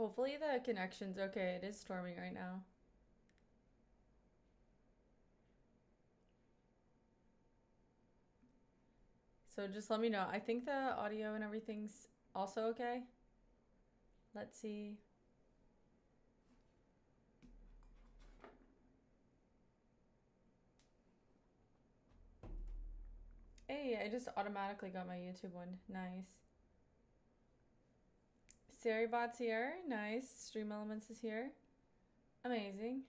Hopefully the connection's okay. It is storming right now. So just let me know. I think the audio and everything's also okay. Let's see. Hey, I just automatically got my YouTube one. Nice. Saribot's here. Nice. Stream Elements is here. Amazing.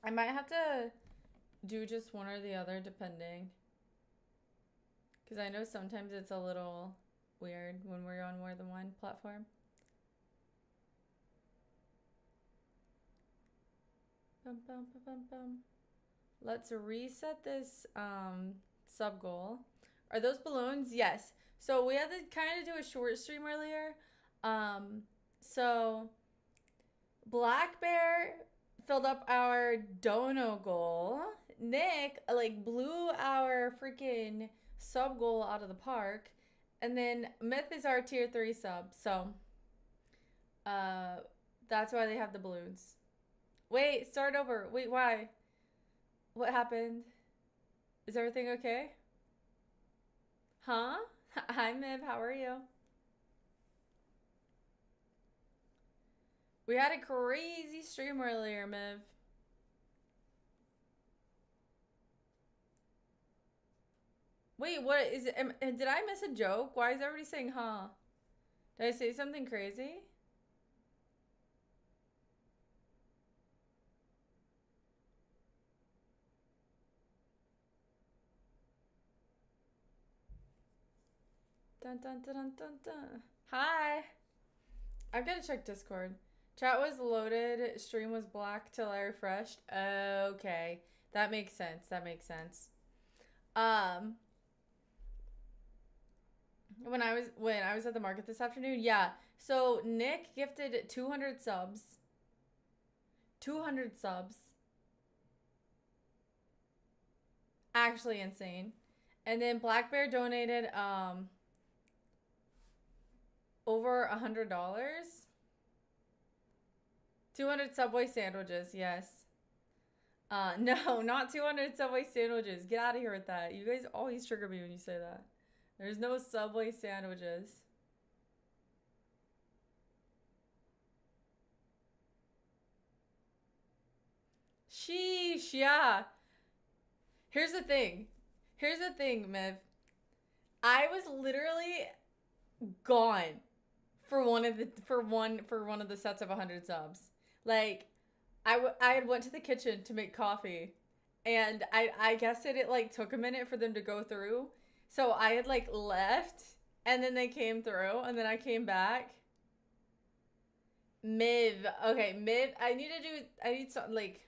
I might have to do just one or the other depending. Because I know sometimes it's a little weird when we're on more than one platform. Bum, bum, bum, bum, bum. Let's reset this sub goal. Are those balloons? Yes. So we had to kind of do a short stream earlier. So Black Bear filled up our dono goal. Nick like blew our freaking sub goal out of the park. And then Myth is our tier 3 sub. So that's why they have the balloons. Wait, start over. Wait, why? What happened? Is everything okay? Huh? Hi, Miv. How are you? We had a crazy stream earlier, Miv. Wait, what is it? Did I miss a joke? Why is everybody saying huh? Did I say something crazy? Dun dun dun dun dun dun. Hi. I've got to check Discord. Chat was loaded. Stream was black till I refreshed. Okay. That makes sense. That makes sense. When I was at the market this afternoon, yeah. So Nick gifted 200 subs. 200 subs. Actually insane. And then Black Bear donated over $100. 200 Subway sandwiches, yes. No, not 200 Subway sandwiches. Get out of here with that. You guys always trigger me when you say that. There's no Subway sandwiches. Sheesh, yeah. Here's the thing. Here's the thing, Miv. I was literally gone for one of the sets of 100 subs. Like I had went to the kitchen to make coffee, and I guess it like took a minute for them to go through. So I had like left, and then they came through, and then I came back. Miv, okay, Miv. I need something like.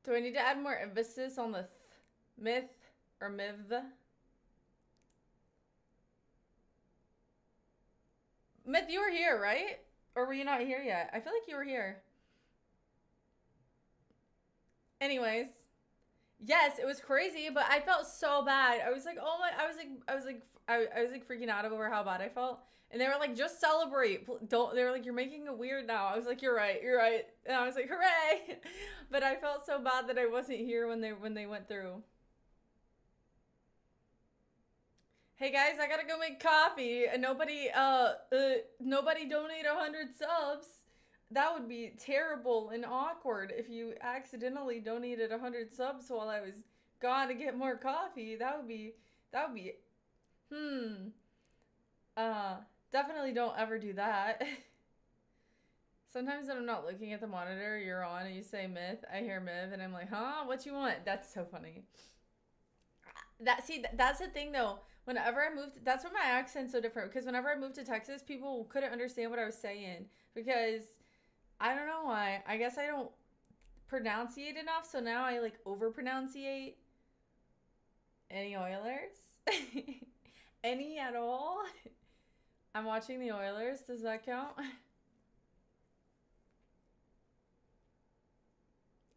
Do I need to add more emphasis on the myth or Miv? Myth, you were here, right? Or were you not here yet? I feel like you were here. Anyways, yes, it was crazy, but I felt so bad. I was like, oh my, I was like freaking out over how bad I felt. And they were like, just celebrate. Don't, they were like, you're making it weird now. I was like, you're right, you're right. And I was like, hooray. But I felt so bad that I wasn't here when they went through. Hey guys, I gotta go make coffee, and nobody donate 100 subs. That would be terrible and awkward if you accidentally donated 100 subs while I was gone to get more coffee. That would be, hmm. Uh, Definitely don't ever do that. Sometimes when I'm not looking at the monitor, you're on and you say myth, I hear myth, and I'm like, huh, what you want? That's so funny. That's the thing though. Whenever I moved, that's why my accent's so different. Because whenever I moved to Texas, people couldn't understand what I was saying because I don't know why. I guess I don't pronunciate enough, so now I like over pronunciate. Any Oilers? Any at all? I'm watching the Oilers. Does that count?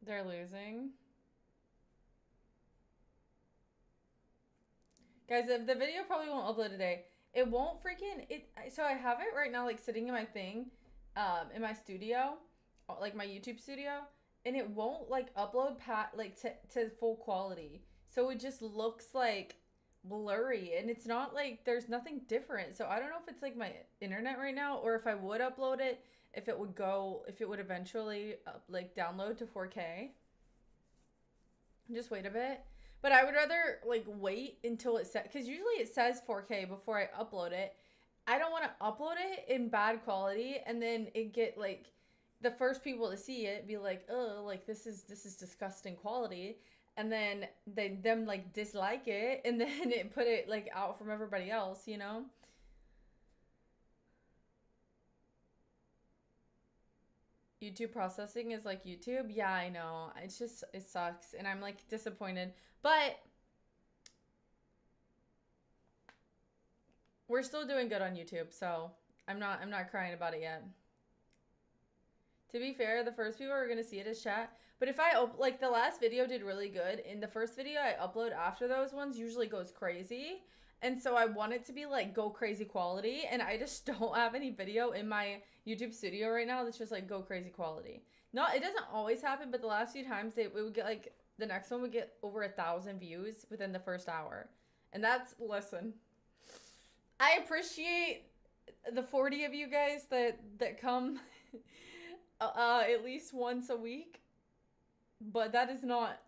They're losing. Guys, the video probably won't upload today. It won't freaking so I have it right now like sitting in my thing in my studio, like my YouTube studio, and it won't like upload to full quality. So it just looks like blurry and it's not like there's nothing different. So I don't know if it's like my internet right now or if I would upload it if it would eventually like download to 4K. Just wait a bit. But I would rather like wait until it says, because usually it says 4K before I upload it. I don't want to upload it in bad quality and then it get like the first people to see it be like, oh, like this is disgusting quality, and then them like dislike it, and then it put it like out from everybody else, you know. YouTube processing is like YouTube. Yeah, I know. It's just it sucks and I'm like disappointed. But we're still doing good on YouTube, so I'm not crying about it yet. To be fair, the first people are gonna see it as chat. But if I like the last video did really good, in the first video I upload after those ones usually goes crazy. And so I want it to be like go crazy quality, and I just don't have any video in my YouTube studio right now that's just like go crazy quality. Not it doesn't always happen, but the last few times it would get like the next one would get over 1,000 views within the first hour. And that's listen. I appreciate the 40 of you guys that come at least once a week, but that is not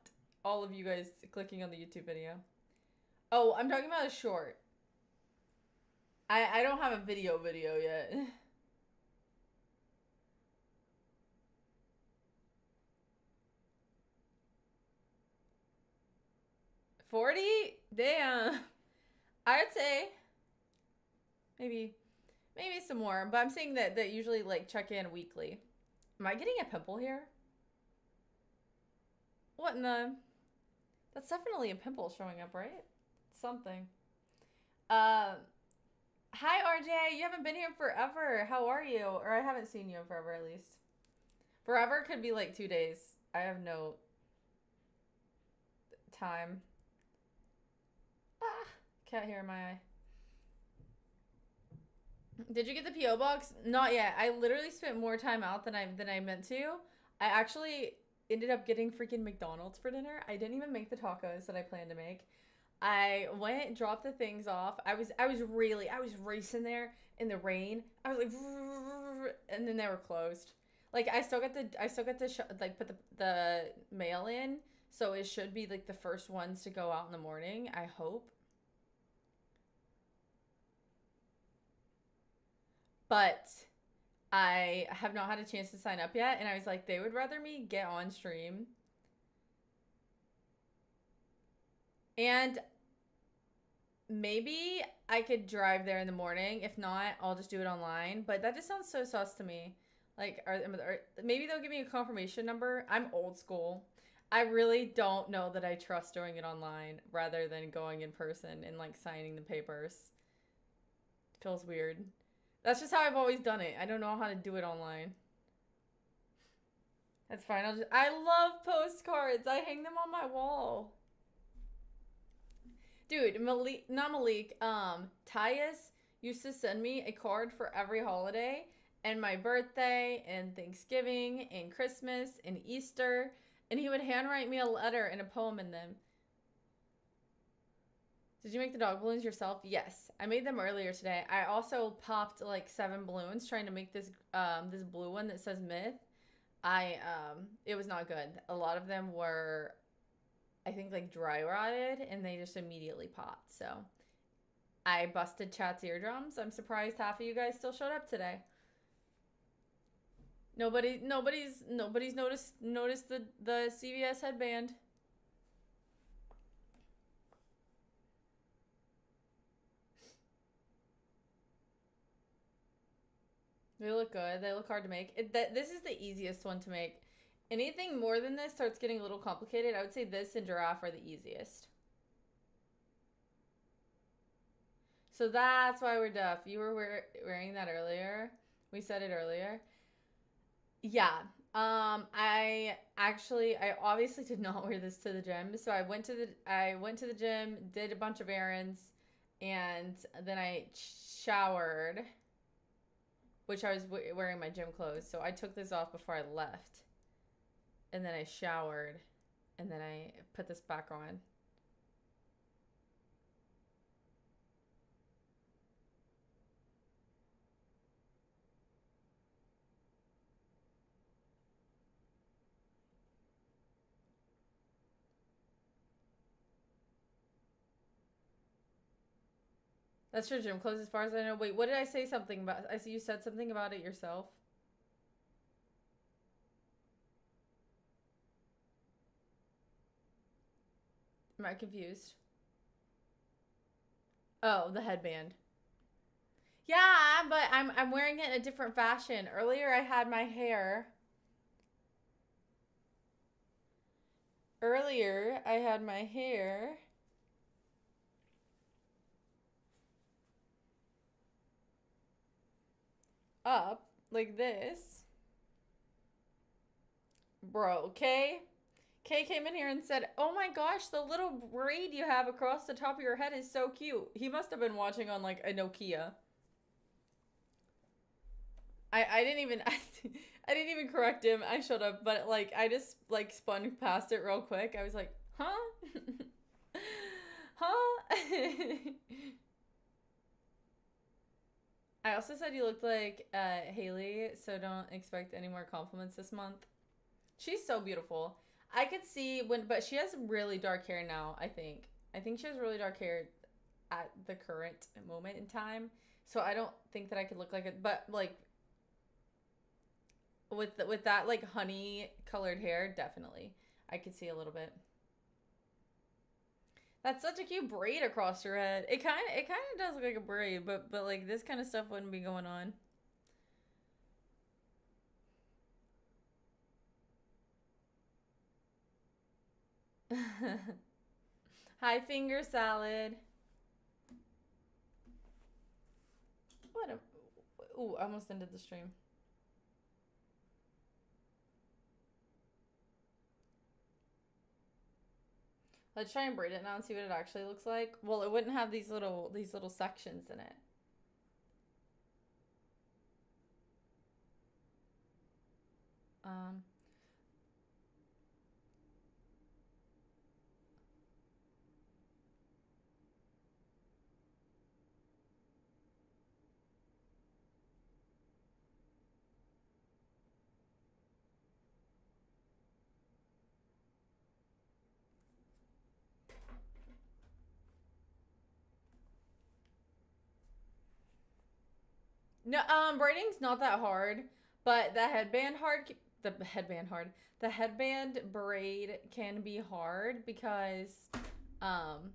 all of you guys clicking on the YouTube video. Oh, I'm talking about a short. I don't have a video yet. 40? Damn. I'd say maybe some more, but I'm saying that usually like check in weekly. Am I getting a pimple here? What in the? That's definitely a pimple showing up, right? Something. Uh, Hi RJ, you haven't been here forever. How are you? Or I haven't seen you in forever at least. Forever could be like 2 days. I have no time. Ah, cat hair in my eye. Did you get the PO box? Not yet. I literally spent more time out than I meant to. I actually ended up getting freaking McDonald's for dinner. I didn't even make the tacos that I planned to make. I went, dropped the things off. I was racing there in the rain. I was like, and then they were closed. Like I still got to like put the mail in, so it should be like the first ones to go out in the morning. I hope. But I have not had a chance to sign up yet, and I was like, they would rather me get on stream. And maybe I could drive there in the morning. If not, I'll just do it online. But that just sounds so sus to me. Like, maybe they'll give me a confirmation number. I'm old school. I really don't know that I trust doing it online rather than going in person and like signing the papers. It feels weird. That's just how I've always done it. I don't know how to do it online. That's fine. I love postcards. I hang them on my wall. Dude, Malik, not Malik, Tyus used to send me a card for every holiday, and my birthday, and Thanksgiving, and Christmas, and Easter, and he would handwrite me a letter and a poem in them. Did you make the dog balloons yourself? Yes, I made them earlier today. I also popped like 7 balloons trying to make this this blue one that says myth. It was not good. A lot of them were, I think, like dry rotted, and they just immediately popped. So I busted chat's eardrums. I'm surprised half of you guys still showed up today. Nobody's noticed the CVS headband. They look good. They look hard to make. This is the easiest one to make. Anything more than this starts getting a little complicated. I would say this and giraffe are the easiest. So that's why we're deaf. You were wearing that earlier. We said it earlier. Yeah. I I obviously did not wear this to the gym. So I went to the gym, did a bunch of errands, and then I showered, which I was wearing my gym clothes. So I took this off before I left. And then I showered, and then I put this back on. That's your gym clothes as far as I know. Wait, what did I say something about? I see you said something about it yourself. Am I confused? Oh, the headband. Yeah, but I'm wearing it in a different fashion. Earlier I had my hair. Earlier I had my hair up like this. Bro, Kay came in here and said, "Oh my gosh, the little braid you have across the top of your head is so cute." He must have been watching on like a Nokia. I didn't even I didn't even correct him. I showed up, but like I just like spun past it real quick. I was like, "Huh?" Huh? I also said you looked like Haley, so don't expect any more compliments this month. She's so beautiful. I could see when, but she has really dark hair now. I think she has really dark hair at the current moment in time. So I don't think that I could look like it. But like with that like honey colored hair, definitely I could see a little bit. That's such a cute braid across your head. It kind of does look like a braid, but like this kind of stuff wouldn't be going on. Hi, finger salad. What a. Ooh, I almost ended the stream. Let's try and braid it now and see what it actually looks like. Well, it wouldn't have these little sections in it. Um, no, braiding's not that hard, but the headband braid can be hard um,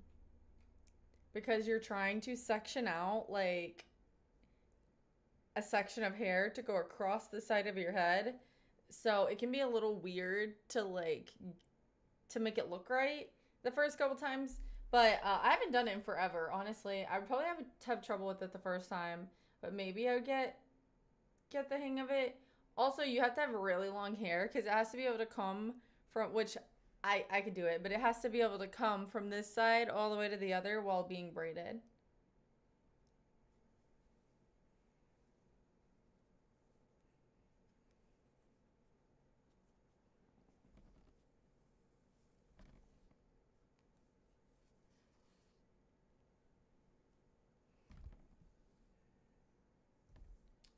because you're trying to section out like a section of hair to go across the side of your head. So it can be a little weird to like to make it look right the first couple times. But I haven't done it in forever, honestly. I would probably have trouble with it the first time, but maybe I would get the hang of it. Also, you have to have really long hair because it has to be able to come from which I could do it, but it has to be able to come from this side all the way to the other while being braided.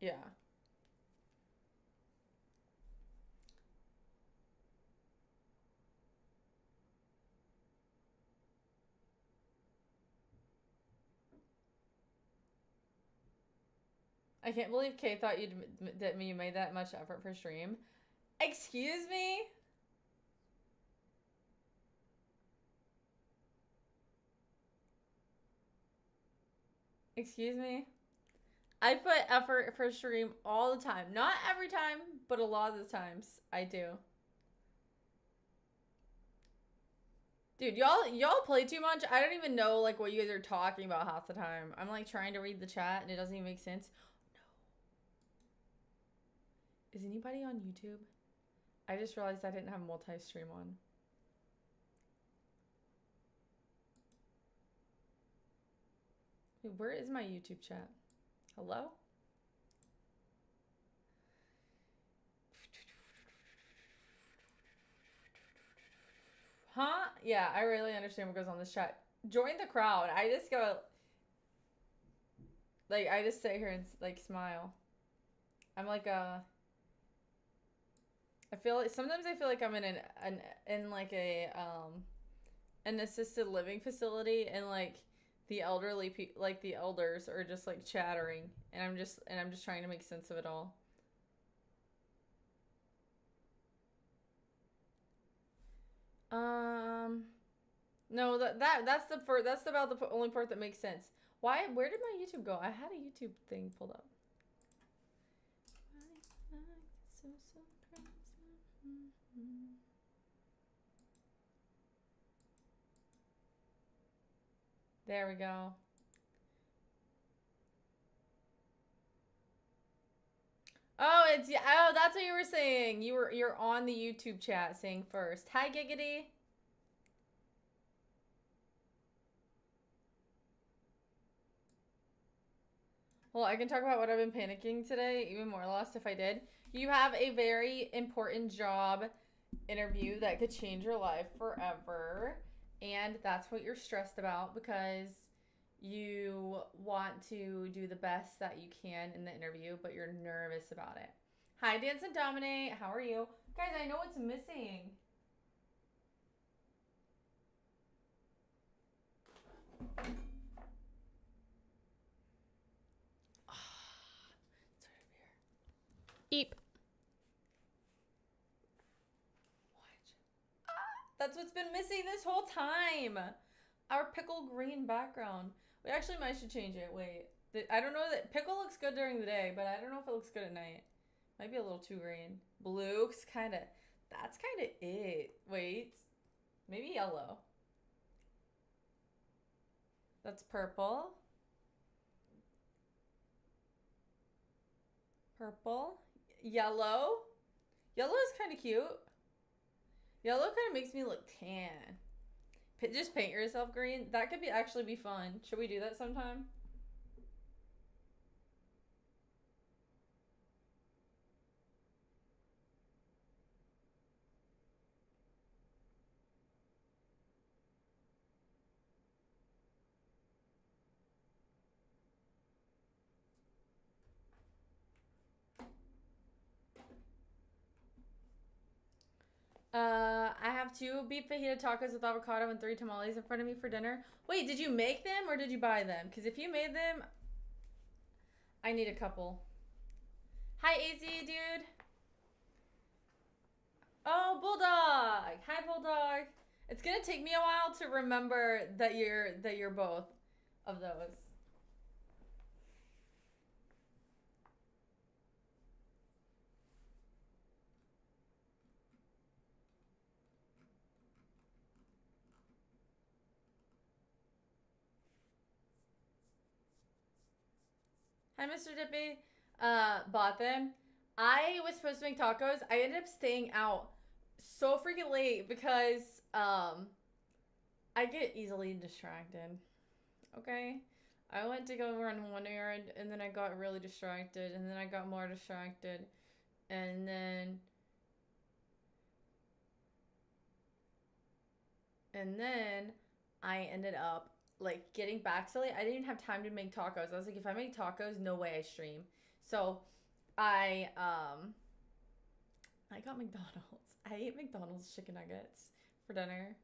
Yeah. I can't believe Kay thought you made that much effort for stream. Excuse me? Excuse me? I put effort for stream all the time. Not every time, but a lot of the times I do. Dude, y'all play too much. I don't even know like what you guys are talking about half the time. I'm like trying to read the chat and it doesn't even make sense. No. Is anybody on YouTube? I just realized I didn't have multi-stream on. Wait, where is my YouTube chat? Hello? Huh? Yeah, I really understand what goes on this chat. Join the crowd. I just go, like, I just sit here and, like, smile. I'm like I feel like, sometimes I feel like I'm in in like an assisted living facility, and like the elderly like the elders are just like chattering, and I'm just trying to make sense of it all. No, that's about the only part that makes sense. Where did my YouTube go? I had a YouTube thing pulled up. There we go. Oh, that's what you were saying. You're on the YouTube chat saying first. Hi, Giggity. Well, I can talk about what I've been panicking today, even more lost if I did. You have a very important job interview that could change your life forever. And that's what you're stressed about because you want to do the best that you can in the interview, but you're nervous about it. Hi, Dance and Dominate. How are you? Guys, I know what's missing. Eep. That's what's been missing this whole time. Our pickle green background. We actually might should change it. Wait. I don't know that pickle looks good during the day, but I don't know if it looks good at night. Might be a little too green. Blue, kind of. That's kind of it. Wait. Maybe yellow. That's purple. Purple. Yellow. Yellow is kind of cute. Yellow kind of makes me look tan. Just paint yourself green. That could actually be fun. Should we do that sometime? I have 2 beef fajita tacos with avocado and 3 tamales in front of me for dinner. Wait, did you make them or did you buy them? Because if you made them, I need a couple. Hi, AZ, dude. Oh, Bulldog. Hi, Bulldog. It's gonna take me a while to remember that you're both of those. Hi, Mr. Dippy. Bought them. I was supposed to make tacos. I ended up staying out so freaking late because I get easily distracted. Okay? I went to go run one errand and then I got really distracted and then I got more distracted and then I ended up like getting back so late. I didn't have time to make tacos. I was like, if I make tacos, no way I stream. So I got McDonald's. I ate McDonald's chicken nuggets for dinner.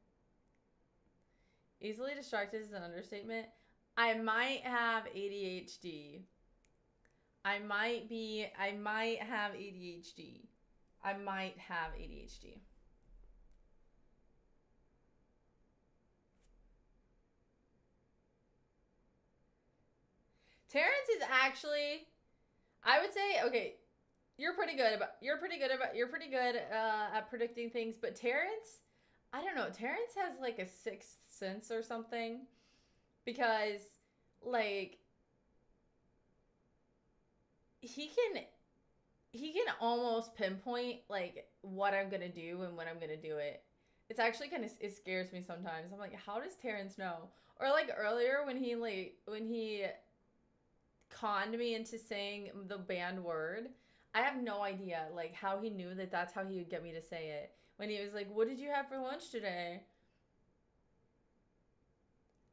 Easily distracted is an understatement. I might have ADHD. I might have ADHD. I might have ADHD. Terrence is actually, I would say, okay, you're pretty good at predicting things, but Terrence, I don't know, Terrence has like a sixth sense or something because like he can almost pinpoint like what I'm gonna do and when I'm gonna do it. It's actually kind of, it scares me sometimes. I'm like, how does Terrence know? Or like earlier when he conned me into saying the banned word. I have no idea like how he knew that that's how he would get me to say it. When he was like, "What did you have for lunch today?"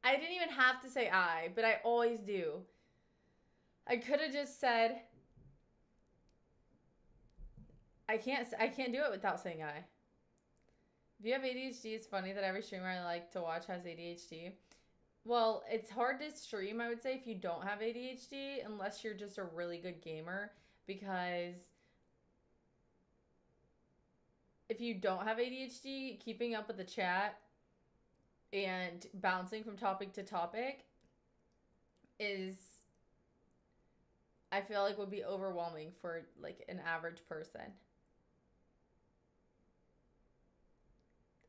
I didn't even have to say I, but I always do. I could have just said I can't do it without saying I. If you have ADHD, it's funny that every streamer I like to watch has ADHD. Well, it's hard to stream, I would say, if you don't have ADHD, unless you're just a really good gamer. Because if you don't have ADHD, keeping up with the chat and bouncing from topic to topic is, I feel like, would be overwhelming for like an average person.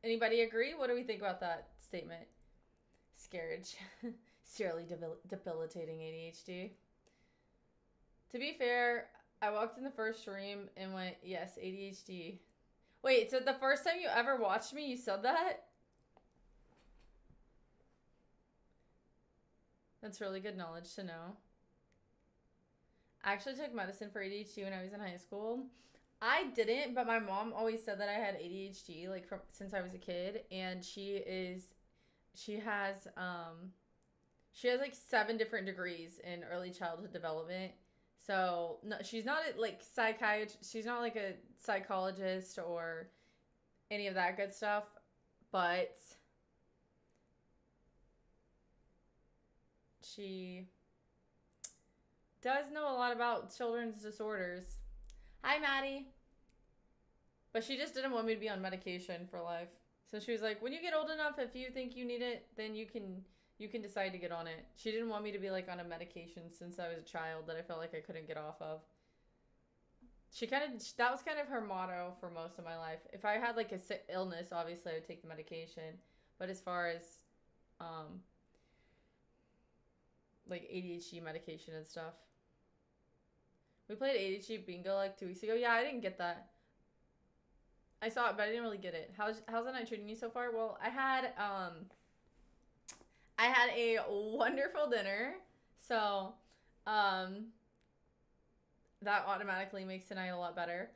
Anybody agree? What do we think about that statement? Scarage. Seriously debilitating ADHD. To be fair, I walked in the first stream and went, yes, ADHD. Wait, so the first time you ever watched me, you said that? That's really good knowledge to know. I actually took medicine for ADHD when I was in high school. I didn't, but my mom always said that I had ADHD like since I was a kid, and she has like 7 different degrees in early childhood development. So no, she's not like psychiatrist. She's not like a psychologist or any of that good stuff, but she does know a lot about children's disorders. Hi, Maddie. But she just didn't want me to be on medication for life. So she was like, when you get old enough, if you think you need it, then you can decide to get on it. She didn't want me to be like on a medication since I was a child that I felt like I couldn't get off of. That was kind of her motto for most of my life. If I had like a sick illness, obviously I would take the medication. But as far as like ADHD medication and stuff. We played ADHD bingo like 2 weeks ago. Yeah, I didn't get that. I saw it, but I didn't really get it. How's the night treating you so far? Well, I had a wonderful dinner. So, that automatically makes tonight a lot better.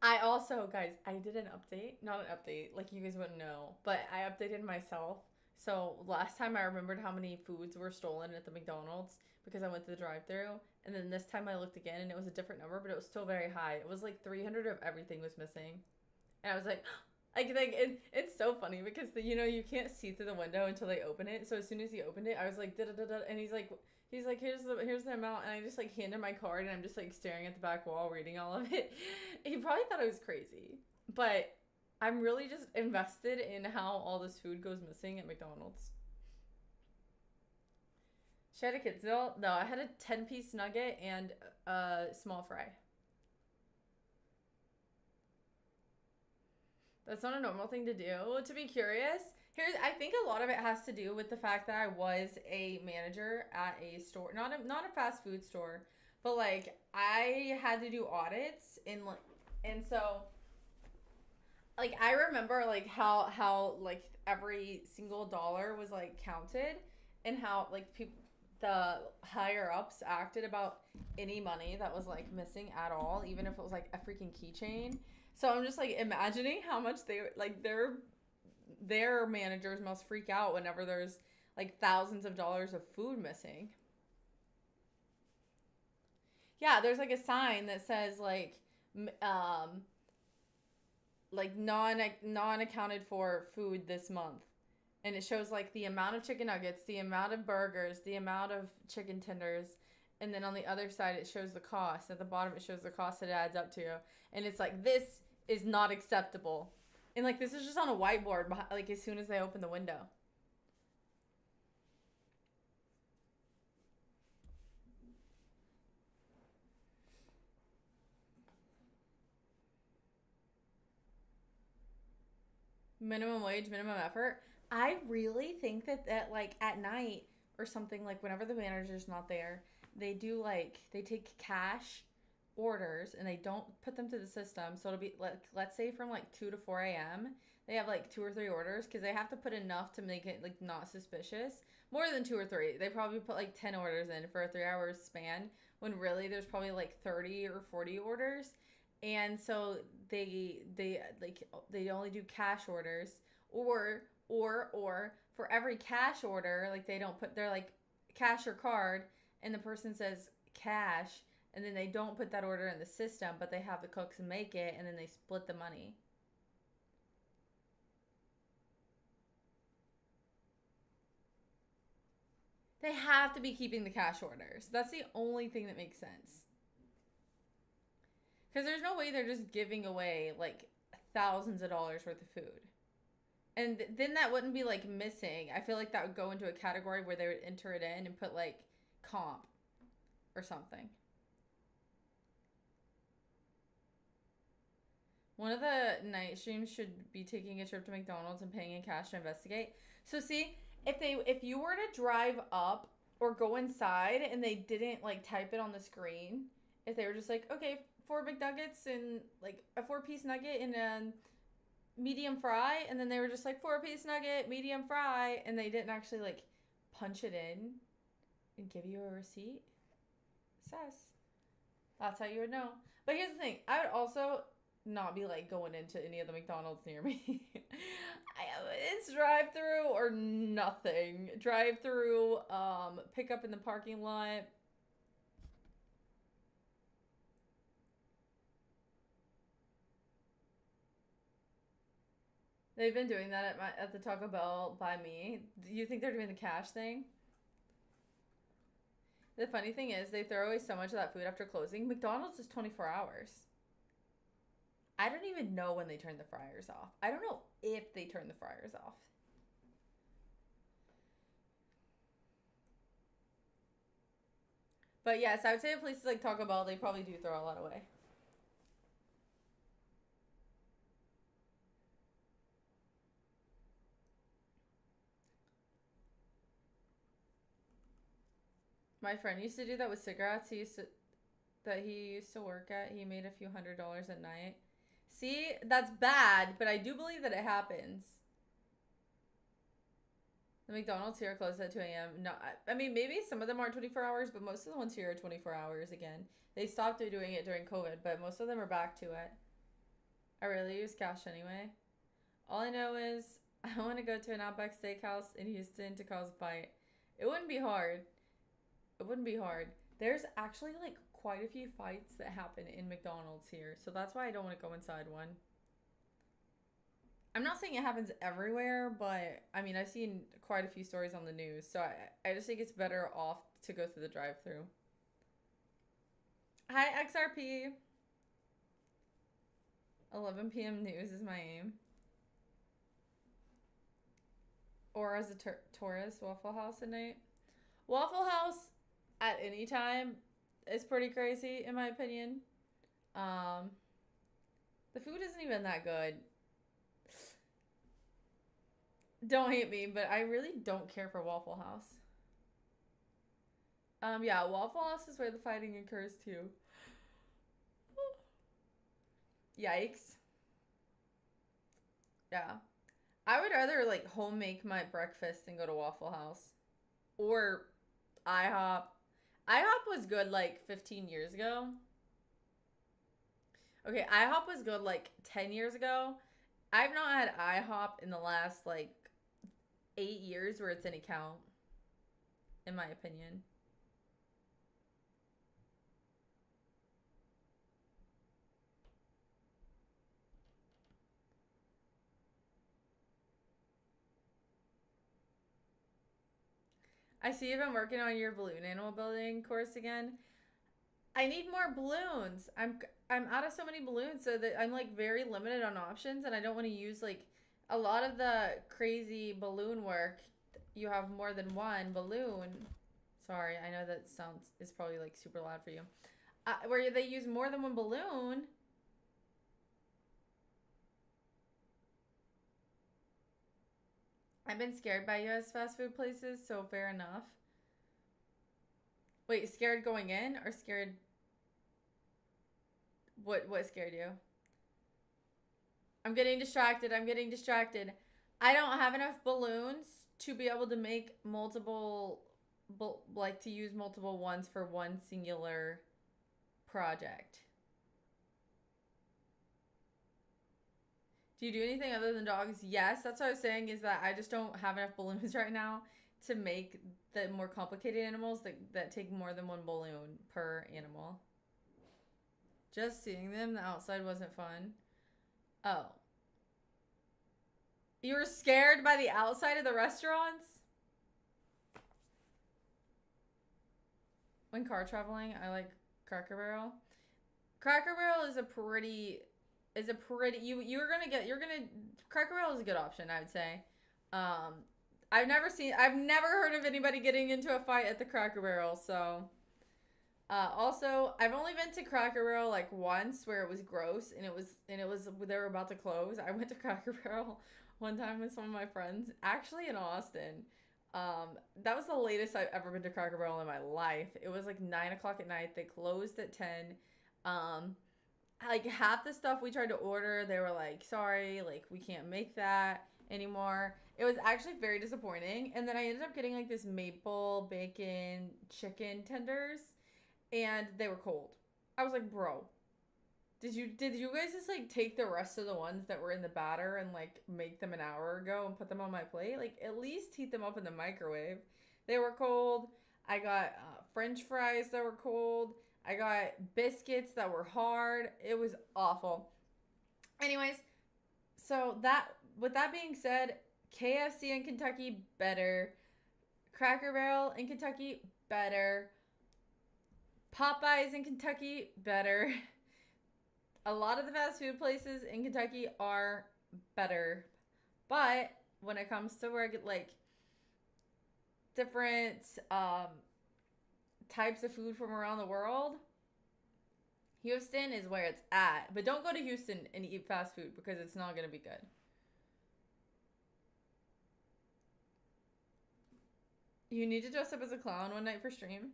I also, guys, I did an update. Not an update, like you guys wouldn't know, but I updated myself. So last time I remembered how many foods were stolen at the McDonald's because I went to the drive-thru, and then this time I looked again and it was a different number, but it was still very high. It was like 300 of everything was missing, and I was like, it's so funny because you can't see through the window until they open it. So as soon as he opened it, I was like da da da da, and he's like here's the amount, and I just like handed my card, and I'm just like staring at the back wall reading all of it. He probably thought I was crazy, but I'm really just invested in how all this food goes missing at McDonald's. She had a kid's meal? No, I had a 10-piece nugget and a small fry. That's not a normal thing to do. To be curious, I think a lot of it has to do with the fact that I was a manager at a store, not a fast food store, but like I had to do audits and so like I remember like how like every single dollar was like counted, and how like the higher ups acted about any money that was like missing at all, even if it was like a freaking keychain. So I'm just like imagining how much their managers must freak out whenever there's like thousands of dollars of food missing. Yeah, there's like a sign that says like non accounted for food this month, and it shows like the amount of chicken nuggets, the amount of burgers, the amount of chicken tenders, and then on the other side it shows the cost. At the bottom it shows the cost that it adds up to, and it's like this is not acceptable, and like this is just on a whiteboard like as soon as they open the window. Minimum wage, minimum effort. I really think that like at night or something, like whenever the manager's not there, they do like they take cash orders and they don't put them to the system, so it'll be like, let's say from like 2 to 4 a.m. they have like 2 or 3 orders because they have to put enough to make it like not suspicious. More than 2 or 3. They probably put like 10 orders in for a 3 hour span when really there's probably like 30 or 40 orders. And so they only do cash orders, or for every cash order, like they don't put, they're like cash or card, and the person says cash, and then they don't put that order in the system, but they have the cooks make it, and then they split the money. They have to be keeping the cash orders. That's the only thing that makes sense. Because there's no way they're just giving away like thousands of dollars worth of food. And then that wouldn't be like missing. I feel like that would go into a category where they would enter it in and put like comp or something. One of the night streams should be taking a trip to McDonald's and paying in cash to investigate. So see, if you were to drive up or go inside and they didn't like type it on the screen, if they were just like, okay, 4 McNuggets and like a 4-piece nugget and a medium fry, and then they were just like 4-piece nugget, medium fry, and they didn't actually like punch it in and give you a receipt, sus. That's how you would know. But here's the thing, I would also not be like going into any of the McDonald's near me. It's drive through or nothing. Drive through, pick up in the parking lot. They've been doing that at the Taco Bell by me. Do you think they're doing the cash thing? The funny thing is, they throw away so much of that food after closing. McDonald's is 24 hours. I don't even know when they turn the fryers off. I don't know if they turn the fryers off. But yes, I would say at places like Taco Bell, they probably do throw a lot away. My friend used to do that with cigarettes. He used to work at. He made a few $100s at night. See, that's bad, but I do believe that it happens. The McDonald's here closed at 2 a.m. No, I mean, maybe some of them aren't 24 hours, but most of the ones here are 24 hours again. They stopped doing it during COVID, but most of them are back to it. I rarely use cash anyway. All I know is I want to go to an Outback Steakhouse in Houston to cause a fight. It wouldn't be hard. It wouldn't be hard. There's actually like quite a few fights that happen in McDonald's here, so that's why I don't want to go inside one. I'm not saying it happens everywhere, but I mean, I've seen quite a few stories on the news, so I just think it's better off to go through the drive-thru. Hi, XRP. 11 p.m. news is my aim. Or as a tourist, Waffle House at night. Waffle House at any time is pretty crazy, in my opinion. The food isn't even that good. Don't hate me, but I really don't care for Waffle House. Yeah, Waffle House is where the fighting occurs too. Yikes. Yeah. I would rather like home make my breakfast than go to Waffle House. Or IHOP. IHOP was good like 15 years ago. Okay, IHOP was good like 10 years ago. I've not had IHOP in the last like 8 years where it's any count, in my opinion. I see you've been working on your balloon animal building course again. I need more balloons. I'm out of so many balloons, so that I'm like very limited on options, and I don't want to use like a lot of the crazy balloon work. You have more than one balloon. Sorry, I know that sounds is probably like super loud for you. Where they use more than one balloon. I've been scared by US fast food places, so fair enough. Wait, scared going in or scared? What scared you? I'm getting distracted. I'm getting distracted. I don't have enough balloons to be able to make multiple, like to use multiple ones for one singular project. Do you do anything other than dogs? Yes, that's what I was saying, is that I just don't have enough balloons right now to make the more complicated animals that take more than one balloon per animal. Just seeing them, the outside wasn't fun. Oh. You were scared by the outside of the restaurants? When car traveling, I like Cracker Barrel. Cracker Barrel is a pretty you're gonna Cracker Barrel is a good option, I would say. Um I've never heard of anybody getting into a fight at the Cracker Barrel, so also, I've only been to Cracker Barrel like once where it was gross and it was they were about to close. I went to Cracker Barrel one time with some of my friends, actually in Austin. That was the latest I've ever been to Cracker Barrel in my life. It was like 9 o'clock at night. They closed at 10. Um, like half the stuff we tried to order, they were like, sorry, like we can't make that anymore. It was actually very disappointing. And then I ended up getting like this maple bacon chicken tenders, and they were cold. I was like, bro, did you guys just like take the rest of the ones that were in the batter and like make them an hour ago and put them on my plate? Like at least heat them up in the microwave. They were cold. I got French fries that were cold. I got biscuits that were hard. It was awful. Anyways, so that with that being said, KFC in Kentucky better. Cracker Barrel in Kentucky better. Popeyes in Kentucky better. A lot of the fast food places in Kentucky are better. But when it comes to where I get like different types of food from around the world, Houston is where it's at. But don't go to Houston and eat fast food because it's not going to be good. You need to dress up as a clown one night for stream.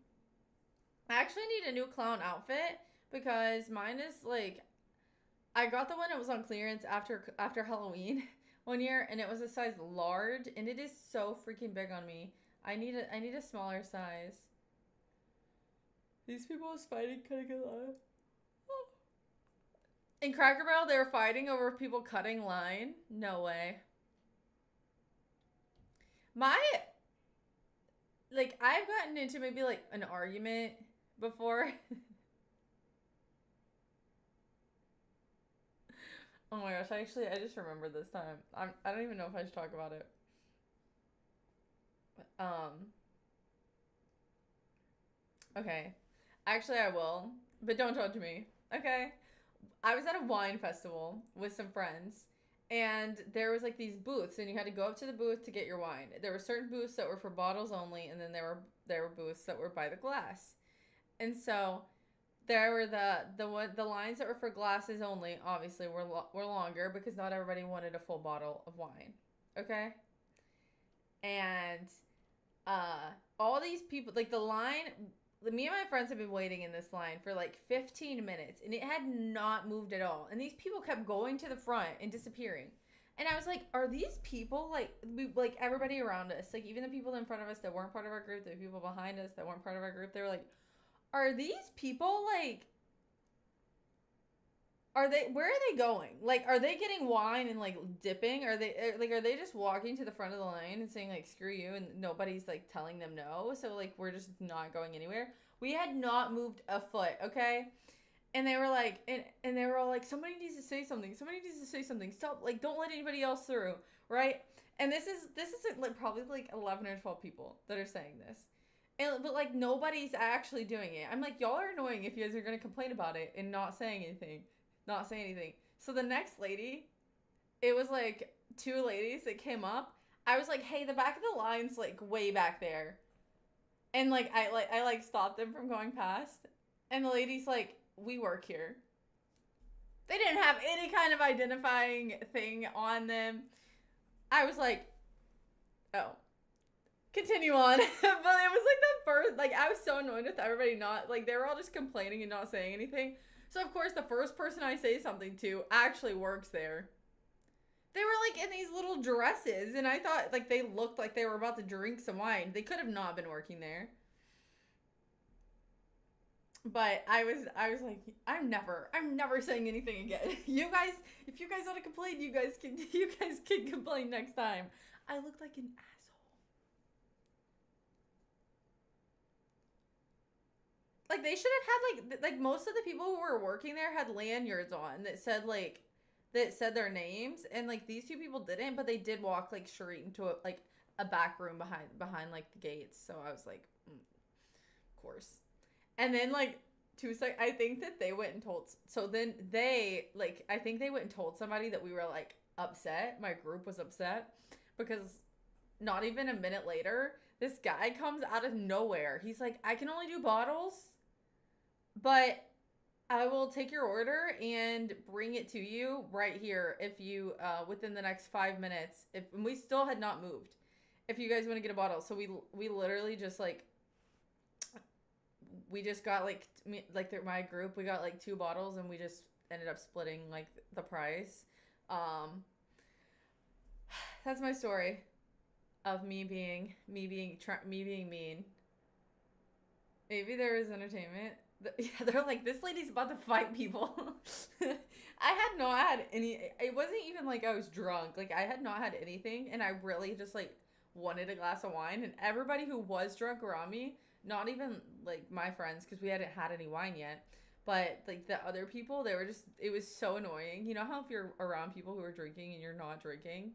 I actually need a new clown outfit because mine is like, I got the one that was on clearance after Halloween one year, and it was a size large, and it is so freaking big on me. I need a smaller size. These people was fighting cutting a line. In Cracker Barrel, they were fighting over people cutting line. No way. Like I've gotten into maybe like an argument before. Oh my gosh, I just remembered this time. I don't even know if I should talk about it. Um, okay. Actually, I will, but don't judge me. Okay? I was at a wine festival with some friends, and there was like these booths, and you had to go up to the booth to get your wine. There were certain booths that were for bottles only, and then there were booths that were by the glass. And so there were the lines that were for glasses only. Obviously, were longer because not everybody wanted a full bottle of wine. Okay, and all these people, like the line. Me and my friends have been waiting in this line for like 15 minutes, and it had not moved at all. And these people kept going to the front and disappearing. And I was like, are these people like everybody around us, like even the people in front of us that weren't part of our group, the people behind us that weren't part of our group, they were like, are these people like, where are they going? Like, are they getting wine and like dipping? Are they just walking to the front of the line and saying like, screw you, and nobody's like telling them no? So like, we're just not going anywhere. We had not moved a foot, okay? And they were like, and they were all like, somebody needs to say something. Somebody needs to say something. Stop, like, don't let anybody else through, right? And this is like probably like 11 or 12 people that are saying this. But like nobody's actually doing it. I'm like, y'all are annoying if you guys are gonna complain about it and not saying anything. Not saying anything. So the next lady, it was like two ladies that came up. I was like, hey, the back of the line's like way back there. And like I stopped them from going past. And the lady's like, we work here. They didn't have any kind of identifying thing on them. I was like, oh. Continue on. But it was like the first, like I was so annoyed with everybody not, like they were all just complaining and not saying anything. So of course the first person I say something to actually works there. They were like in these little dresses, and I thought like they looked like they were about to drink some wine. They could have not been working there. But I was like, I'm never saying anything again. You guys, if you guys want to complain, you guys can complain next time. I looked like an asshole. Like they should have had like most of the people who were working there had lanyards on that said their names, and like these two people didn't, but they did walk like straight into a back room behind like the gates. So I was like, of course. And then like 2 sec, I think that they went and told. So then I think they went and told somebody that we were like upset. My group was upset because not even a minute later, this guy comes out of nowhere. He's like, I can only do bottles, but I will take your order and bring it to you right here if you within the next 5 minutes. If and we still had not moved, if you guys want to get a bottle. So we literally just like we just got my group, we got like 2 bottles, and we just ended up splitting like the price. Um, that's my story of me being mean. Maybe there is entertainment. Yeah, they're like, this lady's about to fight people. I had not had any. It wasn't even like I was drunk. Like I had not had anything, and I really just like wanted a glass of wine. And everybody who was drunk around me, not even like my friends, because we hadn't had any wine yet, but like the other people, they were just. It was so annoying. You know how if you're around people who are drinking and you're not drinking,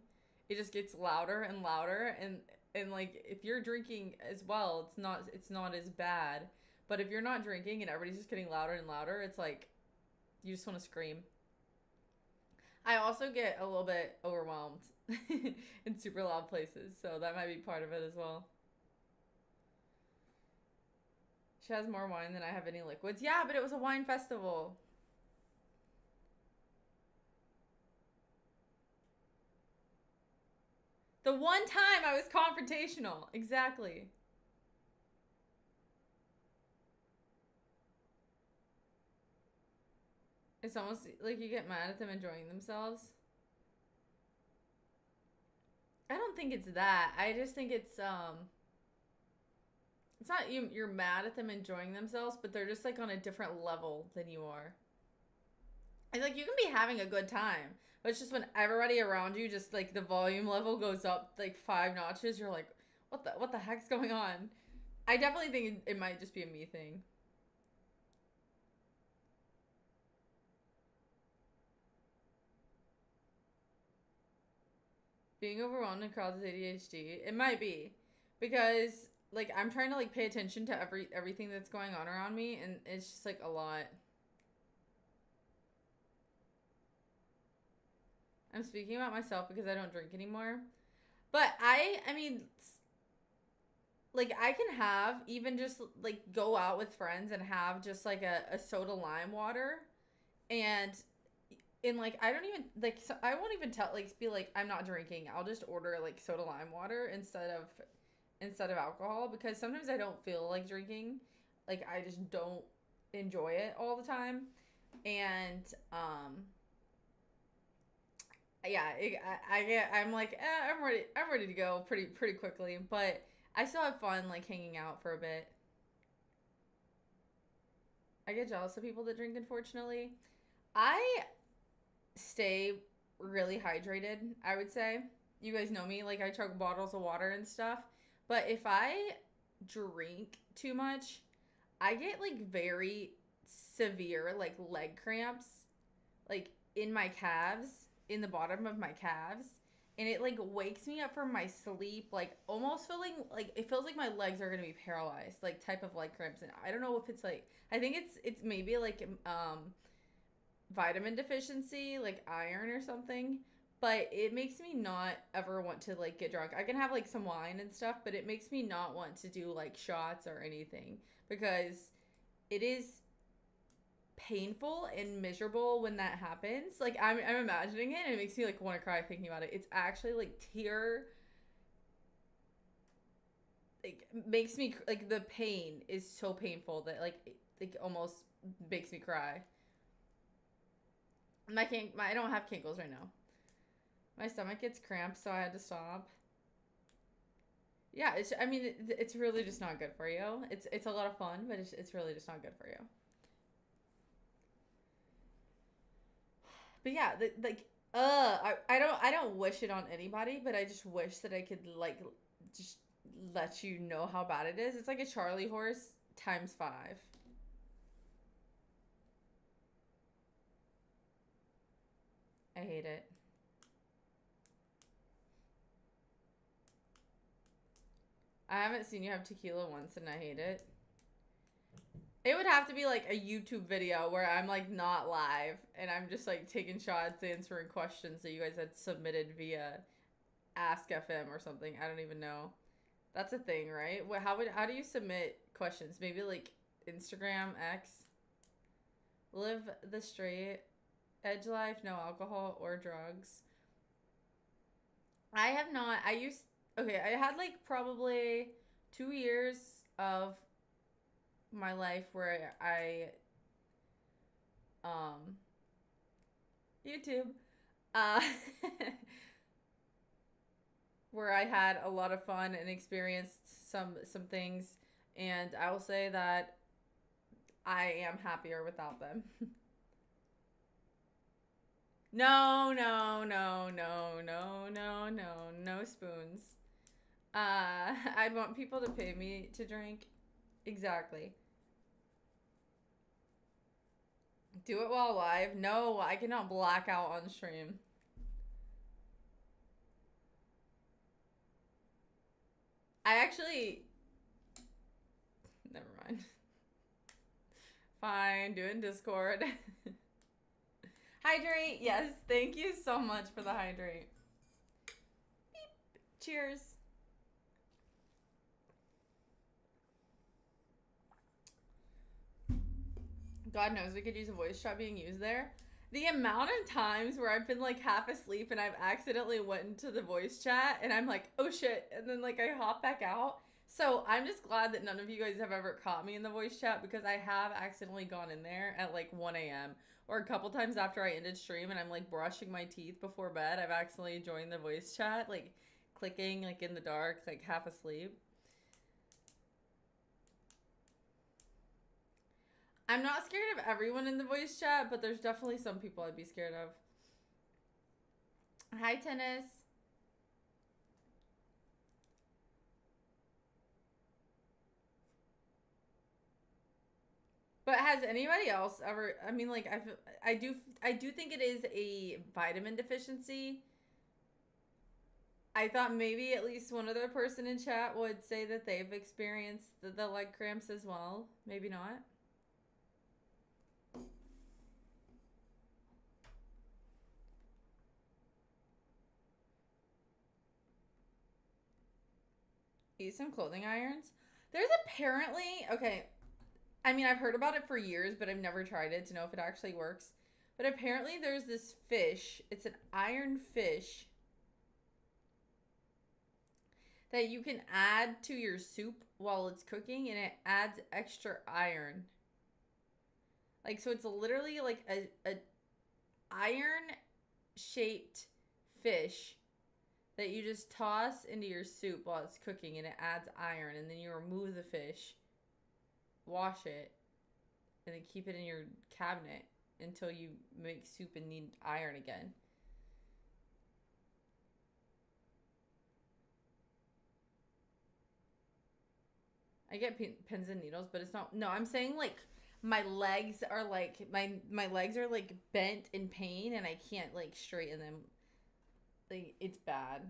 it just gets louder and louder, and like if you're drinking as well, it's not as bad. But if you're not drinking and everybody's just getting louder and louder, it's like you just want to scream. I also get a little bit overwhelmed in super loud places, so that might be part of it as well. She has more wine than I have any liquids. Yeah, but it was a wine festival. The one time I was confrontational. Exactly. It's almost like you get mad at them enjoying themselves. I don't think it's that. I just think it's not you're mad at them enjoying themselves, but they're just like on a different level than you are. It's like you can be having a good time, but it's just when everybody around you just like the volume level goes up like 5 notches, you're like, what the heck's going on? I definitely think it might just be a me thing. Being overwhelmed and crowds with ADHD. It might be because like I'm trying to like pay attention to everything that's going on around me, and it's just like a lot. I'm speaking about myself because I don't drink anymore. But I mean, like I can have even just like go out with friends and have just like a soda lime water, and in like I don't even like so I won't even tell like be like I'm not drinking. I'll just order like soda lime water instead of alcohol, because sometimes I don't feel like drinking. Like I just don't enjoy it all the time. And yeah, I'm like I'm ready to go pretty quickly, but I still have fun like hanging out for a bit. I get jealous of people that drink, unfortunately. I stay really hydrated, I would say. You guys know me, like I chug bottles of water and stuff. But if I drink too much, I get like very severe like leg cramps, like in my calves, in the bottom of my calves. And it like wakes me up from my sleep, like almost feeling like it feels like my legs are gonna be paralyzed, like type of leg cramps. And I don't know if it's like I think it's maybe like vitamin deficiency, like iron or something. But it makes me not ever want to like get drunk. I can have like some wine and stuff, but it makes me not want to do like shots or anything, because it is painful and miserable when that happens. Like I'm imagining it, and it makes me like want to cry thinking about it. It's actually like tear like makes me like the pain is so painful that like it almost makes me cry. I don't have kinkles right now. My stomach gets cramped, so I had to stop. Yeah, I mean, it's really just not good for you. It's a lot of fun, but it's really just not good for you. But yeah, like, I don't wish it on anybody, but I just wish that I could like just let you know how bad it is. It's like a Charlie horse times 5. I hate it. I haven't seen you have tequila once, and I hate it. It would have to be like a YouTube video where I'm like not live and I'm just like taking shots, answering questions that you guys had submitted via Ask FM or something. I don't even know. That's a thing, right? How do you submit questions? Maybe like Instagram, X. Live the straight edge life, no alcohol or drugs. I have not. Okay, I had like probably 2 years of my life where I um YouTube uh where I had a lot of fun and experienced some things, and I will say that I am happier without them. No, no, no, no, no, no, no, no spoons. I'd want people to pay me to drink. Exactly. Do it while live? No, I cannot black out on stream. I actually. Never mind. Fine, do it in Discord. Hydrate, yes. Thank you so much for the hydrate. Beep. Cheers. God knows we could use a voice chat being used there. The amount of times where I've been like half asleep and I've accidentally went into the voice chat and I'm like, oh shit, and then like I hop back out. So I'm just glad that none of you guys have ever caught me in the voice chat, because I have accidentally gone in there at like 1 a.m. or a couple times after I ended stream and I'm like brushing my teeth before bed. I've accidentally joined the voice chat, like clicking like in the dark, like half asleep. I'm not scared of everyone in the voice chat, but there's definitely some people I'd be scared of. Hi, Tennis. But has anybody else ever? I mean, like I do think it is a vitamin deficiency. I thought maybe at least one other person in chat would say that they've experienced the leg cramps as well. Maybe not. Eat some clothing irons. There's apparently, okay, I mean, I've heard about it for years, but I've never tried it to know if it actually works. But apparently there's this fish. It's an iron fish that you can add to your soup while it's cooking, and it adds extra iron. Like, so it's literally like a iron shaped fish that you just toss into your soup while it's cooking, and it adds iron, and then you remove the fish, wash it, and then keep it in your cabinet until you make soup and need iron again. I get pins and needles, but it's not. No, I'm saying like my legs are like my legs are like bent in pain, and I can't like straighten them. Like, it's bad.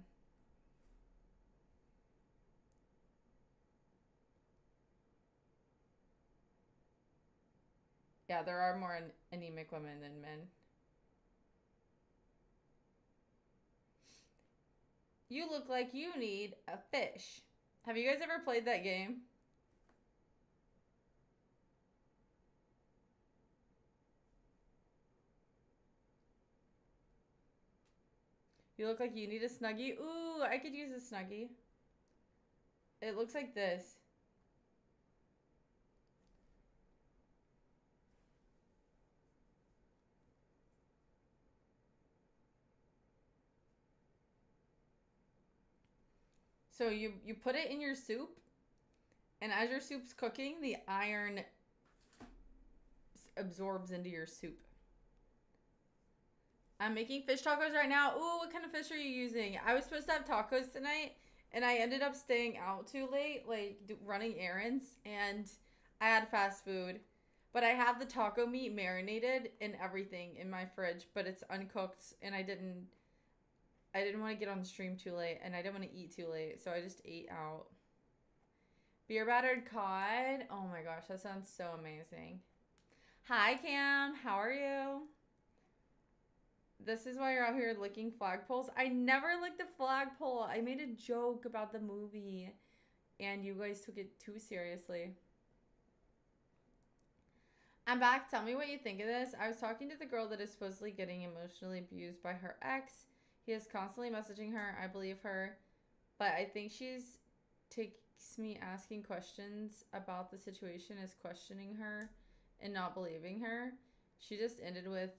Yeah, there are more anemic women than men. You look like you need a fish. Have you guys ever played that game? You look like you need a Snuggie. Ooh, I could use a Snuggie. It looks like this. So you put it in your soup, and as your soup's cooking, the iron absorbs into your soup. I'm making fish tacos right now. Ooh, what kind of fish are you using? I was supposed to have tacos tonight, and I ended up staying out too late, like running errands, and I had fast food. But I have the taco meat marinated and everything in my fridge, but it's uncooked, and I didn't want to get on the stream too late, and I didn't want to eat too late, so I just ate out. Beer battered cod. Oh my gosh, that sounds so amazing. Hi, Cam. How are you? This is why you're out here licking flagpoles. I never licked a flagpole. I made a joke about the movie, and you guys took it too seriously. I'm back. Tell me what you think of this. I was talking to the girl that is supposedly getting emotionally abused by her ex. He is constantly messaging her. I believe her, but I think she's takes me asking questions about the situation as questioning her and not believing her. She just ended with,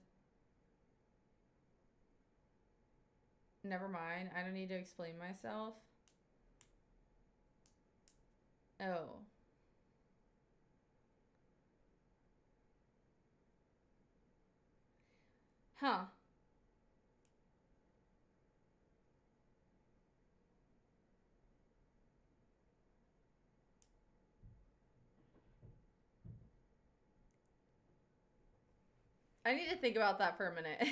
never mind. I don't need to explain myself. Oh. Huh. I need to think about that for a minute.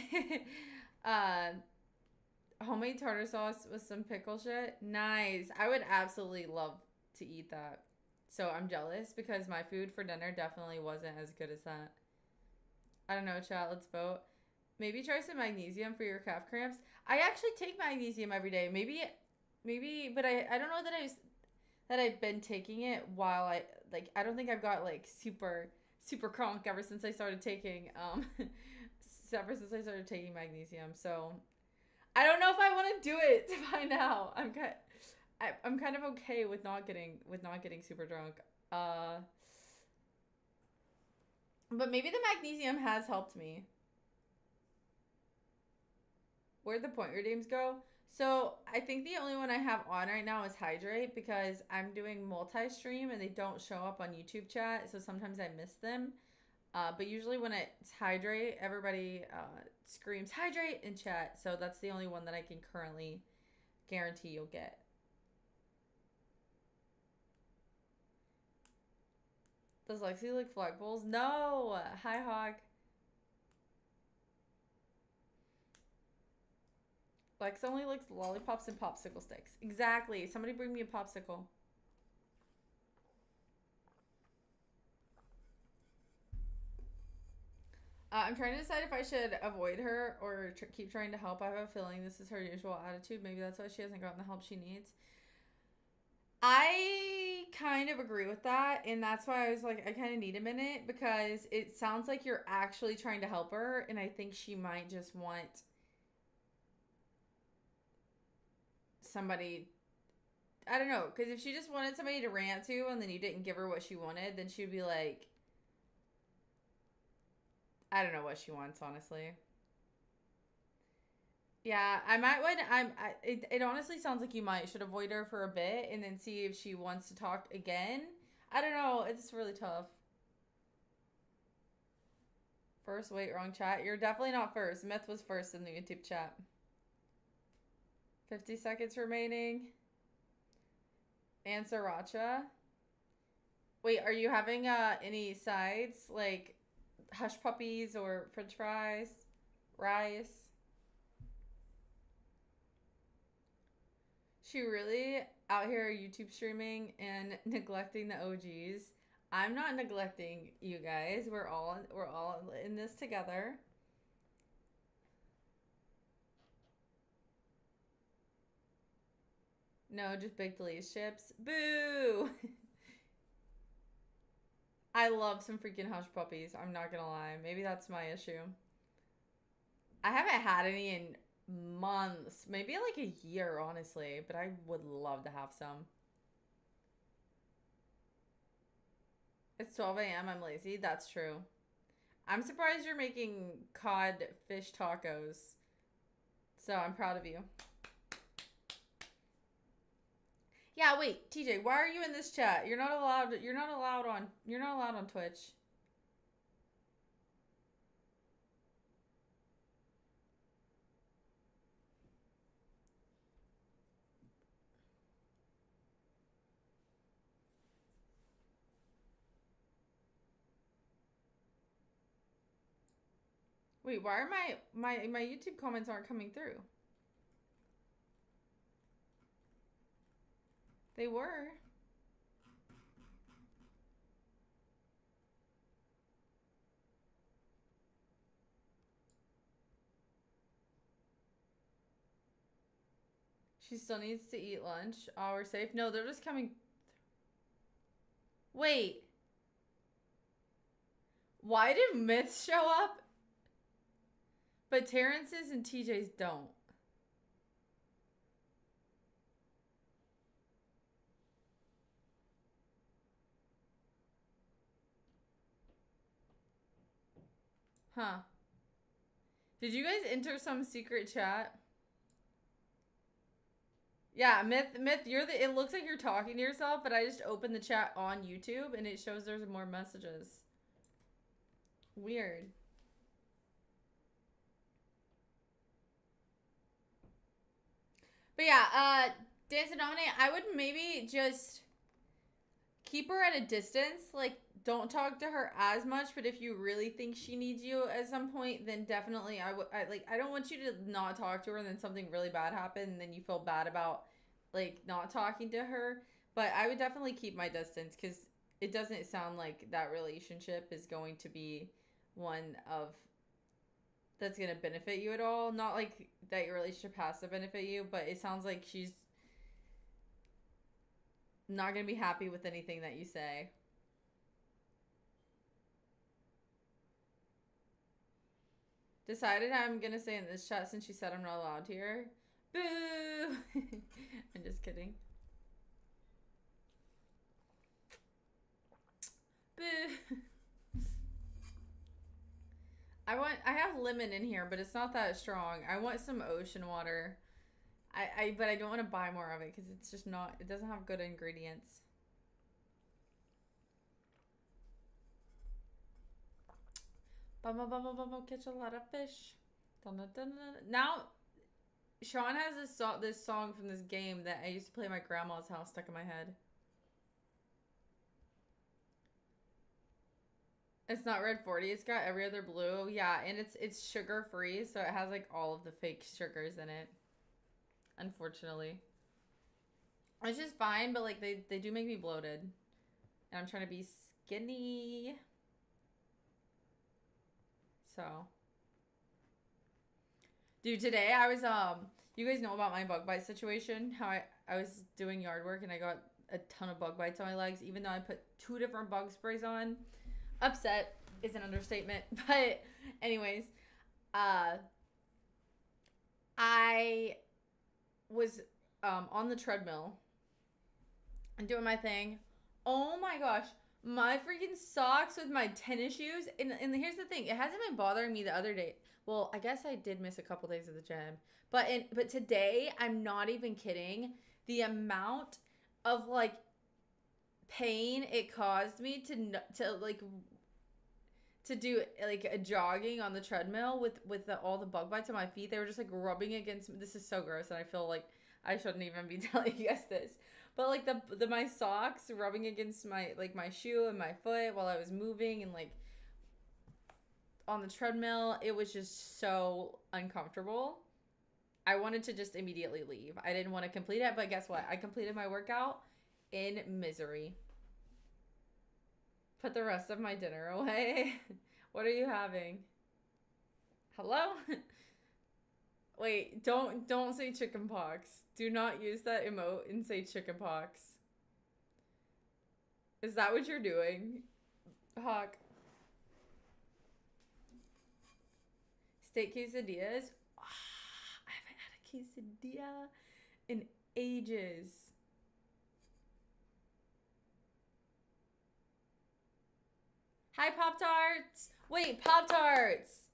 Homemade tartar sauce with some pickle shit. Nice. I would absolutely love to eat that. So I'm jealous because my food for dinner definitely wasn't as good as that. I don't know, chat. Let's vote. Maybe try some magnesium for your calf cramps. I actually take magnesium every day. Maybe, but I don't know that I've been taking it while I don't think I've got like super conk ever since I started taking ever since I started taking magnesium. So I don't know if I want to do it to find out. I'm kind of okay with not getting super drunk. But maybe the magnesium has helped me. Where'd the point redeems go? So I think the only one I have on right now is Hydrate because I'm doing multi-stream and they don't show up on YouTube chat, so sometimes I miss them. But usually when it's Hydrate, everybody screams Hydrate in chat, so that's the only one that I can currently guarantee you'll get. Does Lexi lick flagpoles? No! Hi, Hog. Lex only licks lollipops and popsicle sticks. Exactly. Somebody bring me a popsicle. I'm trying to decide if I should avoid her or keep trying to help. I have a feeling this is her usual attitude. Maybe that's why she hasn't gotten the help she needs. I kind of agree with that, and that's why I was like, I kind of need a minute because it sounds like you're actually trying to help her, and I think she might just want somebody. I don't know, because if she just wanted somebody to rant to and then you didn't give her what she wanted, then she'd be like, I don't know what she wants, honestly. Yeah, I might. It honestly sounds like you might should avoid her for a bit and then see if she wants to talk again. I don't know. It's really tough. First, wait, wrong chat. You're definitely not first. Myth was first in the YouTube chat. 50 seconds remaining. And Sriracha. Wait, are you having any sides like hush puppies or French fries, rice? She really out here YouTube streaming and neglecting the OGs. I'm not neglecting you guys. We're all in this together. No, just baked Lay's chips. Boo! I love some freaking hush puppies. I'm not gonna lie. Maybe that's my issue. I haven't had any in months. Maybe like a year, honestly. But I would love to have some. It's 12 a.m. I'm lazy. That's true. I'm surprised you're making cod fish tacos. So I'm proud of you. Yeah, wait, TJ, why are you in this chat? You're not allowed. You're not allowed on. You're not allowed on Twitch. Wait, why are my YouTube comments aren't coming through? They were. She still needs to eat lunch. Oh, we're safe. No, they're just coming. Wait. Why did myths show up? But Terrence's and TJ's don't. Huh. Did you guys enter some secret chat? Yeah, Myth, you're the. It looks like you're talking to yourself, but I just opened the chat on YouTube and it shows there's more messages. Weird. But yeah, Dance and Dominate, I would maybe just keep her at a distance. Like, don't talk to her as much, but if you really think she needs you at some point, then definitely I don't want you to not talk to her and then something really bad happen and then you feel bad about like not talking to her. But I would definitely keep my distance because it doesn't sound like that relationship is going to be one of that's going to benefit you at all. Not like that your relationship has to benefit you, but it sounds like she's not going to be happy with anything that you say. Decided I'm going to say in this chat since she said I'm not allowed here. Boo! I'm just kidding. Boo! I have lemon in here, but it's not that strong. I want some ocean water. But I don't want to buy more of it because it's just not, it doesn't have good ingredients. Catch a lot of fish. Dun, dun, dun, dun. Now, Sean has this song from this game that I used to play at my grandma's house stuck in my head. It's not Red 40. It's got every other blue. Yeah, and it's sugar free, so it has like all of the fake sugars in it. Unfortunately. It's just fine, but like they do make me bloated. And I'm trying to be skinny. So. Dude, today I was you guys know about my bug bite situation? How I was doing yard work and I got a ton of bug bites on my legs, even though I put 2 different bug sprays on. Upset is an understatement. But anyways, I was on the treadmill and doing my thing. Oh my gosh, my freaking socks with my tennis shoes. And here's the thing, it hasn't been bothering me the other day. Well, I guess I did miss a couple days of the gym. But today, I'm not even kidding. The amount of like pain it caused me to do like a jogging on the treadmill with all the bug bites on my feet. They were just like rubbing against me. This is so gross, and I feel like I shouldn't even be telling you guys this. But like the my socks rubbing against my shoe and my foot while I was moving and like on the treadmill, it was just so uncomfortable. I wanted to just immediately leave. I didn't want to complete it, but guess what? I completed my workout in misery. Put the rest of my dinner away. What are you having? Hello? Wait, don't say chicken pox. Do not use that emote and say chicken pox. Is that what you're doing? Hawk. Steak quesadillas? Oh, I haven't had a quesadilla in ages. Hi, Pop-Tarts! Wait, Pop-Tarts!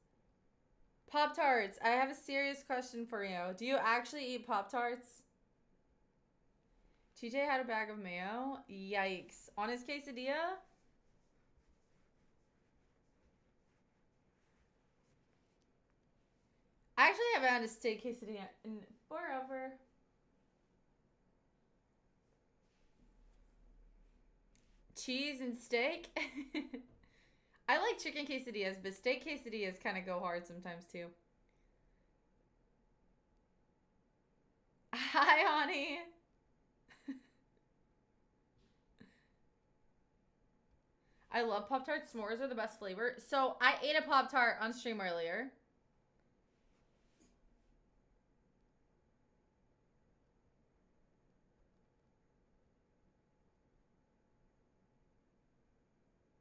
Pop-Tarts, I have a serious question for you. Do you actually eat Pop-Tarts? TJ had a bag of mayo. Yikes. On his quesadilla? I actually haven't had a steak quesadilla in forever. Cheese and steak? I like chicken quesadillas, but steak quesadillas kind of go hard sometimes too. Hi, honey. I love Pop-Tarts. S'mores are the best flavor. So I ate a Pop-Tart on stream earlier.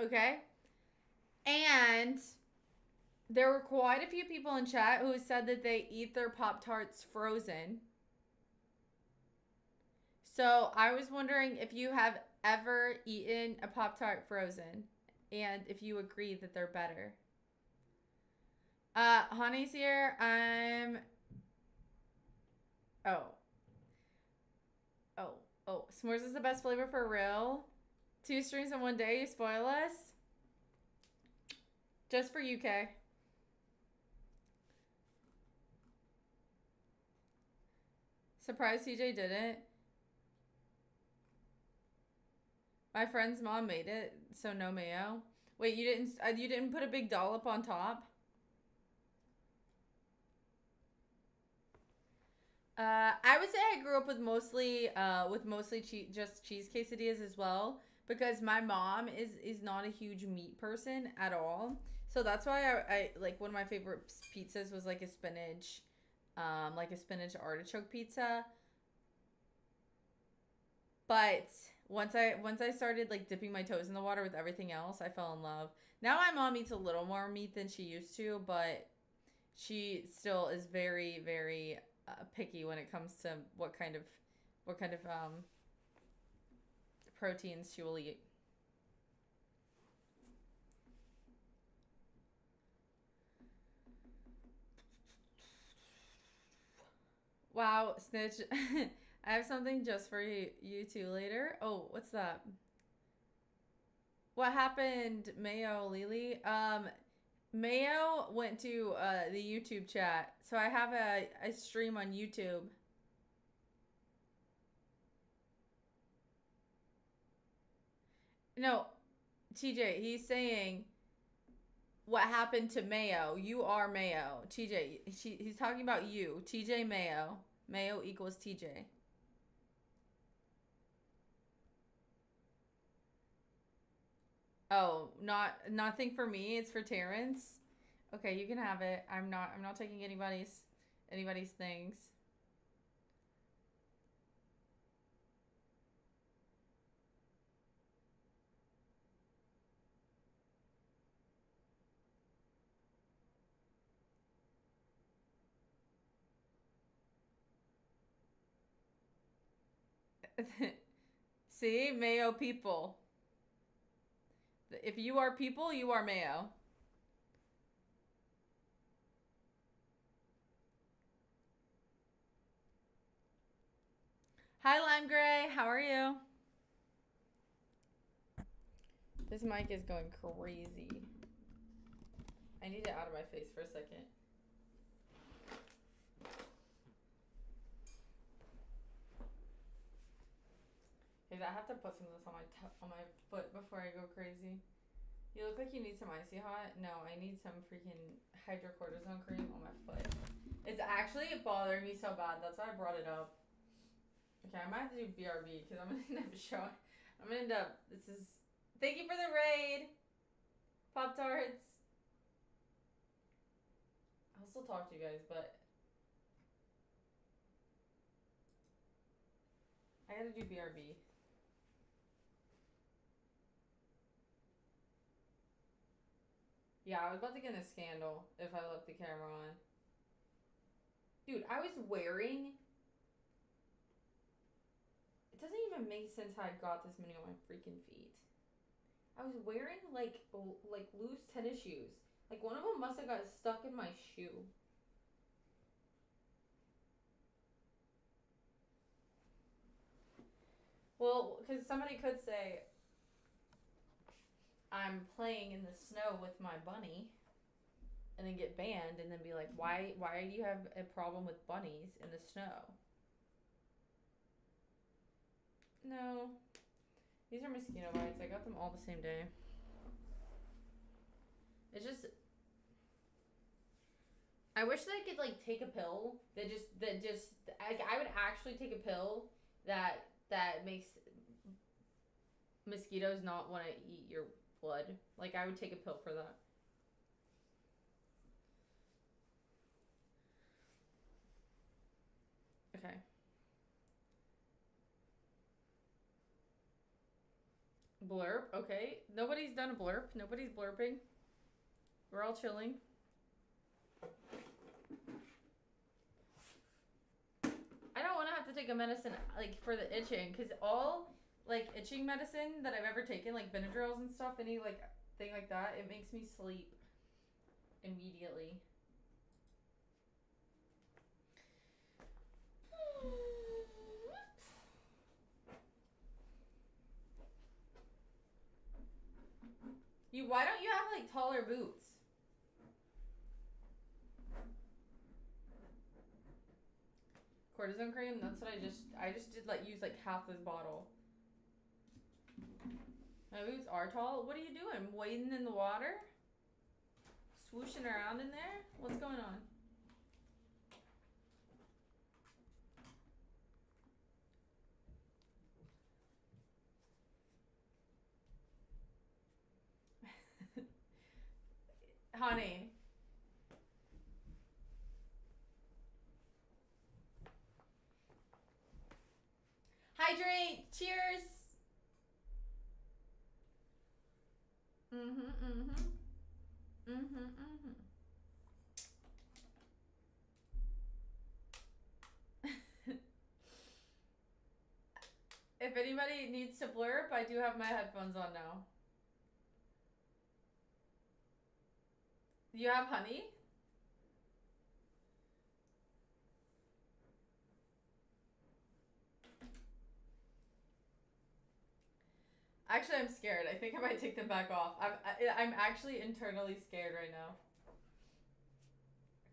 Okay. And there were quite a few people in chat who said that they eat their Pop-Tarts frozen. So I was wondering if you have ever eaten a Pop-Tart frozen and if you agree that they're better. Honey's here. Oh, s'mores is the best flavor for real. 2 streams in one day, you spoil us. Just for UK. Surprised TJ didn't. My friend's mom made it, so no mayo. Wait, you didn't put a big dollop on top? I would say I grew up with mostly just cheese quesadillas as well, because my mom is not a huge meat person at all. So that's why I like, one of my favorite pizzas was like a spinach artichoke pizza. But once I started like dipping my toes in the water with everything else, I fell in love. Now my mom eats a little more meat than she used to, but she still is very, very picky when it comes to what kind of proteins she will eat. Wow, Snitch. I have something just for you two later. Oh, what's that? What happened, Mayo Lily? Mayo went to the YouTube chat. So I have a stream on YouTube. No, TJ, he's saying what happened to Mayo. You are Mayo. TJ, he's talking about you. TJ Mayo. Mayo equals TJ. Oh, nothing for me. It's for Terrence. Okay, you can have it. I'm not taking anybody's things. See, Mayo people. If you are people, you are Mayo. Hi, Lime Gray. How are you? This mic is going crazy. I need it out of my face for a second. Because I have to put some of this on my foot before I go crazy. You look like you need some Icy Hot. No, I need some freaking hydrocortisone cream on my foot. It's actually bothering me so bad. That's why I brought it up. Okay, I might have to do BRB because I'm gonna end up showing. I'm gonna end up. This is. Thank you for the raid, Pop-Tarts. I'll still talk to you guys, but I gotta do BRB. Yeah, I was about to get in a scandal if I left the camera on. Dude, I was wearing... It doesn't even make sense how I got this many on my freaking feet. I was wearing, like loose tennis shoes. Like, one of them must have got stuck in my shoe. Well, because somebody could say, I'm playing in the snow with my bunny, and then get banned, and then be like, why do you have a problem with bunnies in the snow? No. These are mosquito bites. I got them all the same day. It's just, I wish that I could like take a pill that just I would actually take a pill that makes mosquitoes not want to eat your blood. Like I would take a pill for that. Okay. Blurp. Okay. Nobody's done a blurp. Nobody's blurping. We're all chilling. I don't want to have to take a medicine like for the itching, because all like itching medicine that I've ever taken, like Benadryls and stuff, any like thing like that, it makes me sleep immediately. Why don't you have like taller boots? Cortisone cream. That's what I just did like use like half this bottle. My boots are tall. What are you doing? Wading in the water? Swooshing around in there? What's going on? Honey. Hydrate. Cheers. If anybody needs to blurp, I do have my headphones on now. You have honey? Actually, I'm scared. I think I might take them back off. I'm actually internally scared right now.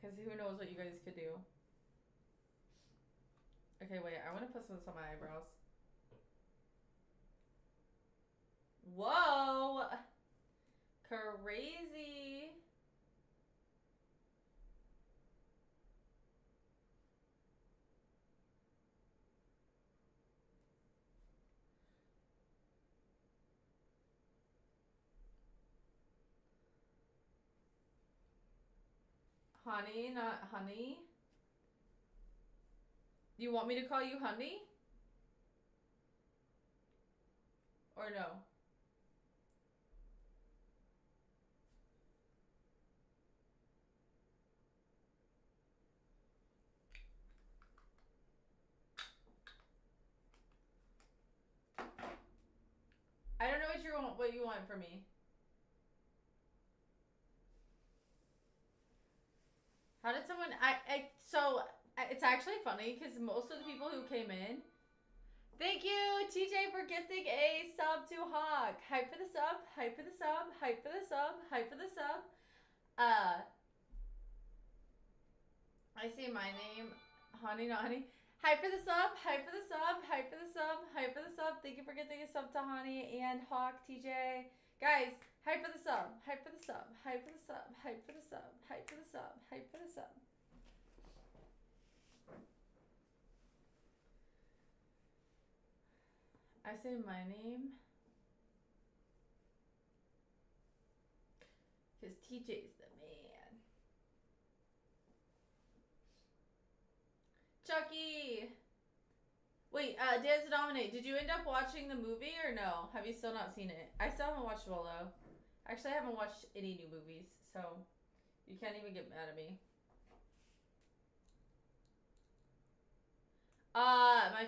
Because who knows what you guys could do. Okay, wait. I want to put some of this on my eyebrows. Whoa! Crazy. Honey, not honey. You want me to call you honey? Or no? I don't know what you want from me. How did someone it's actually funny because most of the people who came in. Thank you, TJ, for gifting a sub to Hawk. Hype for the sub, hype for the sub, hype for the sub, hype for the sub. I see my name, honey, not honey. Hype for the sub, hype for the sub, hype for the sub, hype for the sub. Thank you for gifting a sub to Honey and Hawk, TJ. Guys, hype for the sub, hype for the sub, hype for the sub, hype for the sub, hype for the sub, hype for the sub. I say my name because TJ's the man. Chucky! Wait, Dance to Dominate, did you end up watching the movie or no? Have you still not seen it? I still haven't watched Willow. Actually, I haven't watched any new movies, so you can't even get mad at me. My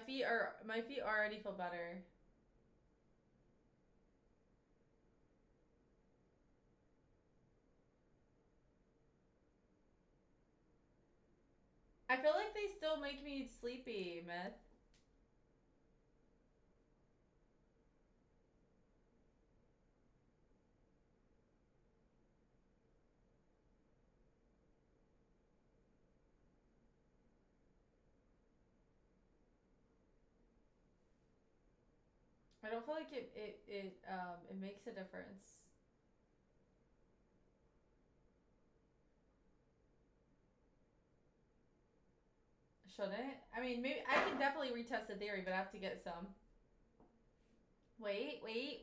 feet already feel better. I feel like they still make me sleepy, Myth. I don't feel like it makes a difference. Shouldn't? I mean, maybe I can definitely retest the theory, but I have to get some. Waiting.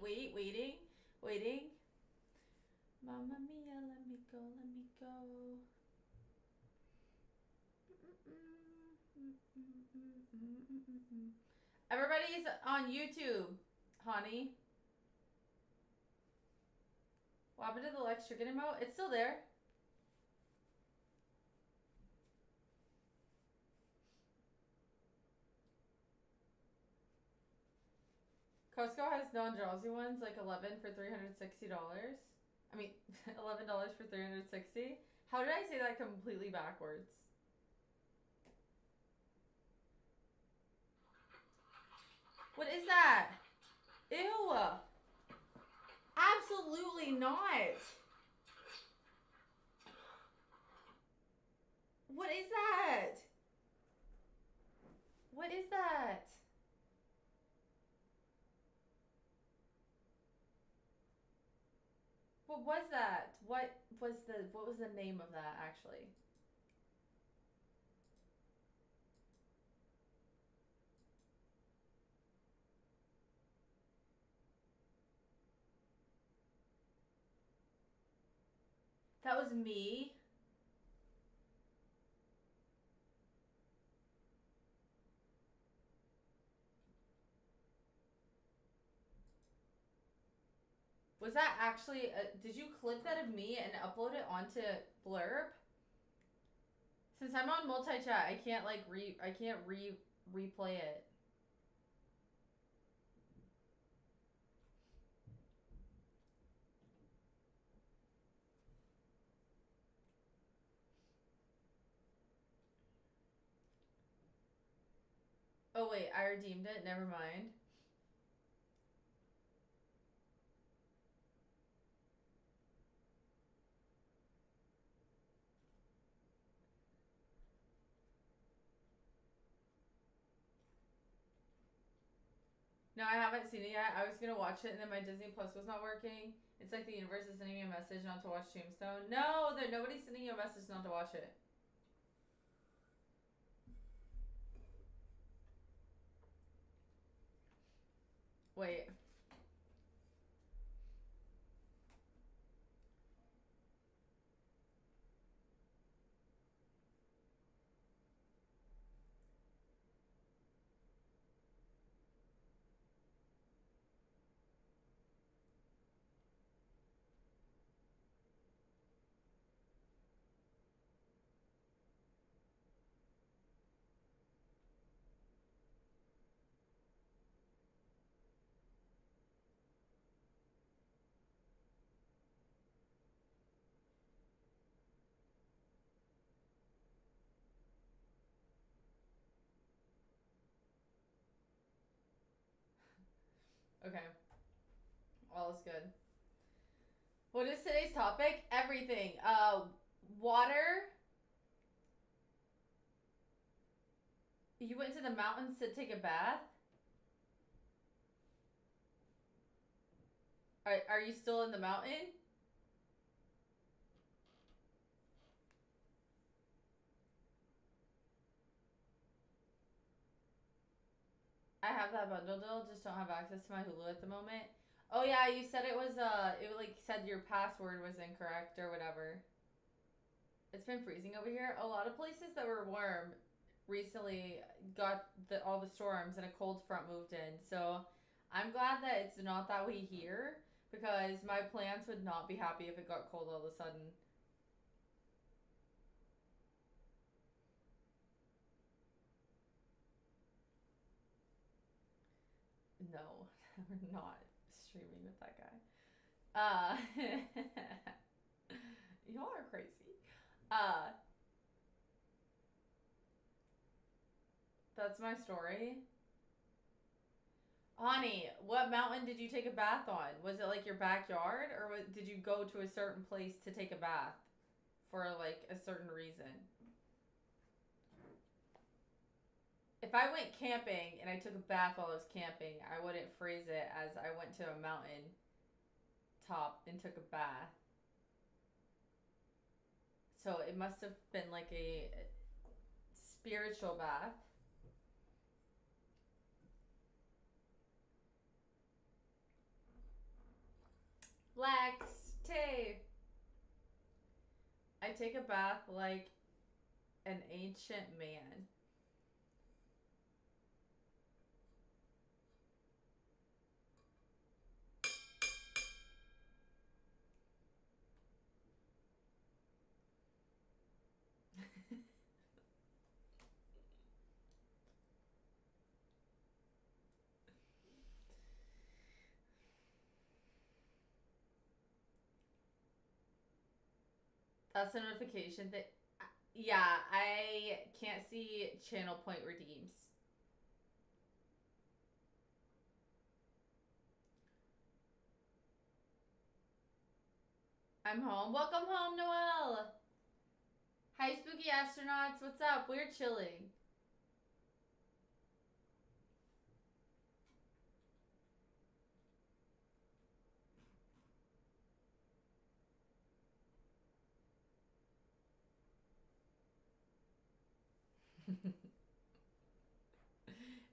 Mamma mia, let me go. Everybody's on YouTube, honey. What happened to the Lex Chicken emote? It's still there. Costco has non-Drowsy ones, like 11 for $360. I mean, $11 for $360. How did I say that completely backwards? What is that? Ew. Absolutely not. What is that? What is that? What was that? What was the name of that actually? That was me. Was that actually did you clip that of me and upload it onto Blurb? Since I'm on multi-chat, I can't like replay it. Oh wait, I redeemed it. Never mind. No, I haven't seen it yet. I was gonna watch it and then my Disney Plus was not working. It's like the universe is sending me a message not to watch Tombstone. No, nobody's sending you a message not to watch it. Wait. Okay. All is good. What is today's topic? Everything. Water. You went to the mountains to take a bath? Are you still in the mountain? I have that bundle deal, just don't have access to my Hulu at the moment. Oh yeah, you said it was it like said your password was incorrect or whatever. It's been freezing over here. A lot of places that were warm recently got all the storms and a cold front moved in. So I'm glad that it's not that way here because my plants would not be happy if it got cold all of a sudden. No, we're not streaming with that guy. Y'all are crazy. That's my story. Honey, what mountain did you take a bath on? Was it like your backyard or did you go to a certain place to take a bath for like a certain reason? If I went camping and I took a bath while I was camping, I wouldn't phrase it as I went to a mountain top and took a bath. So it must have been like a spiritual bath. Lax Tay. I take a bath like an ancient man. That's a notification that. Yeah, I can't see channel point redeems. I'm home. Welcome home, Noelle. Hi, spooky astronauts. What's up? We're chilling.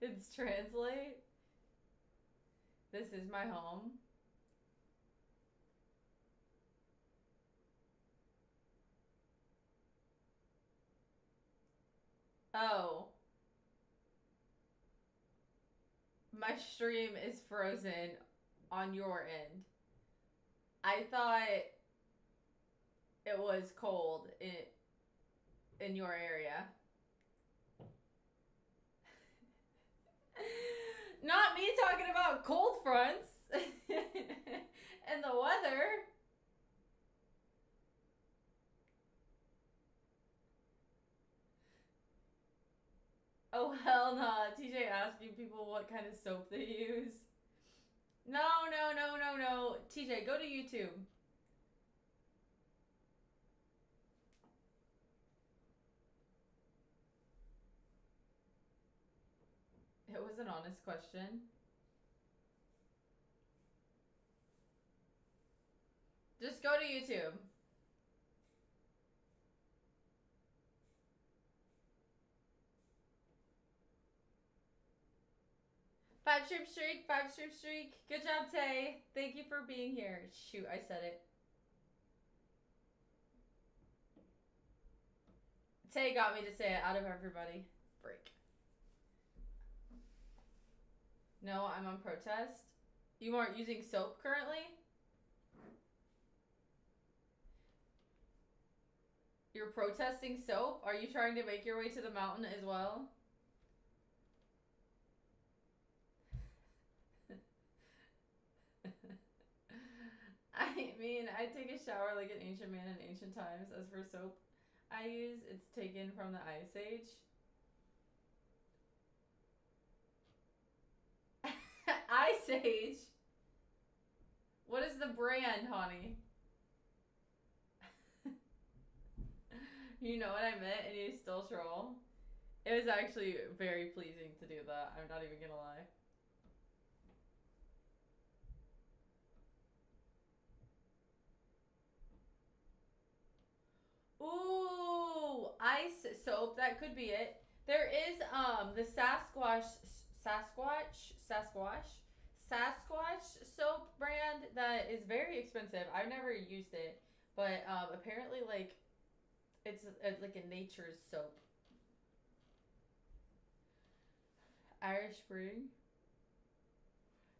It's translate. This is my home. Oh. My stream is frozen on your end. I thought it was cold in your area. Not me talking about cold fronts and the weather. Oh, hell nah. TJ asking people what kind of soap they use. No. TJ, go to YouTube. It was an honest question. Just go to YouTube. Five strip streak. Good job, Tay. Thank you for being here. Shoot, I said it. Tay got me to say it out of everybody. Freak. No, I'm on protest. You aren't using soap currently? You're protesting soap? Are you trying to make your way to the mountain as well? I mean, I take a shower like an ancient man in ancient times. As for soap I use, it's taken from the Ice Age. Ice Age? What is the brand, honey? You know what I meant and you still troll? It was actually very pleasing to do that. I'm not even gonna lie. Ooh, ice soap. That could be it. There is the Sasquatch soap brand that is very expensive. I've never used it, but apparently like it's like a nature's soap. Irish Spring.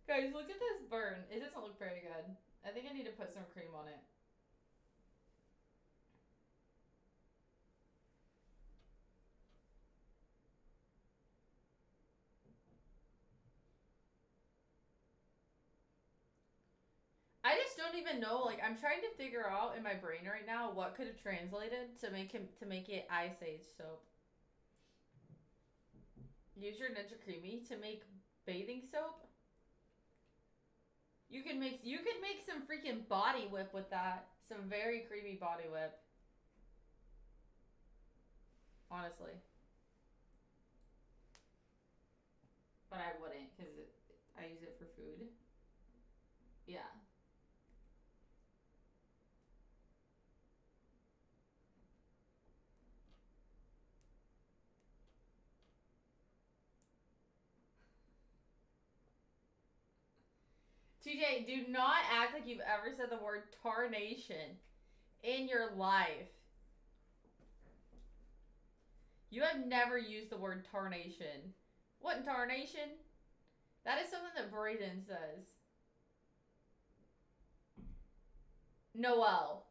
Guys, look at this burn. It doesn't look very good. I think I need to put some cream on it. I just don't even know. Like, I'm trying to figure out in my brain right now what could have translated to make it Ice Age soap. Use your Ninja Creamy to make bathing soap. You could make some freaking body whip with that. Some very creamy body whip. Honestly. Yeah. TJ, do not act like you've ever said the word tarnation in your life. You have never used the word tarnation. What tarnation? That is something that Brayden says. Noel.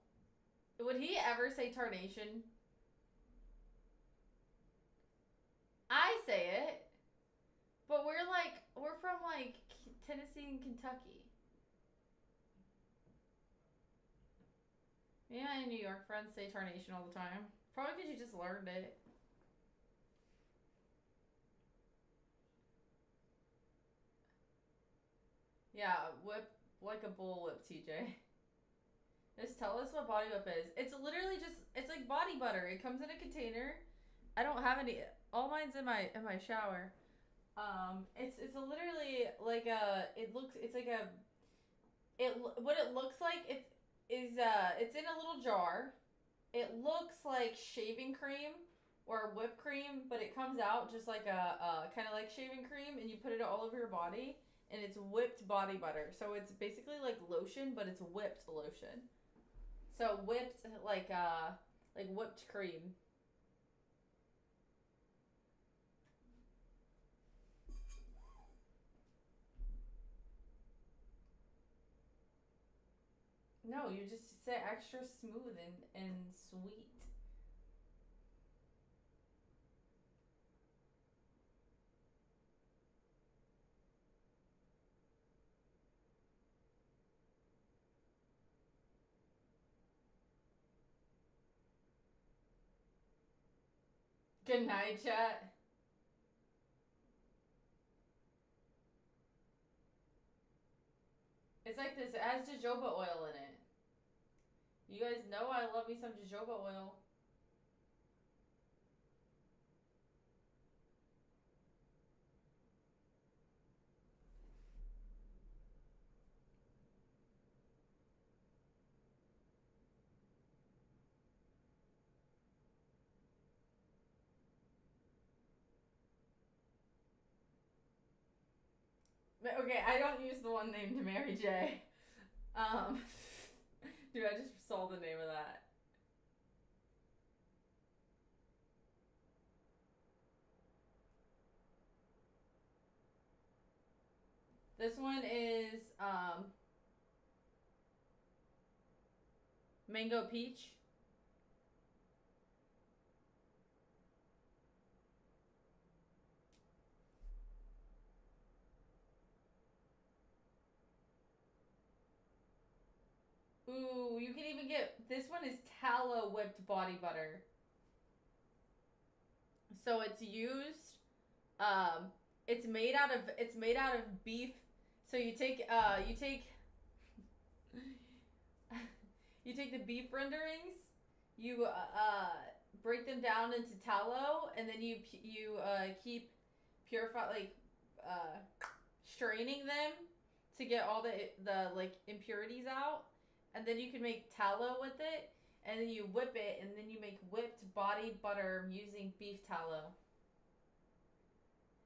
Would he ever say tarnation? I say it. But we're from like Tennessee and Kentucky. Yeah, New York friends say tarnation all the time. Probably because you just learned it. Yeah, whip like a bullwhip, TJ. Just tell us what body whip is. It's literally just, it's like body butter. It comes in a container. I don't have any. All mine's in my shower. It's literally like a. It's like a. What it looks like it's in a little jar. It looks like shaving cream or whipped cream, but it comes out just like a kind of like shaving cream, and you put it all over your body, and it's whipped body butter. So it's basically like lotion, but it's whipped lotion. So whipped like whipped cream. No, you just say extra smooth and sweet. Good night, chat. It's like this. It has jojoba oil in it. You guys know I love me some jojoba oil. Okay, I don't use the one named Mary J. Dude, I just saw the name of that. This one is mango peach. Ooh, you can even get, this one is tallow whipped body butter. So it's used, it's made out of beef. So you take you take the beef renderings, you break them down into tallow, and then you keep straining them to get all the like impurities out, and then you can make tallow with it, and then you whip it, and then you make whipped body butter using beef tallow.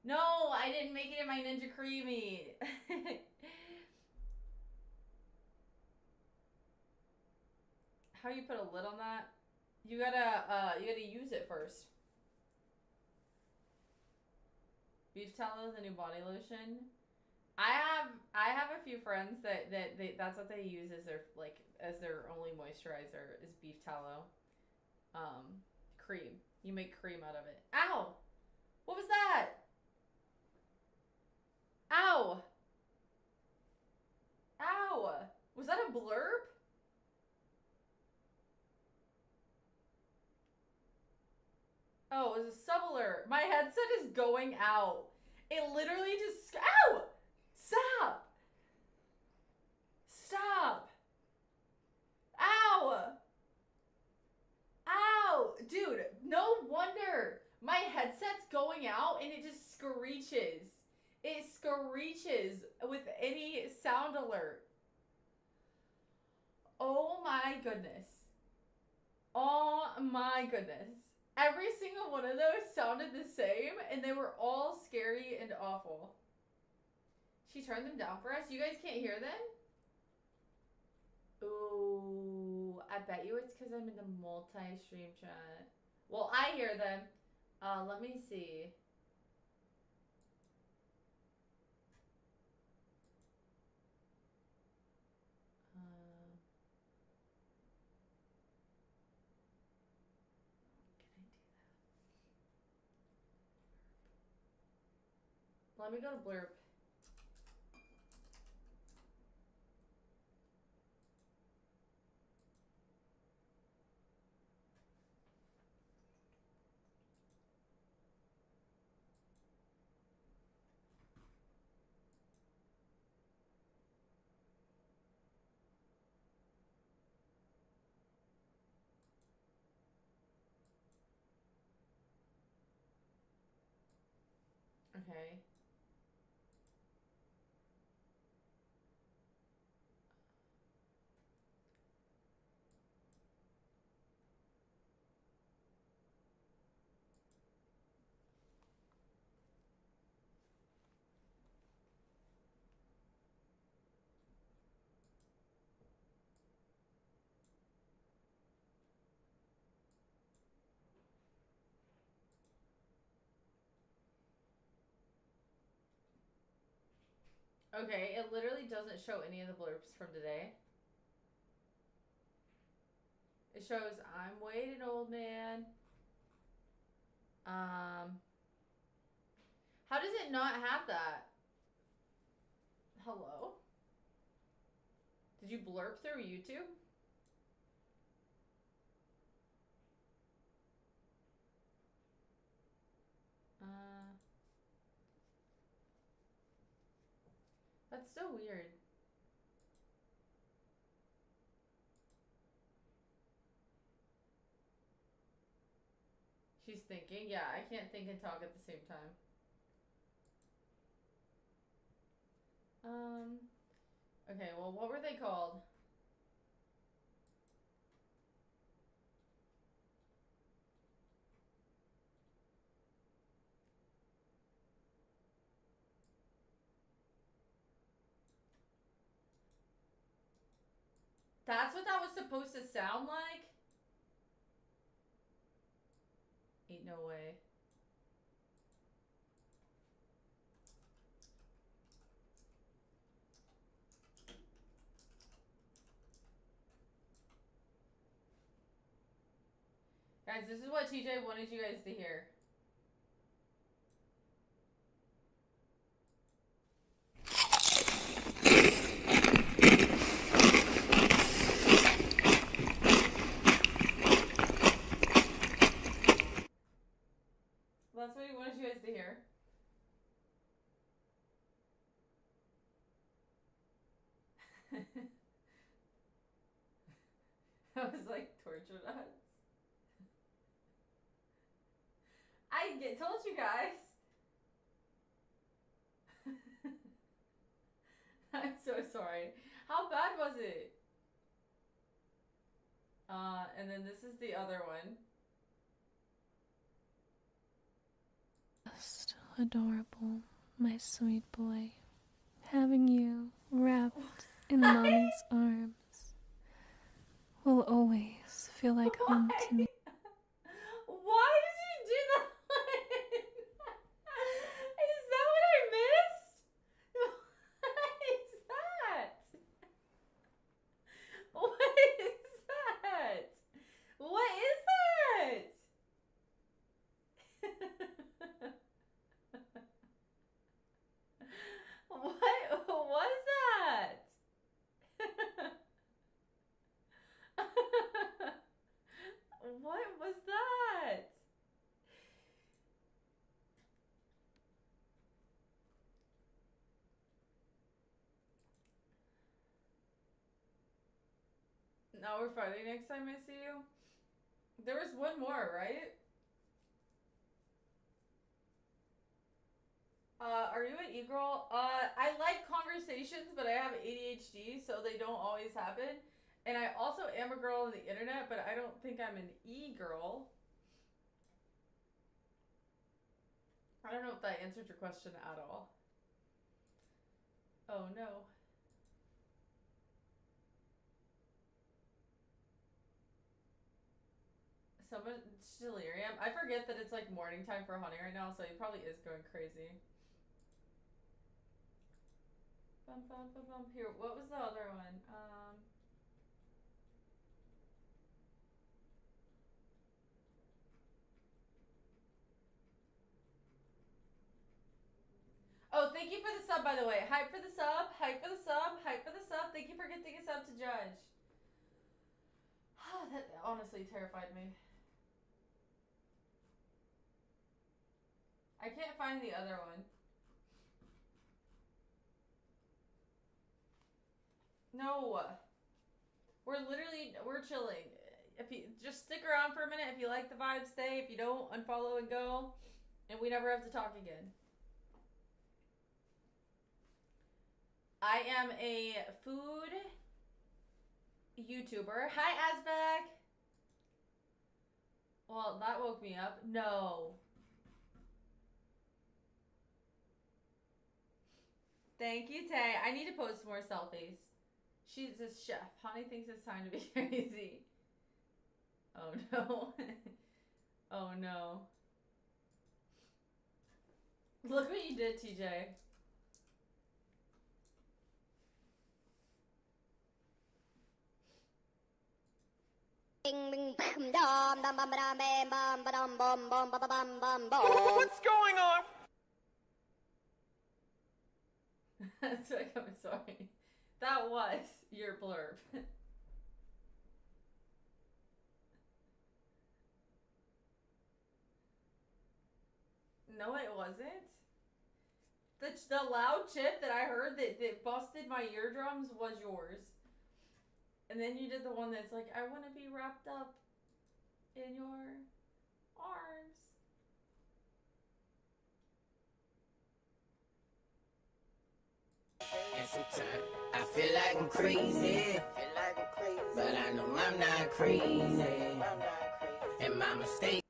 No, I didn't make it in my Ninja Creami. How you put a lid on that? You gotta use it first. Beef tallow is the new body lotion. I have a few friends that's what they use as their only moisturizer is beef tallow. Cream. You make cream out of it. Ow! What was that? Ow! Ow! Was that a blurb? Oh, it was a sub alert. My headset is going out. It literally just. Ow! Stop! Stop! Ow! Ow! Dude, no wonder. My headset's going out and it just screeches. It screeches with any sound alert. Oh my goodness. Oh my goodness. Every single one of those sounded the same, and they were all scary and awful. She turned them down for us? You guys can't hear them? Ooh, I bet you it's because I'm in the multi-stream chat. Well, I hear them. Let me see. Let me go to blurb. Okay. Okay, it literally doesn't show any of the blurbs from today. It shows I'm waiting, old man. How does it not have that? Hello? Did you blurb through YouTube? That's so weird. She's thinking. Yeah, I can't think and talk at the same time. Okay, well, what were they called? That's what that was supposed to sound like? Ain't no way. Guys, this is what TJ wanted you guys to hear. That's what he wanted you guys to hear. That was like torture nuts. Told you guys. I'm so sorry. How bad was it? And then this is the other one. Just adorable, my sweet boy. Having you wrapped in mommy's arms will always feel like home to me. Why did you do that? Is that what I missed? What is that? What is that? What is that? What was that? What was that? Now we're fighting next time I see you? There was one more, right? Are you an e-girl? I like conversations, but I have ADHD, so they don't always happen. And I also am a girl on the internet, but I don't think I'm an e-girl. I don't know if that answered your question at all. Oh no. So much delirium. I forget that it's like morning time for Honey right now, so he probably is going crazy. Bum, bum, bum, bum. Here, what was the other one? Oh, thank you for the sub, by the way. Hype for the sub, hype for the sub, hype for the sub. Thank you for getting a sub to Judge. That honestly terrified me. I can't find the other one. No. We're chilling. If you just stick around for a minute, if you like the vibe, stay. If you don't, unfollow and go. And we never have to talk again. I am a food YouTuber. Hi, Asbag. Well, that woke me up. No. Thank you, Tay. I need to post more selfies. She's a chef. Honey thinks it's time to be crazy. Oh no. Oh no. Look what you did, TJ. What's going on? That's like, I'm sorry. That was your blurb. No, it wasn't. The loud chip that I heard that busted my eardrums was yours. And then you did the one that's like, I want to be wrapped up in your arms. And sometimes I feel like I'm crazy, but I know I'm not crazy. And my mistake.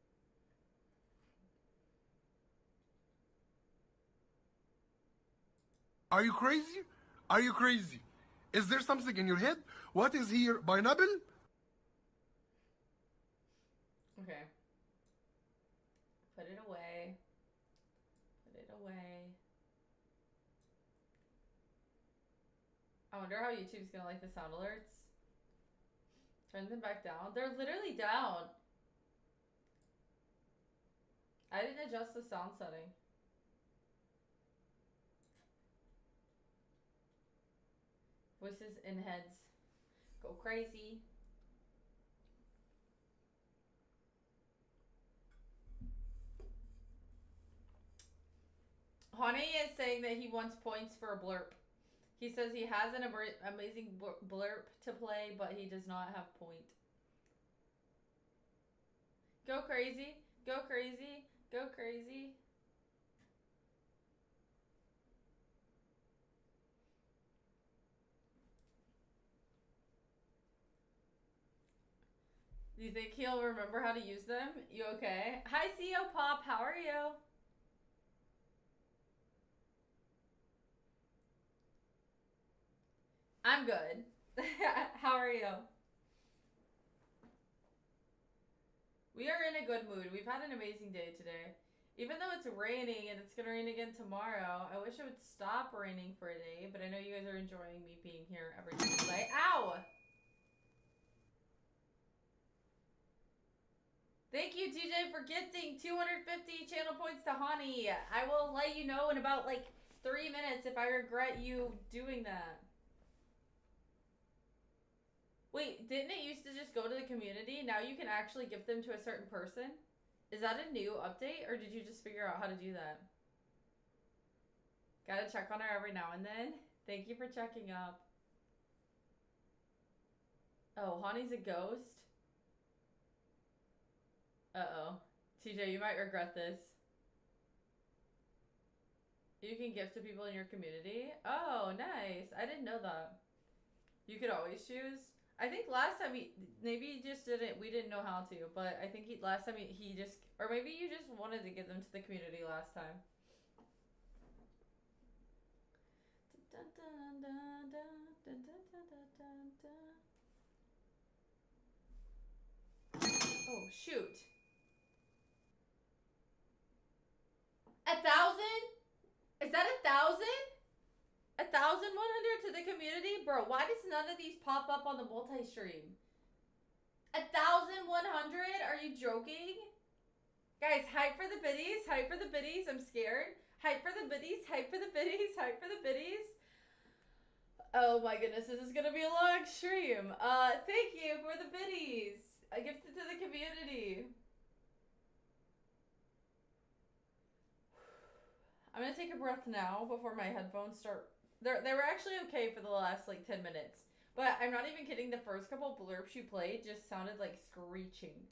Are you crazy? Are you crazy? Is there something in your head? What is here? Pineapple? Okay. Put it away. Put it away. I wonder how YouTube's gonna like the sound alerts. Turn them back down. They're literally down. I didn't adjust the sound setting. Voices in heads. Go crazy. Honey is saying that he wants points for a blurb. He says he has an amazing blurb to play, but he does not have point. Go crazy. Go crazy. Go crazy. Do you think he'll remember how to use them? You okay? Hi, CEO Pop. How are you? I'm good. How are you? We are in a good mood. We've had an amazing day today. Even though it's raining and it's going to rain again tomorrow, I wish it would stop raining for a day, but I know you guys are enjoying me being here every single day. Ow! Thank you, TJ, for gifting 250 channel points to Hani. I will let you know in about like 3 minutes if I regret you doing that. Wait, didn't it used to just go to the community? Now you can actually gift them to a certain person? Is that a new update, or did you just figure out how to do that? Gotta check on her every now and then. Thank you for checking up. Oh, Hani's a ghost? Uh-oh. TJ, you might regret this. You can gift to people in your community? Oh, nice. I didn't know that. You could always choose? I think last time maybe he just didn't, we didn't know how to, but I think last time he just, or maybe you just wanted to give them to the community last time. Oh, shoot. 1,000? Is that 1,000? 1,100 to the community? Bro, why does none of these pop up on the multi-stream? 1,100? Are you joking? Guys, hype for the biddies. Hype for the biddies. I'm scared. Hype for the biddies. Hype for the biddies. Hype for the biddies. Oh my goodness, this is gonna be a long stream. Thank you for the biddies. I gifted to the community. I'm gonna take a breath now before my headphones start. They were actually okay for the last like 10 minutes. But I'm not even kidding, the first couple blurps you played just sounded like screeching.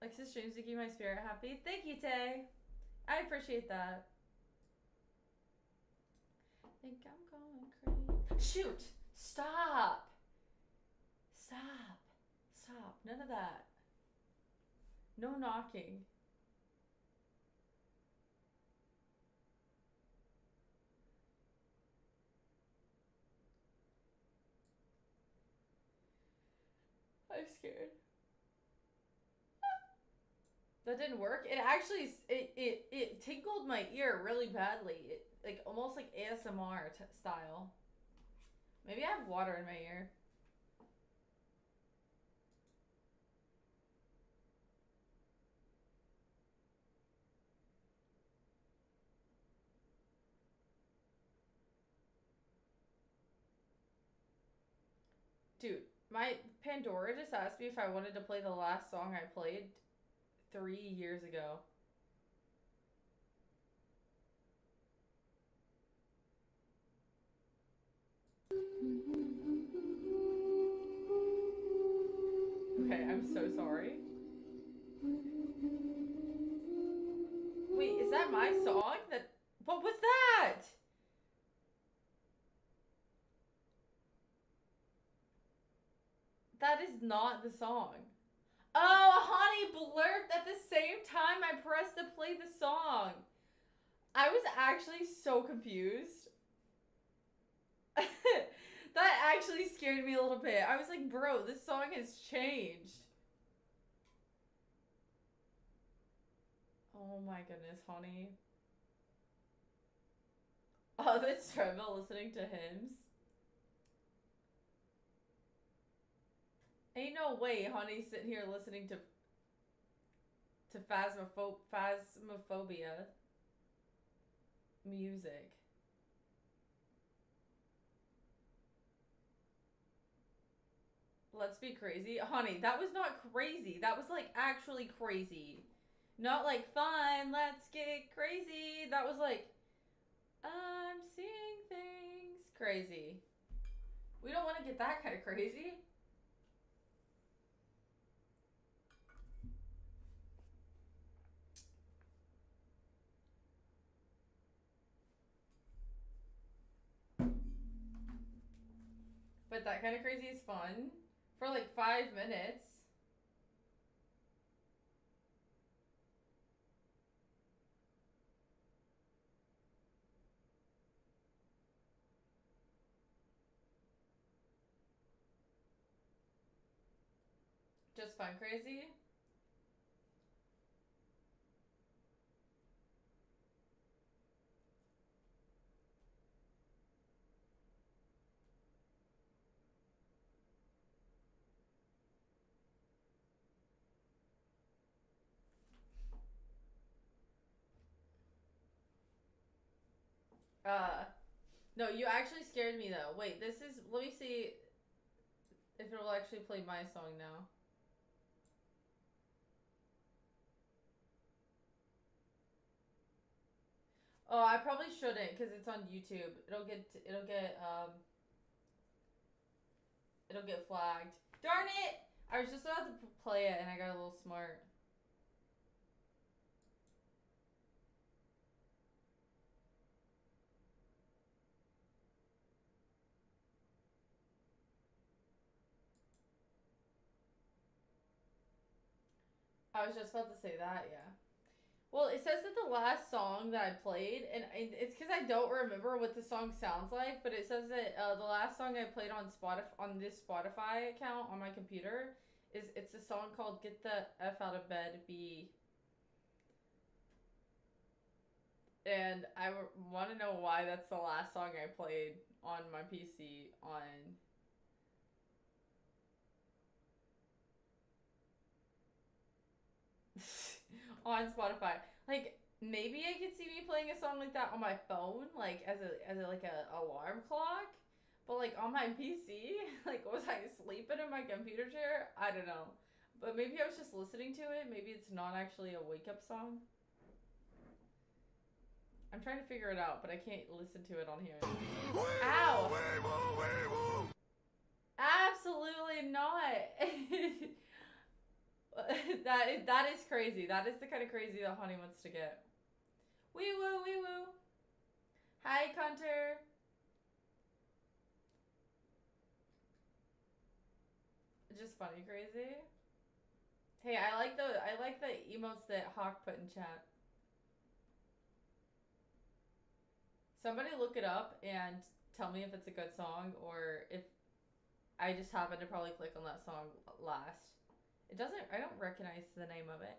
Lexus streams to keep my spirit happy. Thank you, Tay. I appreciate that. Think I'm going crazy. Shoot! Stop! Stop. Stop. None of that. No knocking. I'm scared. That didn't work. It actually it tinkled my ear really badly. It like almost like ASMR style. Maybe I have water in my ear. Dude, my Pandora just asked me if I wanted to play the last song I played 3 years ago. Okay, I'm so sorry. Wait, is that my song? What was that? That is not the song. Oh, honey blurped at the same time I pressed to play the song. I was actually so confused. That actually scared me a little bit. I was like, bro, this song has changed. Oh my goodness, honey. Oh, that's Trevor listening to hymns. Ain't no way honey's sitting here listening to Phasmophobia music. Let's be crazy. Honey, that was not crazy. That was like actually crazy. Not like fun, let's get crazy. That was like, I'm seeing things. Crazy. We don't want to get that kind of crazy. But that kind of crazy is fun. For like 5 minutes. Just fun crazy? No, you actually scared me though. Wait, this is, let me see if it'll actually play my song now. Oh, I probably shouldn't because it's on YouTube. It'll get flagged. Darn it! I was just about to play it and I got a little smart. I was just about to say that, yeah. Well, it says that the last song that I played, and it's because I don't remember what the song sounds like, but it says that the last song I played on this Spotify account on my computer it's a song called "Get the F Out of Bed, Be." And I want to know why that's the last song I played on my PC on Spotify. Like, maybe I could see me playing a song like that on my phone, like as a like a alarm clock. But like on my PC, like was I sleeping in my computer chair? I don't know. But maybe I was just listening to it. Maybe it's not actually a wake up song. I'm trying to figure it out, but I can't listen to it on here. Ow! Absolutely not. that is crazy. That is the kind of crazy that Honey wants to get. Wee woo, wee woo. Hi, Hunter. Just funny crazy. Hey, I like the emotes that Hawk put in chat. Somebody look it up and tell me if it's a good song or if I just happen to probably click on that song last. It doesn't, I don't recognize the name of it.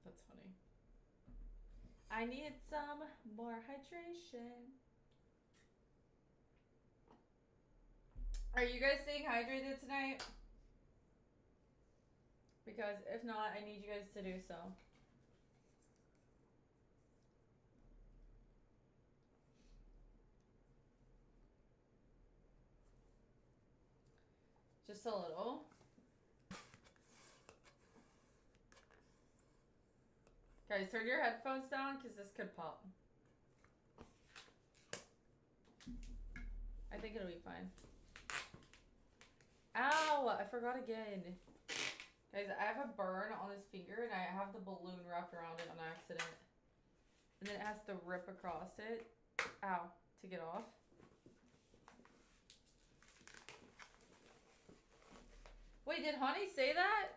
That's funny. I need some more hydration. Are you guys staying hydrated tonight? Because if not, I need you guys to do so. Just a little. Guys, turn your headphones down because this could pop. I think it'll be fine. Ow! I forgot again. Guys, I have a burn on this finger and I have the balloon wrapped around it on accident. And then it has to rip across it. Ow. To get off. Wait, did Honey say that?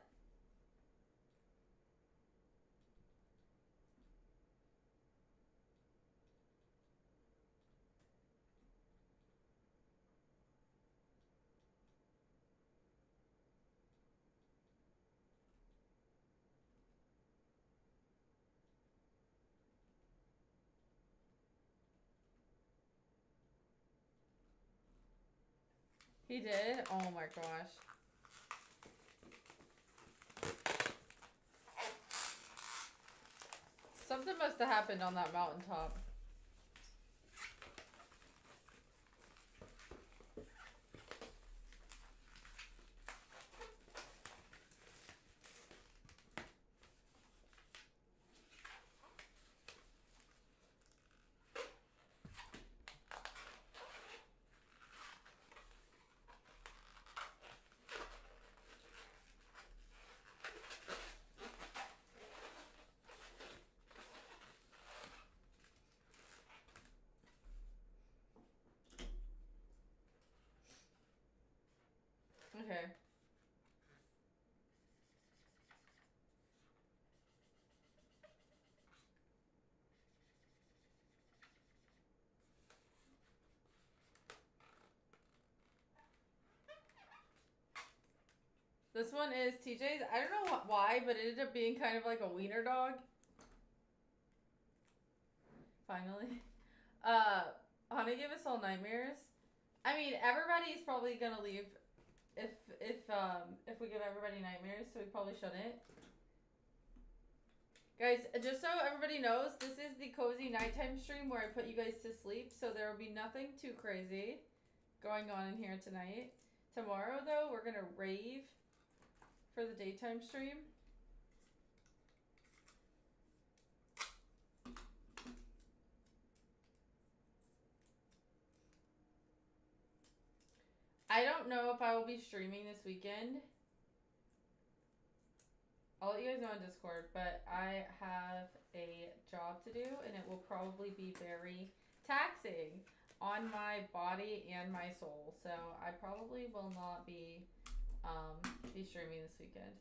He did? Oh my gosh. Something must have happened on that mountaintop. Okay. This one is TJ's. I don't know why, but it ended up being kind of like a wiener dog. Finally. Honey gave us all nightmares. I mean, everybody's probably gonna leave if we give everybody nightmares, so we probably shouldn't. Guys, just so everybody knows, this is the cozy nighttime stream where I put you guys to sleep, so there will be nothing too crazy going on in here tonight. Tomorrow, though, we're gonna rave for the daytime stream. I don't know if I will be streaming this weekend. I'll let you guys know on Discord, but I have a job to do and it will probably be very taxing on my body and my soul. So I probably will not be streaming this weekend.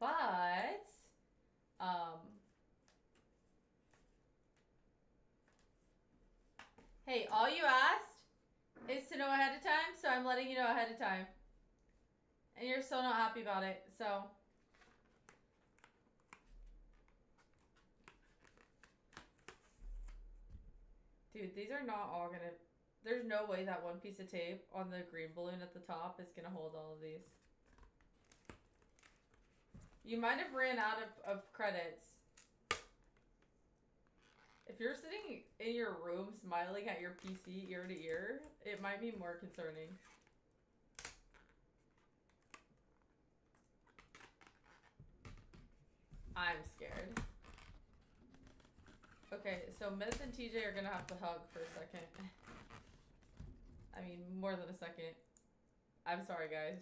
But hey, all you asked is to know ahead of time, so I'm letting you know ahead of time. And you're still not happy about it, so. Dude, these are not all gonna. There's no way that one piece of tape on the green balloon at the top is gonna hold all of these. You might have ran out of credits. If you're sitting in your room smiling at your PC ear to ear, it might be more concerning. I'm scared. Okay, so Meth and TJ are gonna have to hug for a second. I mean, more than a second. I'm sorry, guys.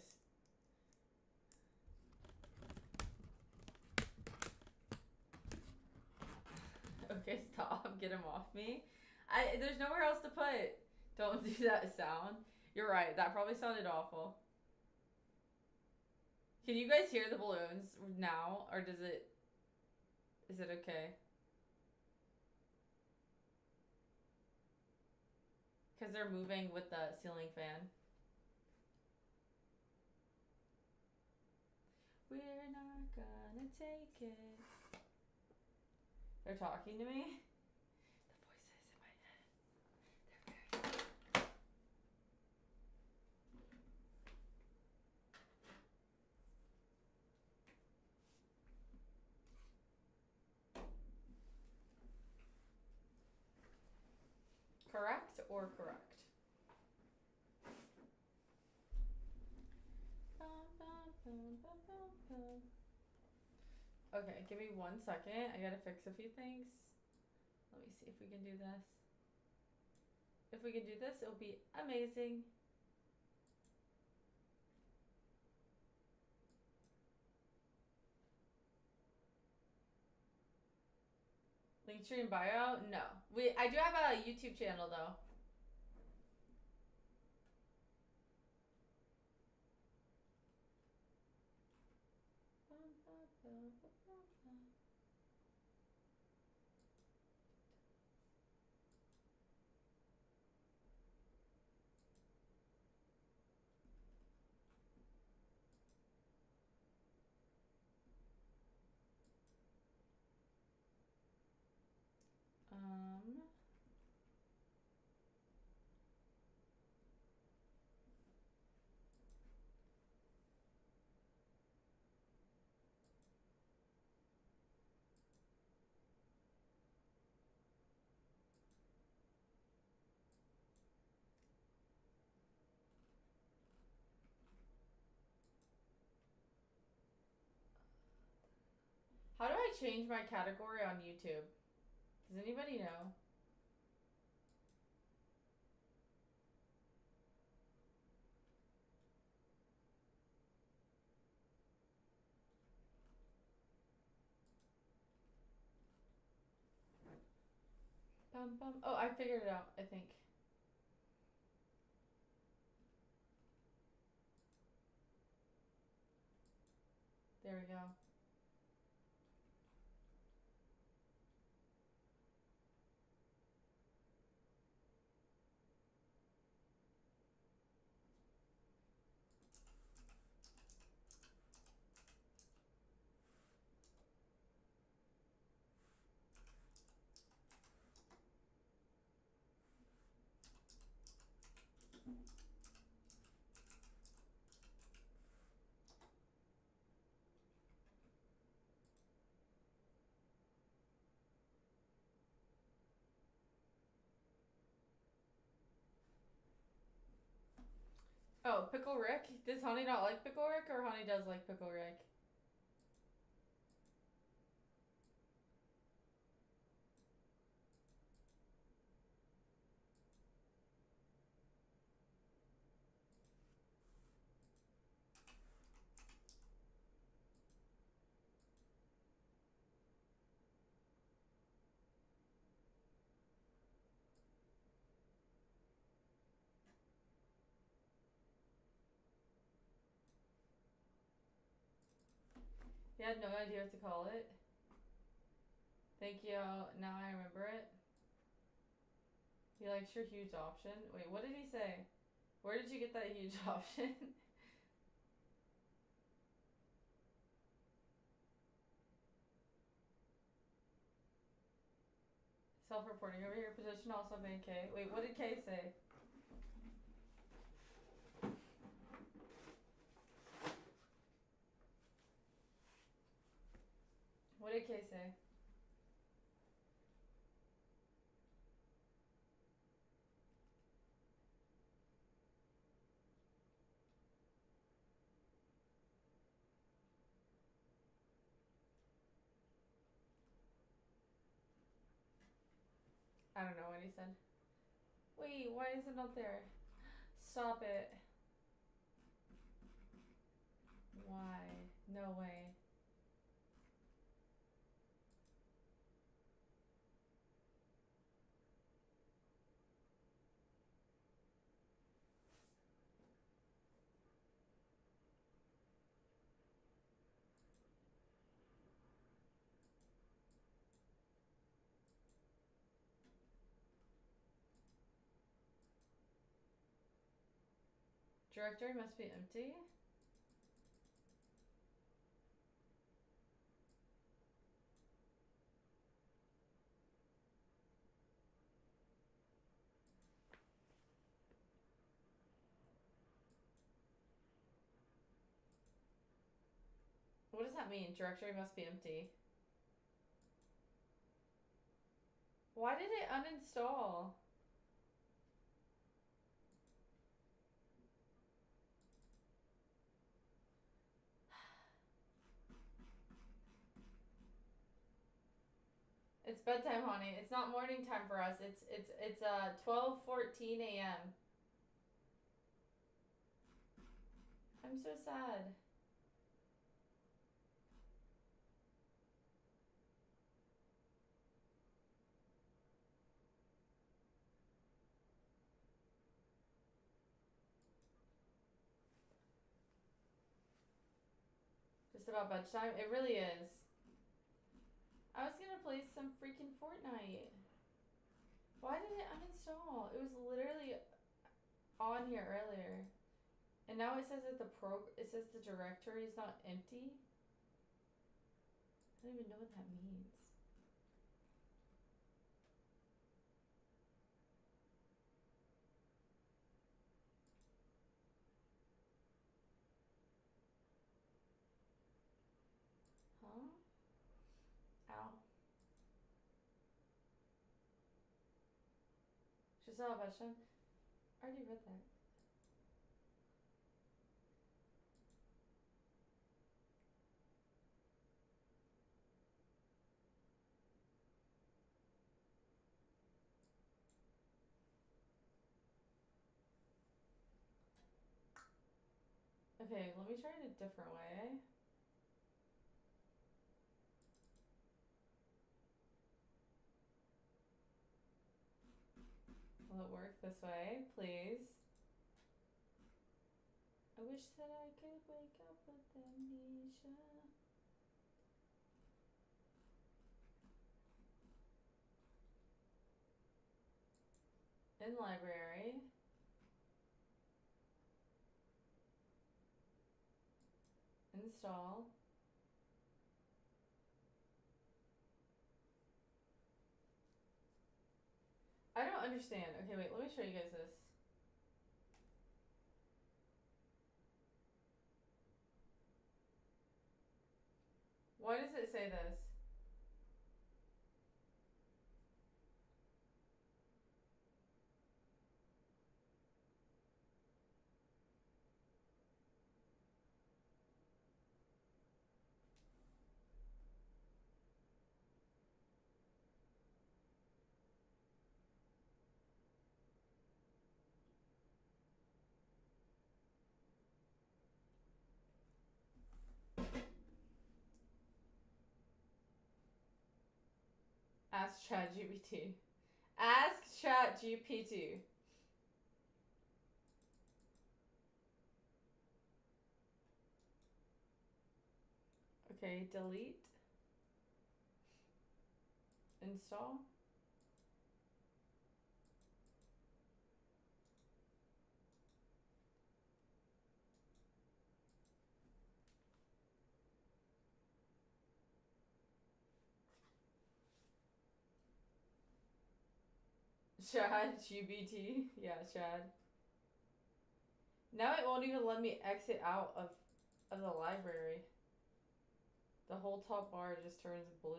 Okay, stop. Get him off me. There's nowhere else to put. Don't do that sound. You're right. That probably sounded awful. Can you guys hear the balloons now, or is it okay? Because they're moving with the ceiling fan. We're not gonna take it. They're talking to me. The voices in my head. They're very. Correct or correct? Okay, give me 1 second. I gotta fix a few things. Let me see if we can do this. If we can do this, it'll be amazing. Linktree in bio? No. I do have a YouTube channel though. How do I change my category on YouTube? Does anybody know? Oh, I figured it out, I think. There we go. Oh, Pickle Rick? Does Honey not like Pickle Rick, or Honey does like Pickle Rick? He had no idea what to call it. Thank you. Now I remember it. He likes your huge option. Wait, what did he say? Where did you get that huge option? Self-reporting over here. Position also made K. Wait, what did K say? What did K say? I don't know what he said. Wait, why is it not there? Stop it. Why? No way. Directory must be empty. What does that mean? Directory must be empty. Why did it uninstall? It's bedtime, honey. It's not morning time for us. It's 12:14 a.m. I'm so sad. Just about bedtime? It really is. I was gonna play some freaking Fortnite. Why did it uninstall? It was literally on here earlier. And now it says that it says the directory is not empty. I don't even know what that means. Huh? Ow. She saw a question. I already read that. Okay, let me try it a different way. Will it work this way, please? I wish that I could wake up with amnesia. In library. Install. I don't understand. Okay, wait, let me show you guys this. Why does it say this? Ask ChatGPT. Ask ChatGPT. Okay, delete. Install. Chad, GBT. Yeah, Chad. Now it won't even let me exit out of the library. The whole top bar just turns blue.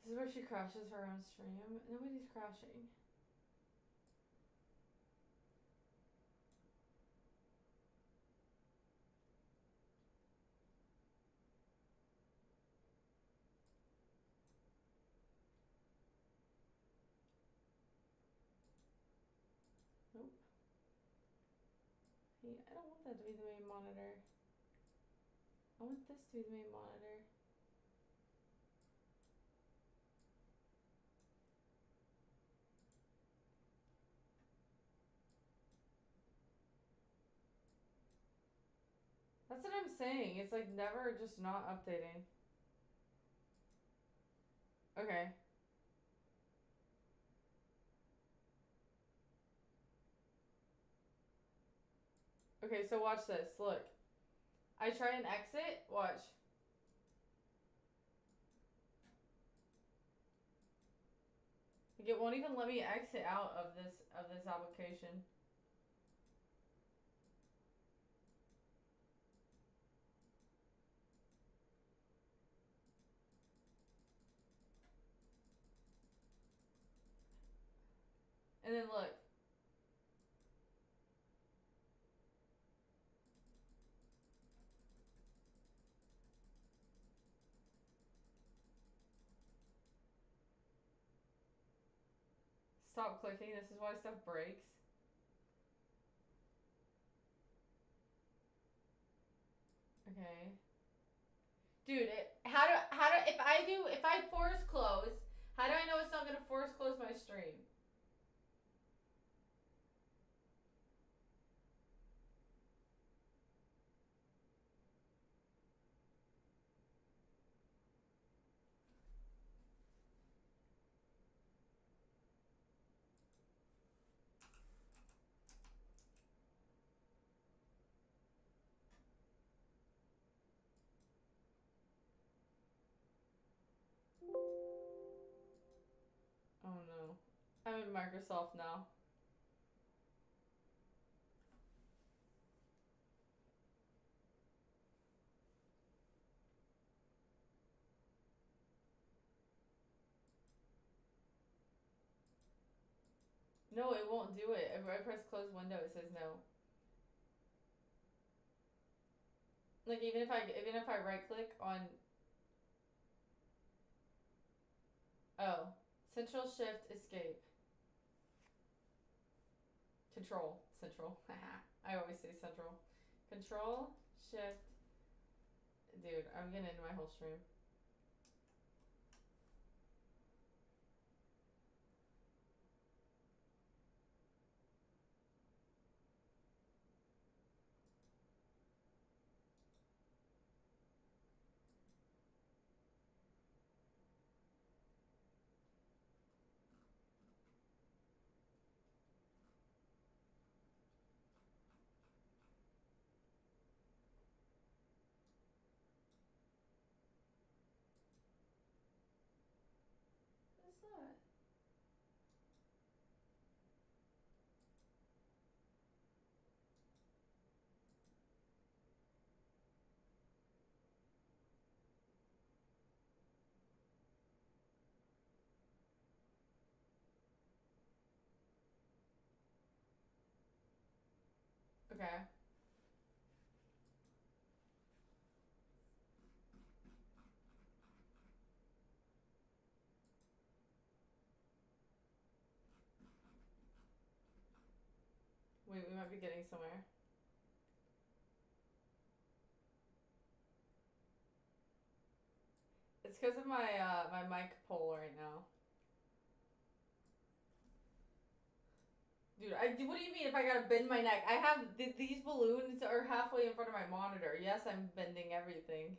This is where she crashes her own stream. Nobody's crashing. Nope. Hey, I don't want that to be the main monitor. I want this to be the main monitor. That's what I'm saying. It's like never just not updating. Okay. Okay, so watch this. Look. I try and exit. Watch. Like it won't even let me exit out of this application. And then look. Stop clicking. This is why stuff breaks. Okay. Dude, how do if I force close, how do I know it's not gonna force close my stream? Oh no. I'm in Microsoft now. No, it won't do it. If I press close window, it says no. Like even if I right click on Control Shift Escape. Control. Central. I always say Central. Control Shift. Dude, I'm gonna end my whole stream. What's that? Okay. Wait, we might be getting somewhere. It's because of my my mic pole right now. Dude, what do you mean if I gotta bend my neck? I have these balloons are halfway in front of my monitor. Yes, I'm bending everything.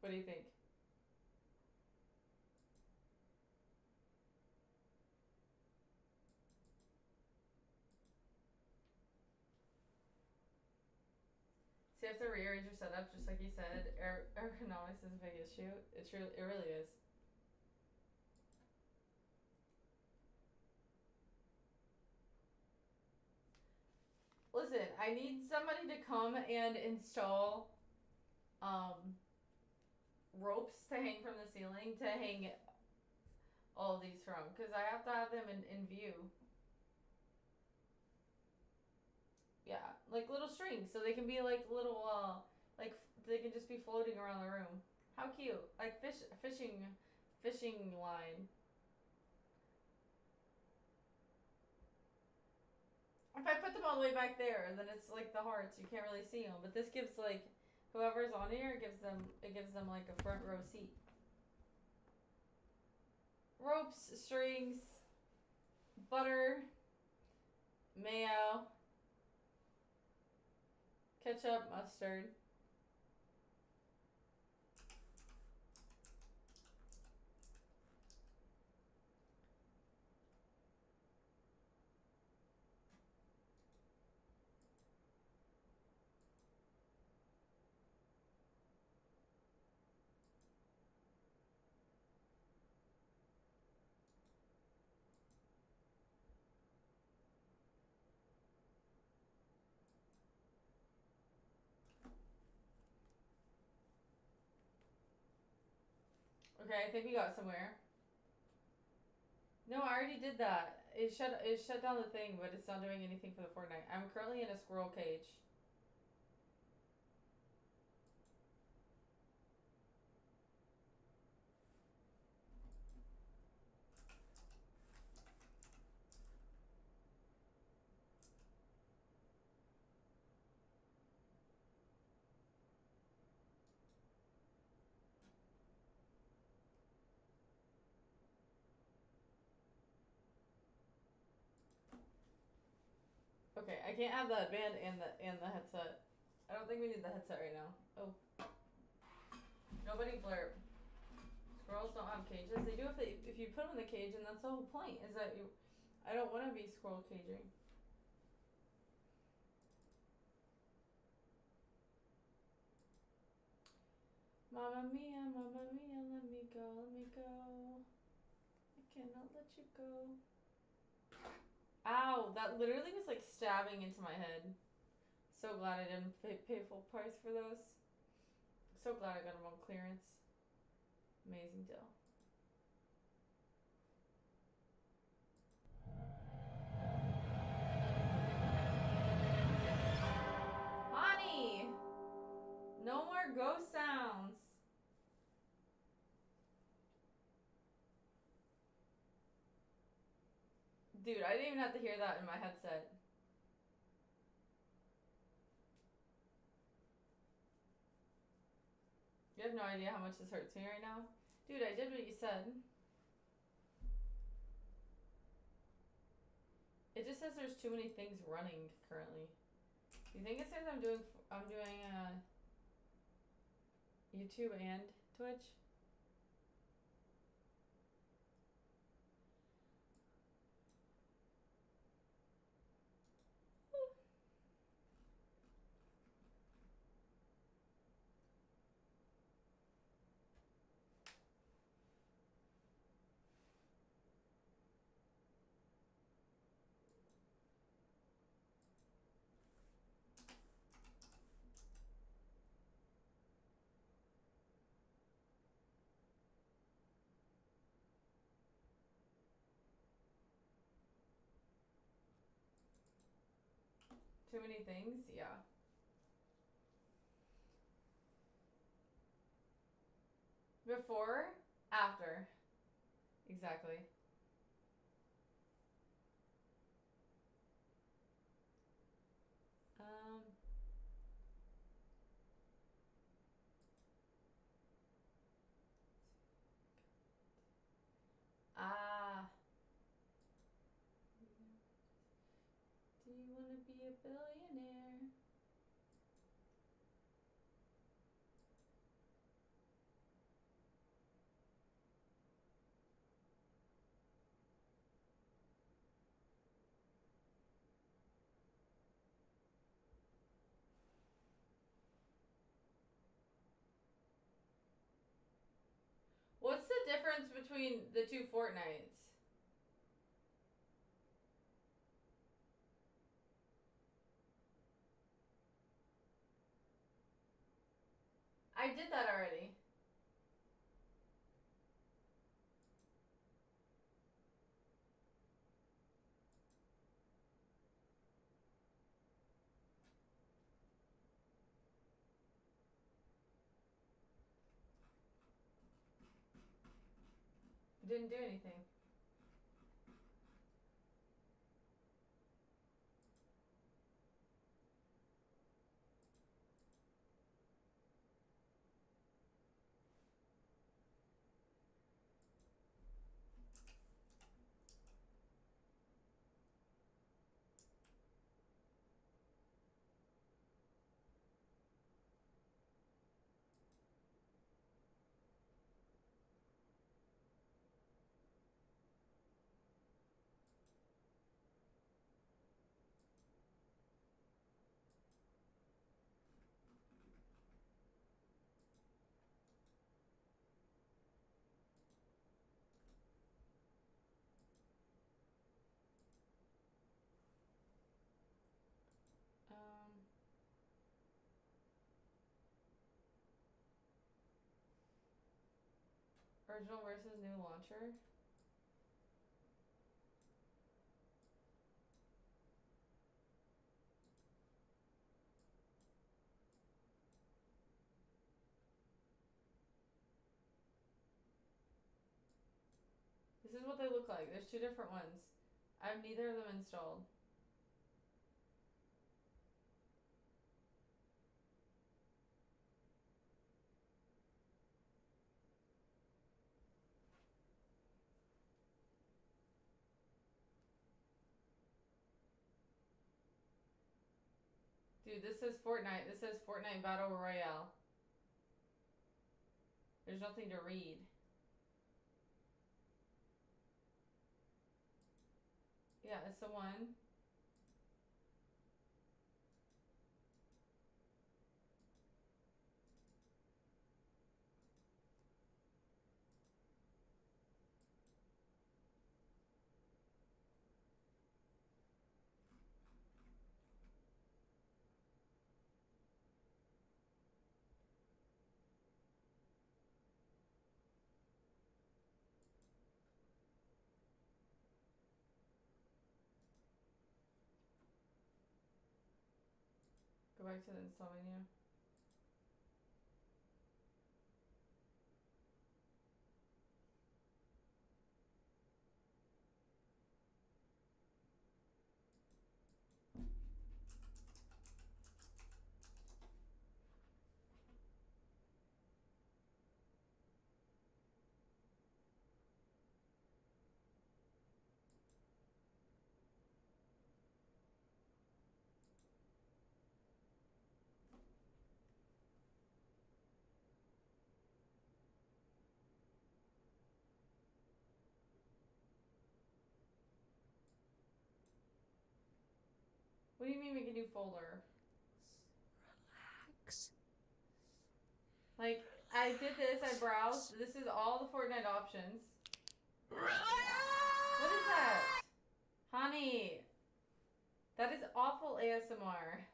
What do you think? So you have to rearrange your setup, just like you said. Ergonomics is a big issue. It really is. Listen, I need somebody to come and install ropes to hang from the ceiling to hang all of these from, because I have to have them in view. Yeah, like little strings, so they can be like little, like they can just be floating around the room. How cute! Like fishing line. If I put them all the way back there, then it's like the hearts. You can't really see them, but this gives like whoever's on here, it gives them like a front row seat. Ropes, strings, butter, mayo, ketchup, mustard. Okay, I think we got somewhere. No, I already did that. It shut down the thing, but it's not doing anything for the Fortnite. I'm currently in a squirrel cage. Okay, I can't have the band and the headset. I don't think we need the headset right now. Oh. Nobody blurb. Squirrels don't have cages. They do if you put them in the cage, and that's the whole point. Is that you? I don't want to be squirrel caging. Mamma mia, let me go, let me go. I cannot let you go. Ow, that literally was like stabbing into my head. So glad I didn't pay full price for those. So glad I got them on clearance. Amazing deal. Honey! No more ghost sounds. Dude, I didn't even have to hear that in my headset. You have no idea how much this hurts me right now? Dude, I did what you said. It just says there's too many things running currently. Do you think it says I'm doing YouTube and Twitch? too many things? Yeah. Before? After. Exactly. Um. Ah. Do you want to be a billionaire? What's the difference between the two Fortnites? I did that already. Didn't do anything. Um. Original versus new launcher. This is what they look like. There's two different ones. I have neither of them installed. Dude, this says Fortnite. This says Fortnite Battle Royale. There's nothing to read. Yeah, it's the one. Go back to the install menu. What do you mean make a new folder? Relax. Like, I did this, I browsed. This is all the Fortnite options. What is that? Honey. That is awful ASMR.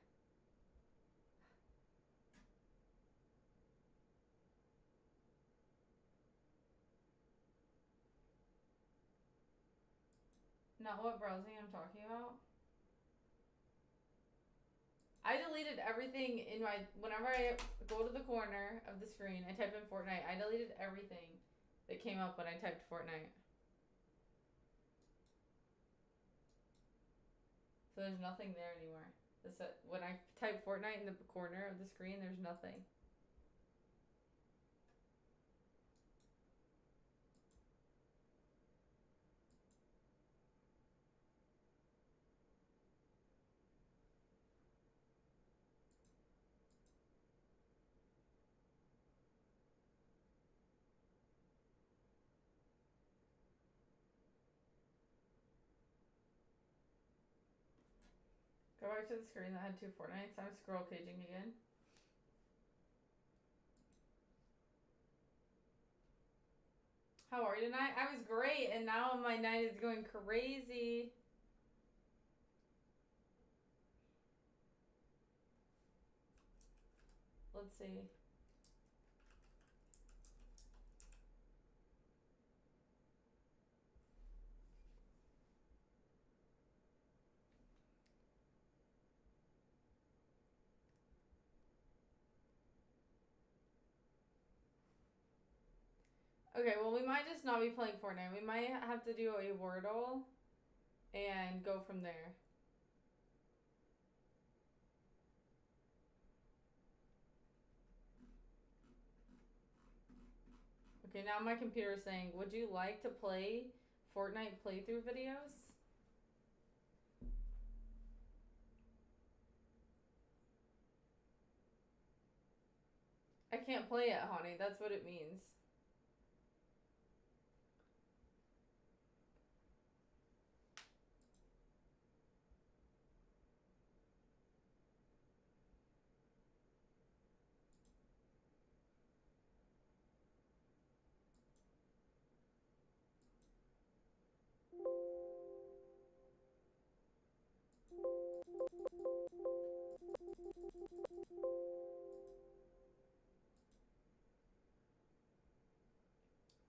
Not what browsing I'm talking about. I deleted everything in my, whenever I go to the corner of the screen, I type in Fortnite. I deleted everything that came up when I typed Fortnite. So there's nothing there anymore. When I type Fortnite in the corner of the screen, there's nothing. Go back to the screen that had 2 Fortnites. I'm scroll caging again. How are you tonight? I was great, and now my night is going crazy. Let's see. Okay, well, we might just not be playing Fortnite. We might have to do a Wordle and go from there. Okay, now my computer is saying, would you like to play Fortnite playthrough videos? I can't play it, honey. That's what it means.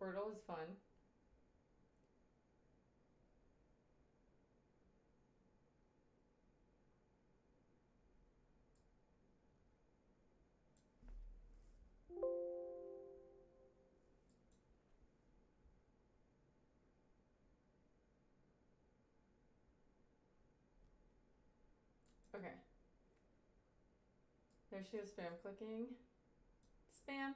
Wordle is fun. Okay. There she is, spam clicking. Spam.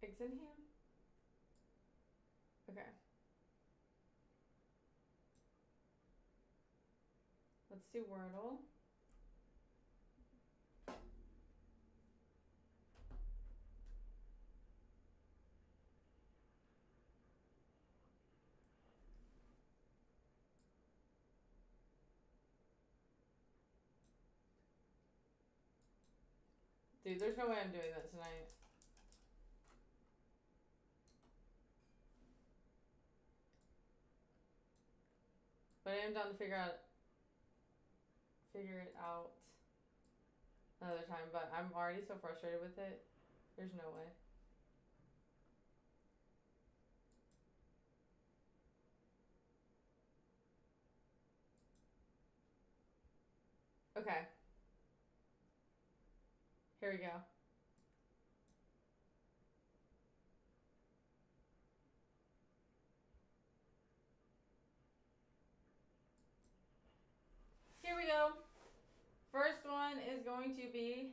Exenham? Okay. Let's do Wordle. Dude, there's no way I'm doing that tonight. But I am down to figure it out another time, but I'm already so frustrated with it. There's no way. Okay. Here we go. Here we go. First one is going to be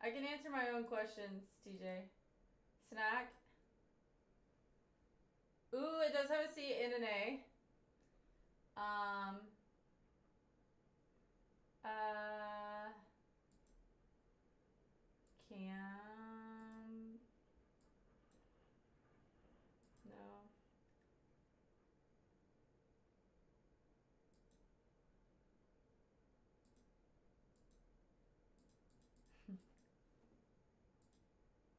I can answer my own questions, TJ. Snack. Ooh, it does have a C and an A. Cam. No.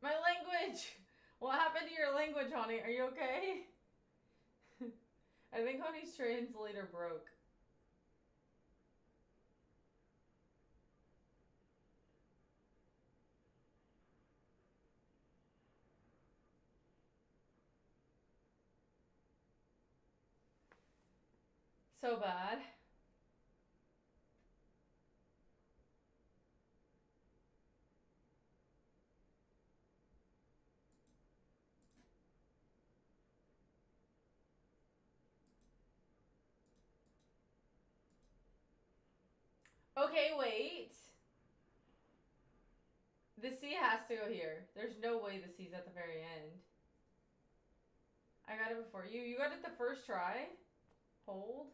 My language! What happened to your language, honey? Are you okay? I think honey's translator broke. So bad. Okay, wait. The C has to go here. There's no way the C's at the very end. I got it before you. You got it the first try. Hold.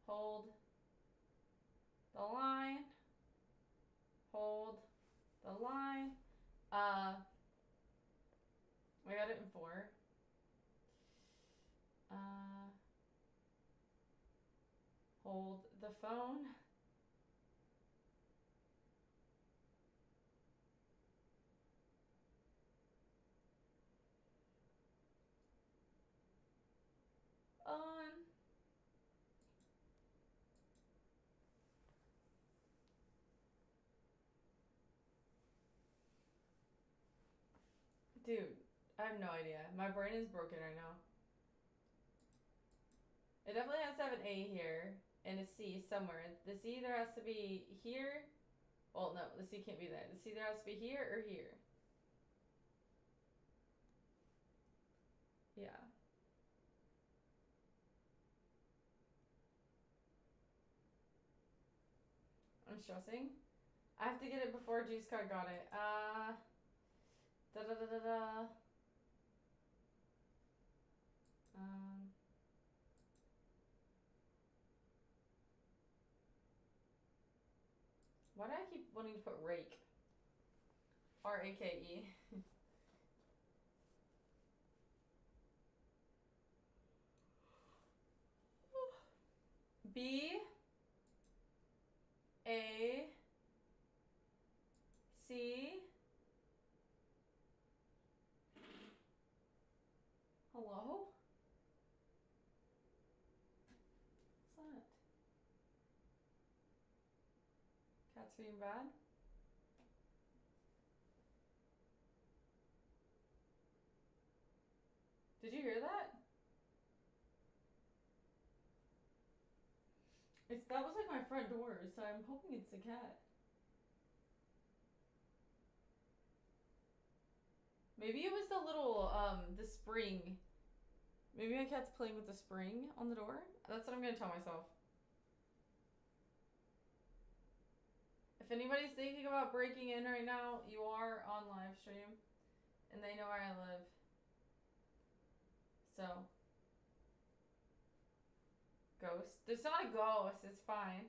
Hold. The line. Hold. The line. I got it in 4. Hold the phone. Dude, I have no idea. My brain is broken right now. It definitely has to have an A here and a C somewhere. The C either has to be here. Well, no, the C can't be there. The C either has to be here or here. Yeah. I'm stressing. I have to get it before Juice Card got it. Da da da da da. Why do I keep wanting to put rake? R-A-K-E. B A C. Hello? What's that? Cat's being bad? Did you hear that? That was like my front door, so I'm hoping it's the cat. Maybe it was the little, the spring. Maybe my cat's playing with the spring on the door. That's what I'm gonna tell myself. If anybody's thinking about breaking in right now, you are on live stream. And they know where I live. So. Ghost. It's not a ghost, it's fine.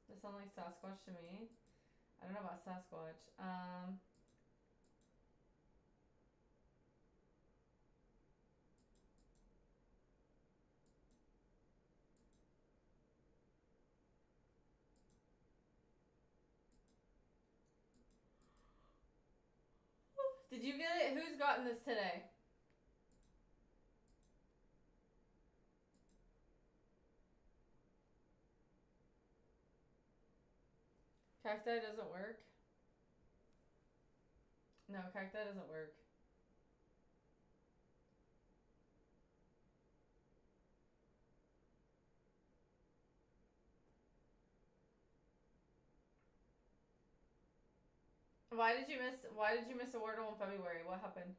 That sounds like Sasquatch to me. I don't know about Sasquatch. Did you get it? Who's gotten this today? Cacti doesn't work? No, cacti doesn't work. Why did you miss a Wordle in February? What happened?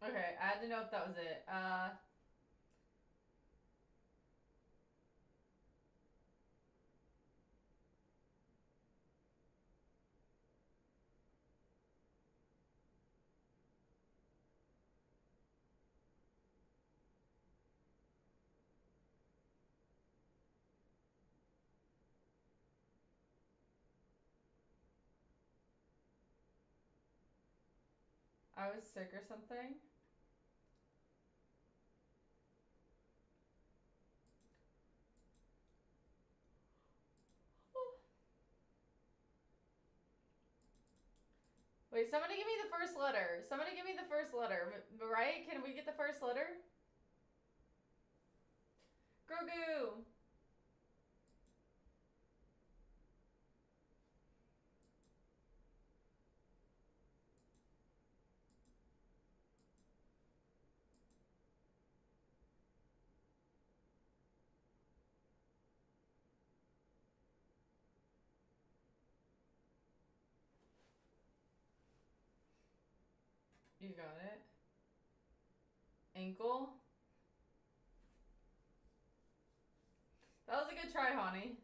Okay, I had to know if that was it. I was sick or something. Okay, somebody give me the first letter. Somebody give me the first letter. Right? Can we get the first letter? Grogu. You got it. Ankle. That was a good try, Honey.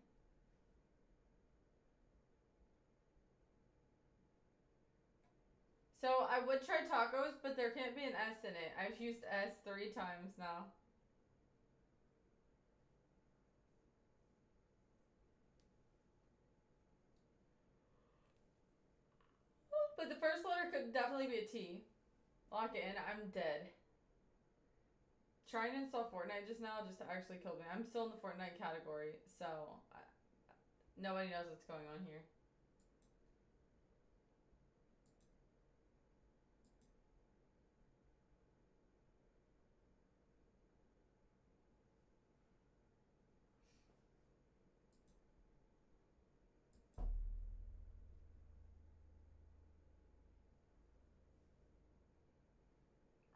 So I would try tacos, but there can't be an S in it. I've used S 3 times now. But the first letter could definitely be a T. Lock it in. I'm dead. Trying to install Fortnite just now just actually killed me. I'm still in the Fortnite category, so nobody knows what's going on here.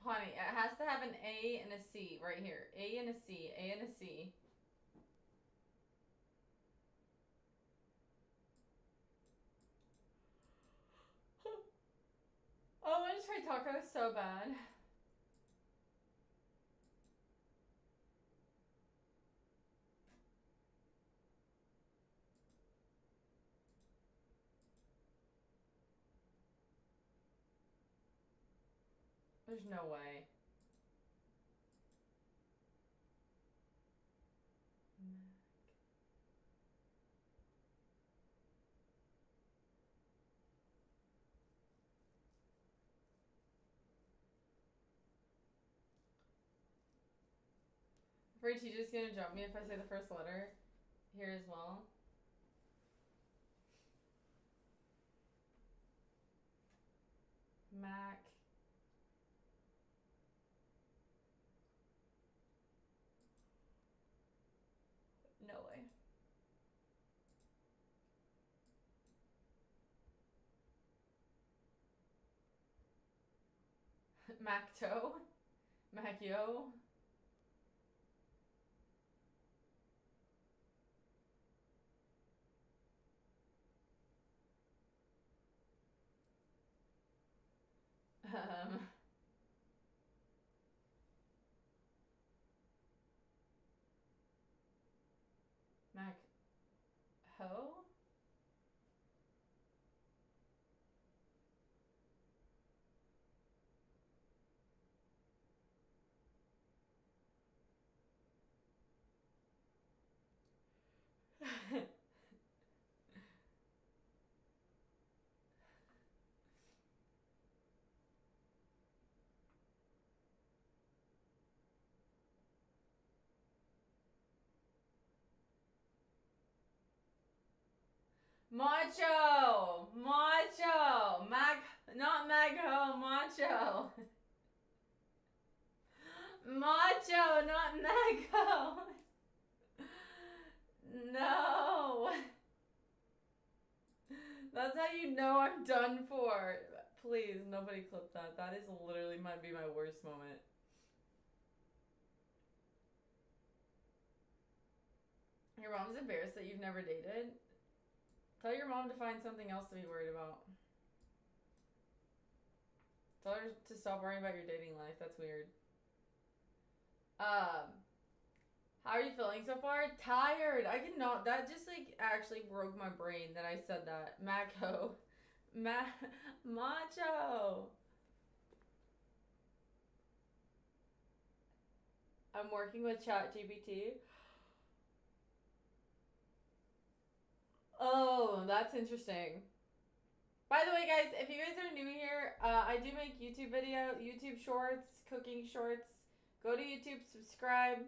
Honey, it has to have an A and a C right here. A and a C. A and a C. Oh, I want to try tacos so bad. There's no way. Afraid teacher's gonna jump me if I say the first letter here as well. Mac. No way. Macto. Macchio. Um. Mac. Ho? Macho! Macho! Not Magho, Macho! Macho, not Magho! No! That's how you know I'm done for. Please, nobody clip that. That is literally might be my worst moment. Your mom's embarrassed that you've never dated? Tell your mom to find something else to be worried about. Tell her to stop worrying about your dating life. That's weird. How are you feeling so far? Tired. I cannot. That just like actually broke my brain that I said that. Macho. Macho. I'm working with ChatGPT. Oh, that's interesting. By the way, guys, if you guys are new here, I do make YouTube shorts, cooking shorts. Go to YouTube, subscribe.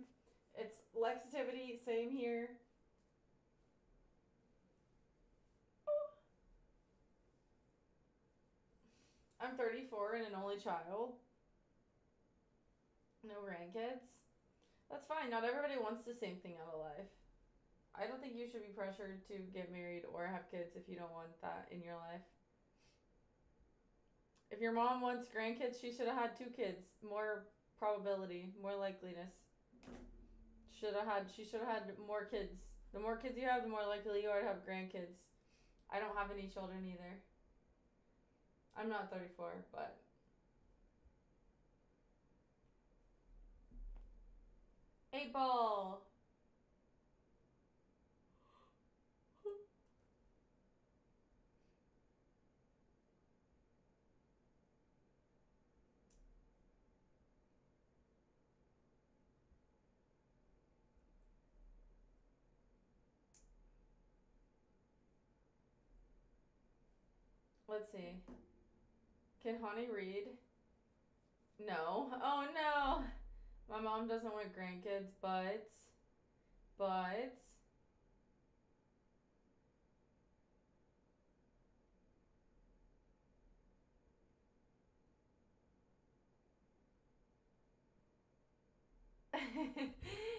It's Lexitivity, same here. I'm 34 and an only child. No grandkids. That's fine. Not everybody wants the same thing out of life. I don't think you should be pressured to get married or have kids if you don't want that in your life. If your mom wants grandkids, she should have had 2 kids. More probability, more likeliness. She should have had more kids. The more kids you have, the more likely you are to have grandkids. I don't have any children either. I'm not 34, but... Eight ball! Let's see. Can Honey read? No. Oh no! My mom doesn't want grandkids, but...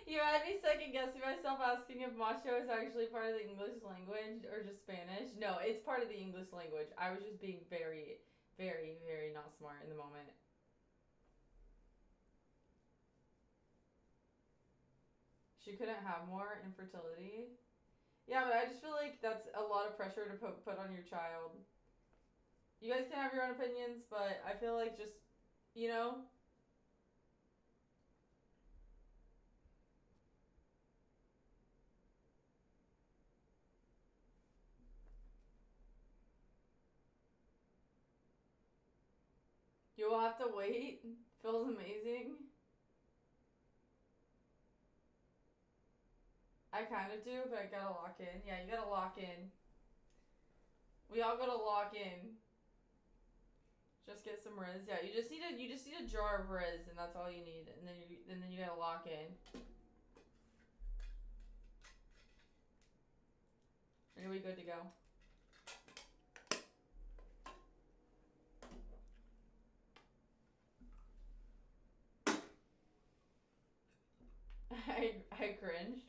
You had me second guessing myself asking if macho is actually part of the English language or just Spanish. No, it's part of the English language. I was just being very, very, very not smart in the moment. She couldn't have more infertility. Yeah, but I just feel like that's a lot of pressure to put on your child. You guys can have your own opinions, but I feel like just, you know... You will have to wait. Feels amazing. I kind of do, but I gotta lock in. Yeah, you gotta lock in. We all gotta lock in. Just get some Riz. Yeah, you just need a jar of Riz, and that's all you need. And then you gotta lock in. And we good to go. I cringed.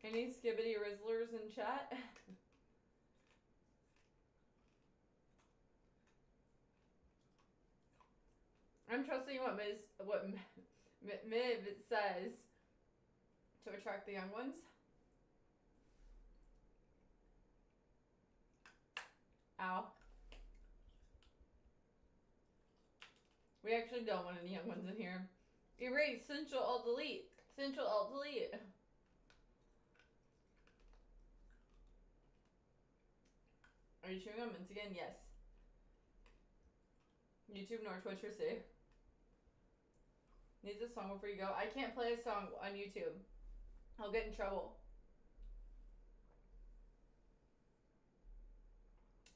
Any Skibbity Rizzlers in chat? I'm trusting what Miv says to attract the young ones. Ow. We actually don't want any young ones in here. Erase, Central Alt Delete. Central Alt Delete. Are you chewing on mints again? Yes. YouTube nor Twitch or say. Needs a song before you go. I can't play a song on YouTube. I'll get in trouble.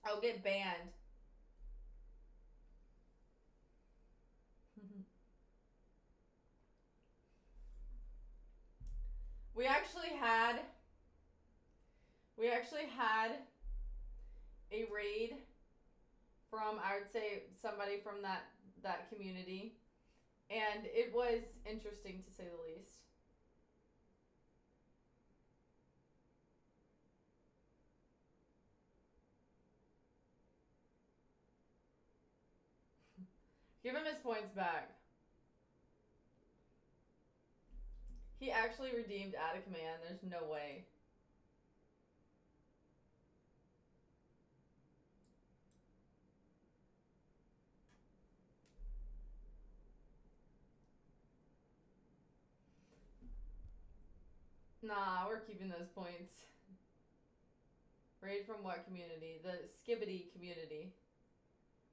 I'll get banned. We actually had a raid from, I would say, somebody from that community, and it was interesting to say the least. Give him his points back. He actually redeemed Add a Command. There's no way. Nah, we're keeping those points. Raid from what community? The Skibbity community.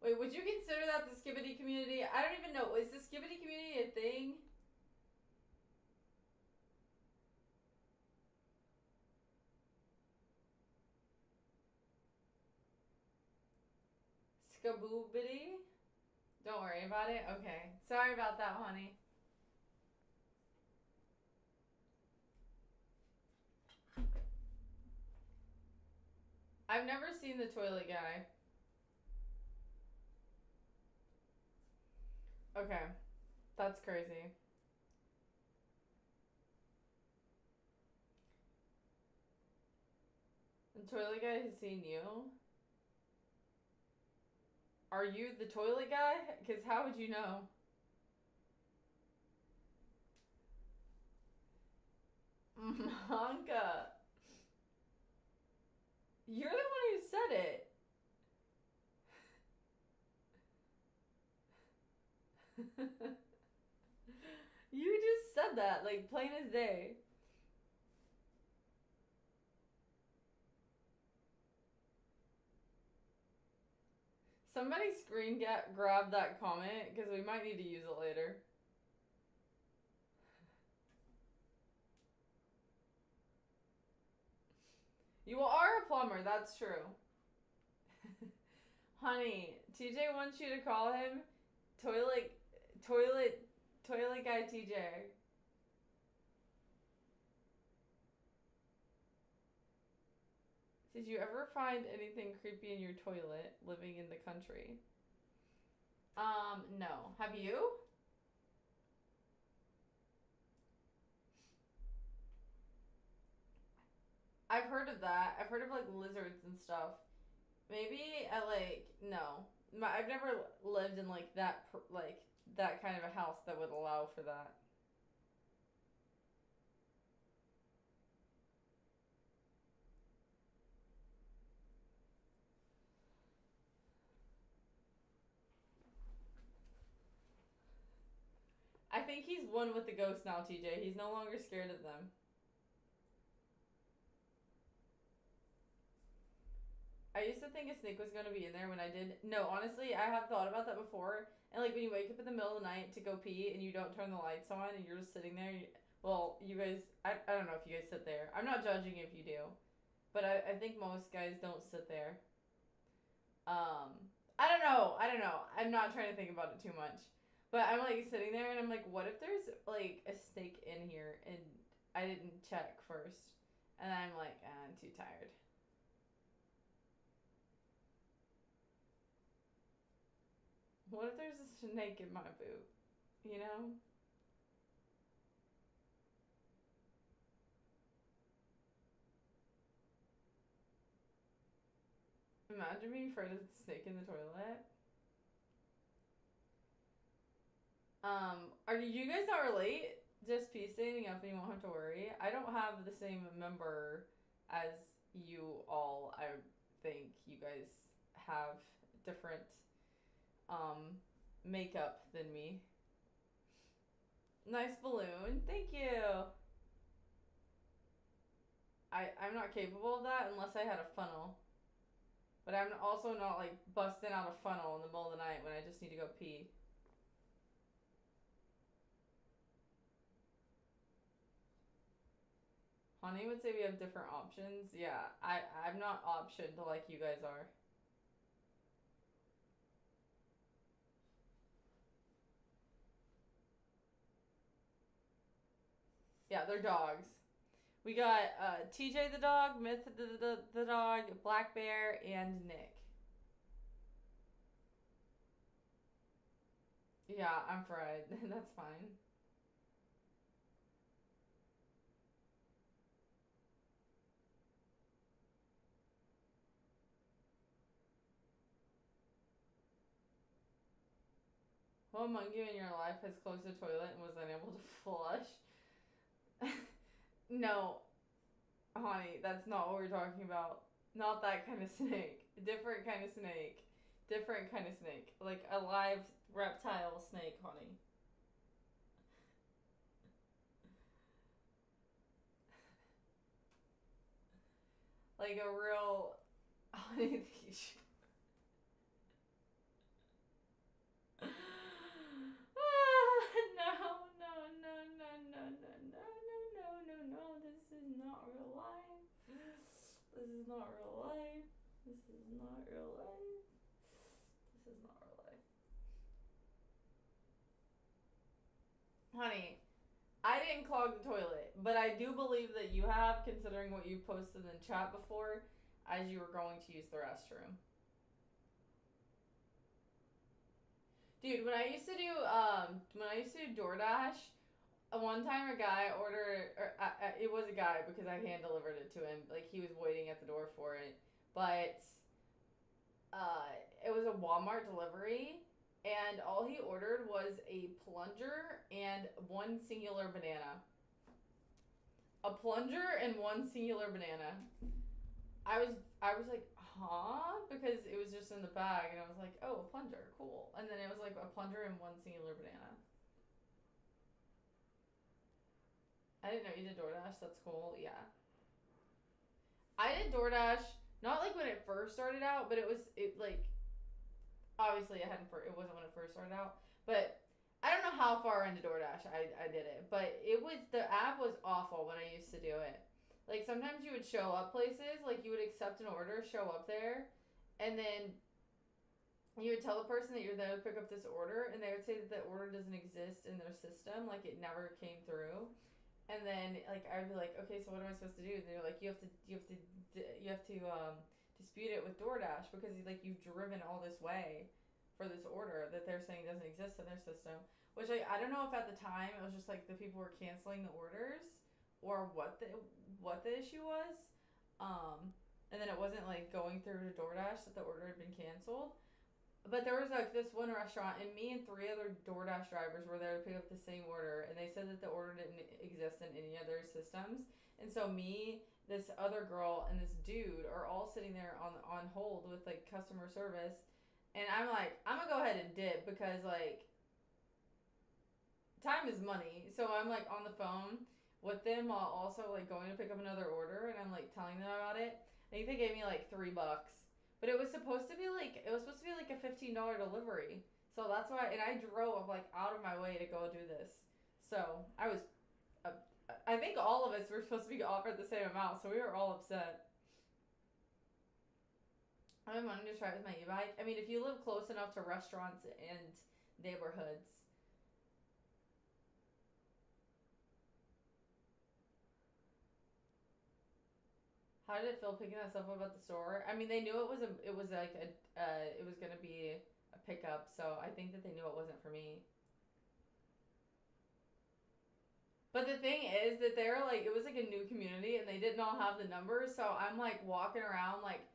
Wait, would you consider that the Skibbity community? I don't even know. Is the Skibbity community a thing? Skaboobity? Don't worry about it? Okay. Sorry about that, honey. I've never seen the toilet guy. Okay. That's crazy. The toilet guy has seen you? Are you the toilet guy? Because how would you know? Manka. You're the one who said it. You just said that, like, plain as day. Somebody grab that comment, because we might need to use it later. You are a plumber, that's true. Honey, TJ wants you to call him toilet guy TJ. Did you ever find anything creepy in your toilet living in the country? No. Have you? I've heard of that. I've heard of like lizards and stuff. Maybe no. I've never lived in like that kind of a house that would allow for that. I think he's one with the ghosts now, TJ. He's no longer scared of them. I used to think a snake was going to be in there when I did. No, honestly, I have thought about that before. And, like, when you wake up in the middle of the night to go pee and you don't turn the lights on and you're just sitting there. You guys, I don't know if you guys sit there. I'm not judging if you do. But I think most guys don't sit there. I don't know. I'm not trying to think about it too much. But I'm, like, sitting there and I'm like, what if there's, like, a snake in here and I didn't check first? And I'm like, I'm too tired. What if there's a snake in my boot? You know? Imagine being afraid of the snake in the toilet. Are you guys not relate? Just pee standing up and you won't have to worry. I don't have the same member as you all. I think you guys have different makeup than me. Nice balloon. Thank you. I'm not capable of that unless I had a funnel. But I'm also not like busting out a funnel in the middle of the night when I just need to go pee. Honey would say we have different options. Yeah, I'm not optioned like you guys are. Yeah, they're dogs. We got TJ the dog, Myth the dog, Black Bear, and Nick. Yeah, I'm fried. That's fine. What monkey in your life has closed the toilet and was unable to flush? No, honey, that's not what we're talking about. Not that kind of snake. Different kind of snake. Different kind of snake. Like a live reptile snake, honey. Like a real honey. No, this is not real life. This is not real life. This is not real life. This is not real life. Honey, I didn't clog the toilet, but I do believe that you have, considering what you posted in chat before, as you were going to use the restroom. Dude, when I used to do DoorDash, one time a guy ordered, or it was a guy because I hand delivered it to him. Like he was waiting at the door for it, but it was a Walmart delivery, and all he ordered was a plunger and one singular banana. A plunger and one singular banana. I was like, huh? Because it was just in the bag, and I was like, oh, a plunger, cool. And then it was like a plunger and one singular banana. I didn't know you did DoorDash. That's cool. Yeah. I did DoorDash, not like when it first started out, but it like, obviously it wasn't when it first started out, but I don't know how far into DoorDash I did it, but the app was awful when I used to do it. Like, sometimes you would show up places, like, you would accept an order, show up there, and then you would tell the person that you're there to pick up this order, and they would say that the order doesn't exist in their system, like, it never came through. And then, like, I would be like, okay, so what am I supposed to do? And they're like, you have to dispute it with DoorDash because, like, you've driven all this way for this order that they're saying doesn't exist in their system. Which, I don't know if at the time it was just, like, the people were canceling the orders or what the issue was. And then it wasn't, like, going through to DoorDash that the order had been canceled. But there was, like, this one restaurant, and me and 3 other DoorDash drivers were there to pick up the same order, and they said that the order didn't exist in any other systems. And so me, this other girl, and this dude are all sitting there on hold with, like, customer service. And I'm like, I'm gonna go ahead and dip because, like, time is money. So I'm, like, on the phone with them while also, like, going to pick up another order, and I'm, like, telling them about it. I think they gave me, like, $3. But it was supposed to be like a $15 delivery. So that's why, and I drove, like, out of my way to go do this. So I think all of us were supposed to be offered the same amount, so we were all upset. I've been wanting to try it with my e-bike. I mean, if you live close enough to restaurants and neighborhoods. How did it feel picking that stuff up at the store? I mean, they knew it was gonna be a pickup, so I think that they knew it wasn't for me. But the thing is that they're like, it was like a new community, and they didn't all have the numbers, so I'm like walking around like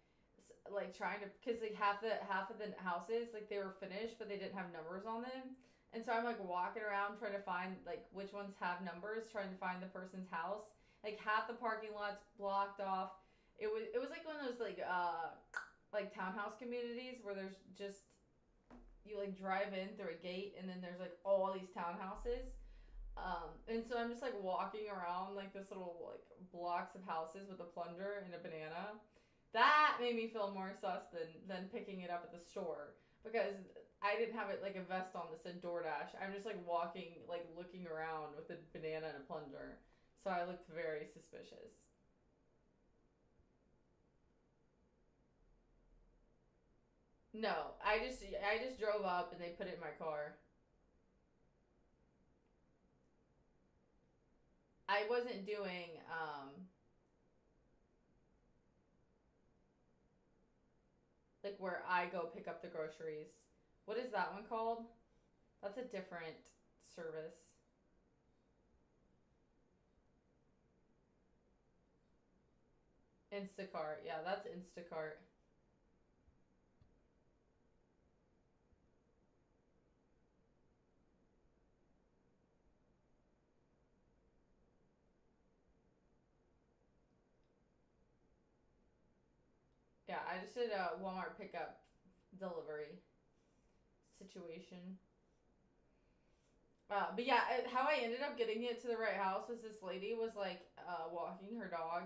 trying to, cause like half of the houses, like, they were finished, but they didn't have numbers on them, and so I'm like walking around trying to find like which ones have numbers, trying to find the person's house. Like, half the parking lot's blocked off. It was like one of those like townhouse communities where there's just, you like drive in through a gate and then there's like all these townhouses. And so I'm just like walking around like this little like blocks of houses with a plunger and a banana. That made me feel more sus than picking it up at the store, because I didn't have it like a vest on that said DoorDash. I'm just like walking, like looking around with a banana and a plunger. So I looked very suspicious. No, I just drove up and they put it in my car. I wasn't doing like where I go pick up the groceries. What is that one called? That's a different service. Instacart. Yeah, that's Instacart. Yeah, I just did a Walmart pickup delivery situation. But yeah, how I ended up getting it to the right house was this lady was like walking her dog,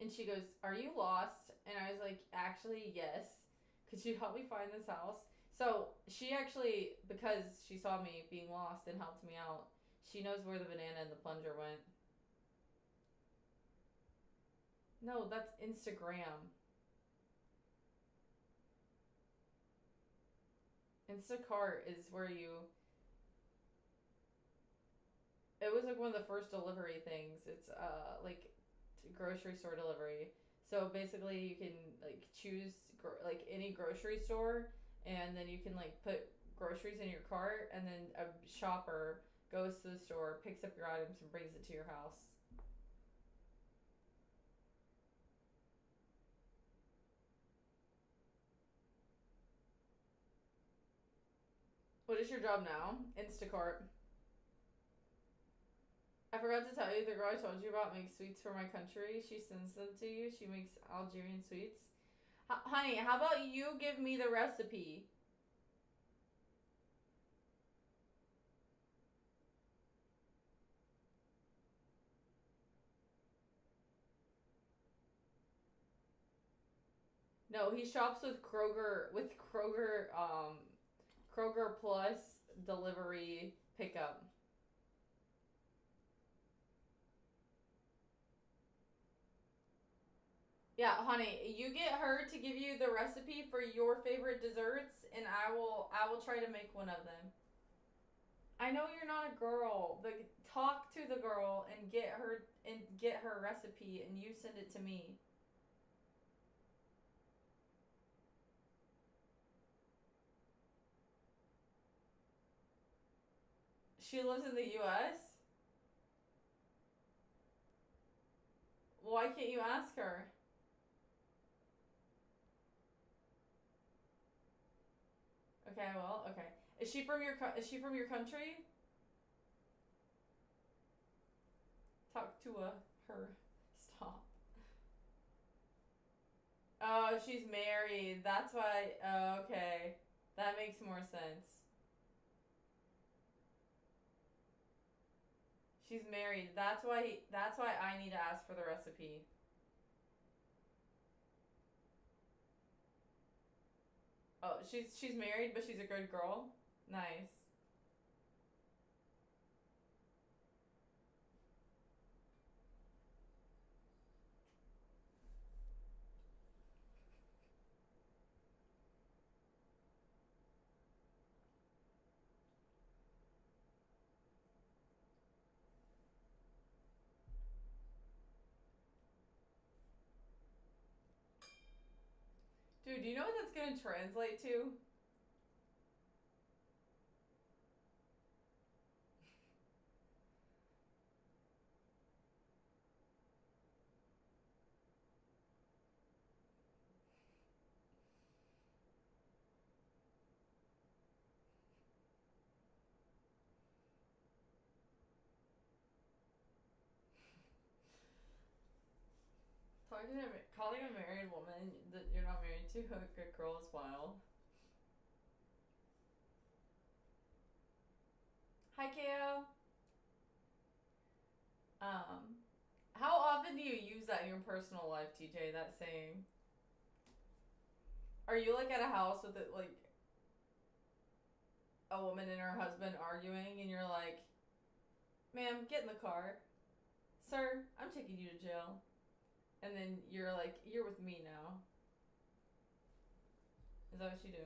and she goes, "Are you lost?" And I was like, "Actually, yes. Could you help me find this house?" So she actually, because she saw me being lost and helped me out, she knows where the banana and the plunger went. No, that's Instagram. Instacart is where you. It was like one of the first delivery things. It's like grocery store delivery. So basically, you can like choose like any grocery store, and then you can like put groceries in your cart, and then a shopper goes to the store, picks up your items, and brings it to your house. What is your job now? Instacart. I forgot to tell you, the girl I told you about makes sweets for my country. She sends them to you. She makes Algerian sweets. Honey, how about you give me the recipe? No, he shops with Kroger, Kroger Plus delivery pickup. Yeah, honey, you get her to give you the recipe for your favorite desserts, and I will try to make one of them. I know you're not a girl, but talk to the girl and get her recipe, and you send it to me. She lives in the U.S.? Why can't you ask her? Okay, well, okay. Is she from your country? Talk to her. Stop. Oh, she's married. That's why. Oh, okay. That makes more sense. She's married. That's why I need to ask for the recipe. Oh, she's married, but she's a good girl. Nice. Dude, do you know what that's gonna translate to? Calling a married woman that you're not married to a good girl is wild. Hi, Ko. How often do you use that in your personal life, TJ? That saying. Are you like at a house with it, like a woman and her husband arguing, and you're like, "Ma'am, get in the car. Sir, I'm taking you to jail." And then you're like, "You're with me now." Is that what you do?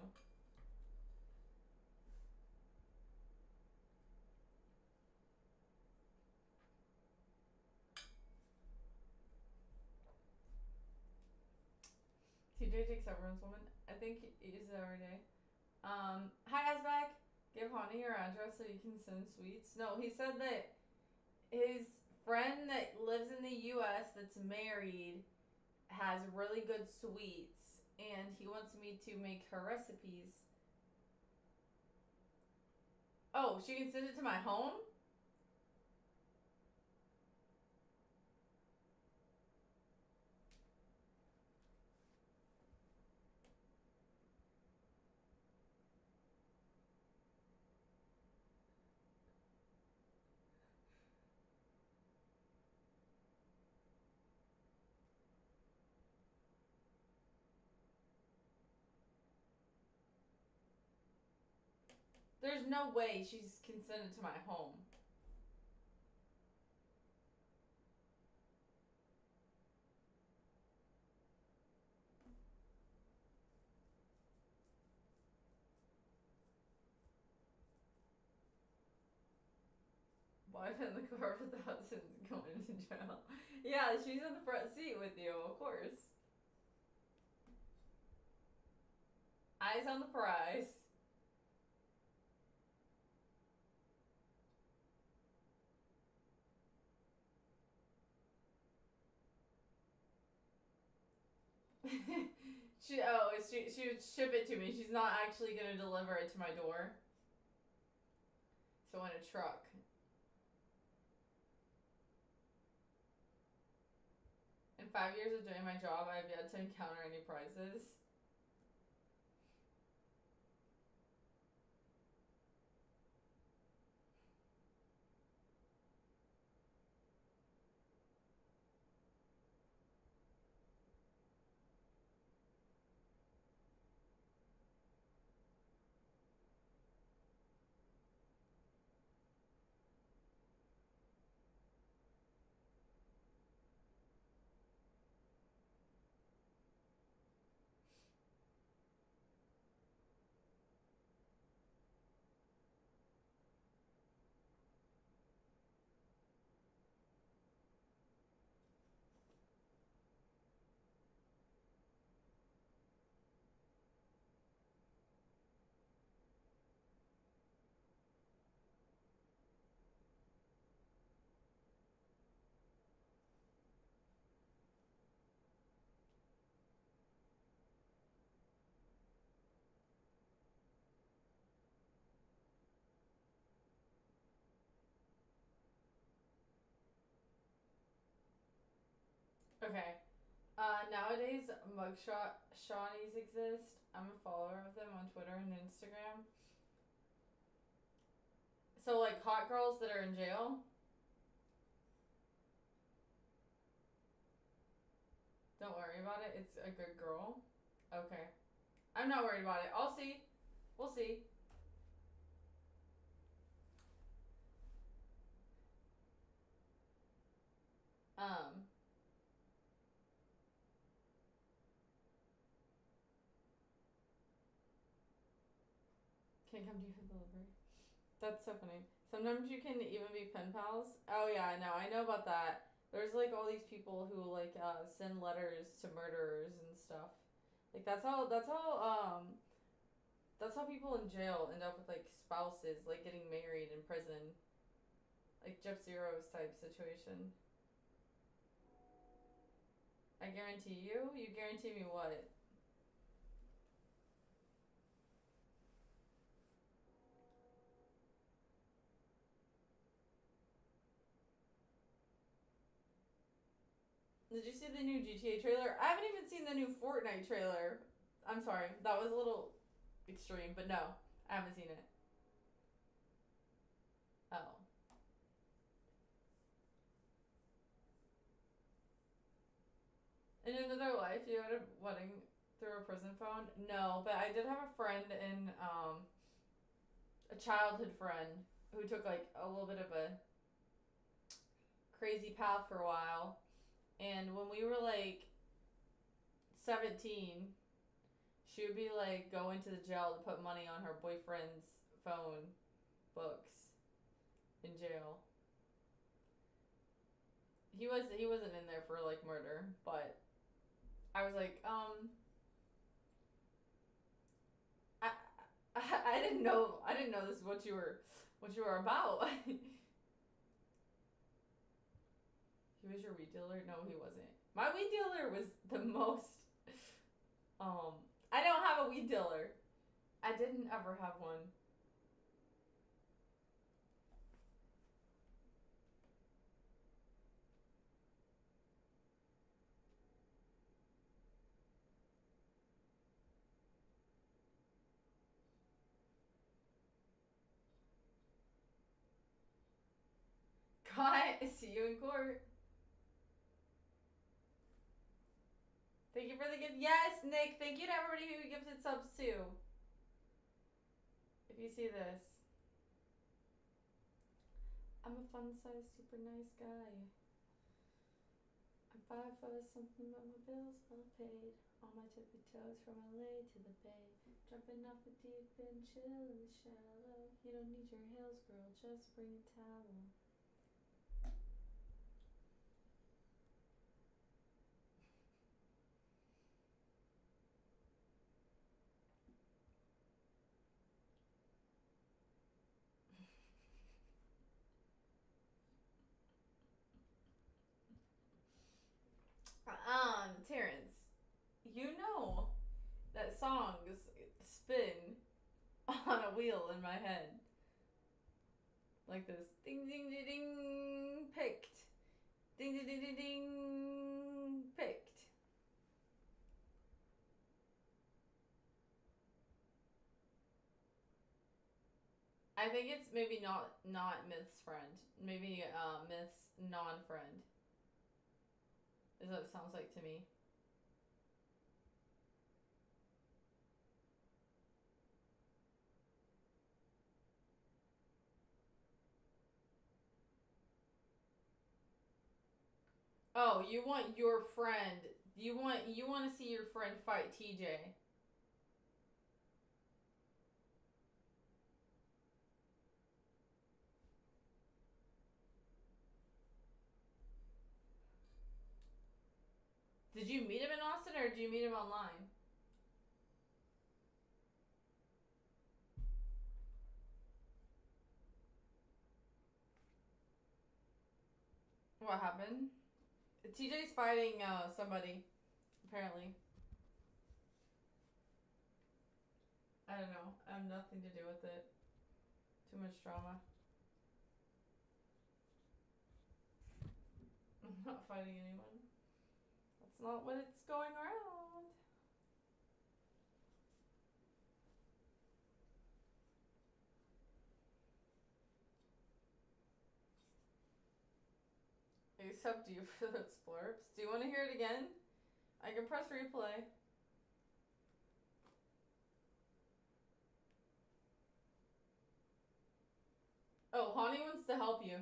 TJ takes everyone's woman. I think he uses it every day. Hi, Asback. Give Honey your address so you can send sweets. No, he said that his friend that lives in the U.S. that's married has really good sweets, and he wants me to make her recipes. Oh, she can send it to my home? There's no way she can send it to my home. Wife in the car with the husband going to jail. Yeah, she's in the front seat with you, of course. Eyes on the prize. she would ship it to me. She's not actually gonna deliver it to my door. So in a truck. In 5 years of doing my job, I have yet to encounter any prizes. Okay. Nowadays, mugshot Shawnees exist. I'm a follower of them on Twitter and Instagram. So, like, hot girls that are in jail. Don't worry about it. It's a good girl. Okay. I'm not worried about it. I'll see. We'll see. Can't come to you for delivery. That's so funny. Sometimes you can even be pen pals. Oh yeah, no, I know about that. There's like all these people who like send letters to murderers and stuff. Like that's how people in jail end up with like spouses, like getting married in prison. Like Jeff Zero's type situation. I guarantee you? You guarantee me what? Did you see the new GTA trailer? I haven't even seen the new Fortnite trailer. I'm sorry, that was a little extreme, but no, I haven't seen it. Oh. In another life, you had a wedding through a prison phone? No, but I did have a friend in, a childhood friend who took like a little bit of a crazy path for a while. And when we were like 17, she would be like going to the jail to put money on her boyfriend's phone books in jail. He wasn't in there for like murder, but I was like, I didn't know this is what you were about. He was your weed dealer? No, he wasn't. My weed dealer was the most. I don't have a weed dealer. I didn't ever have one. God, see you in court. Thank you for the gift. Yes, Nick. Thank you to everybody who gifted subs too. If you see this. I'm a fun-sized, super nice guy. I'm 5 foot something, but my bills well paid. On my tippy toes from LA to the Bay. Jumping off the deep end, chill in the shallow. You don't need your heels, girl, just bring a towel. Terrence, you songs spin on a wheel in my head. Like this. Ding ding ding ding. Picked. Ding ding ding ding ding. Picked. I think it's maybe not Myth's friend. Maybe Myth's non-friend. Is what it sounds like to me. Oh, you want your friend. You want to see your friend fight TJ. Did you meet him in Austin or did you meet him online? What happened? TJ's fighting somebody, apparently. I don't know. I have nothing to do with it. Too much drama. I'm not fighting anyone. That's not what it's going around. Except you for those blurps. Do you want to hear it again? I can press replay. Oh, Hani wants to help you.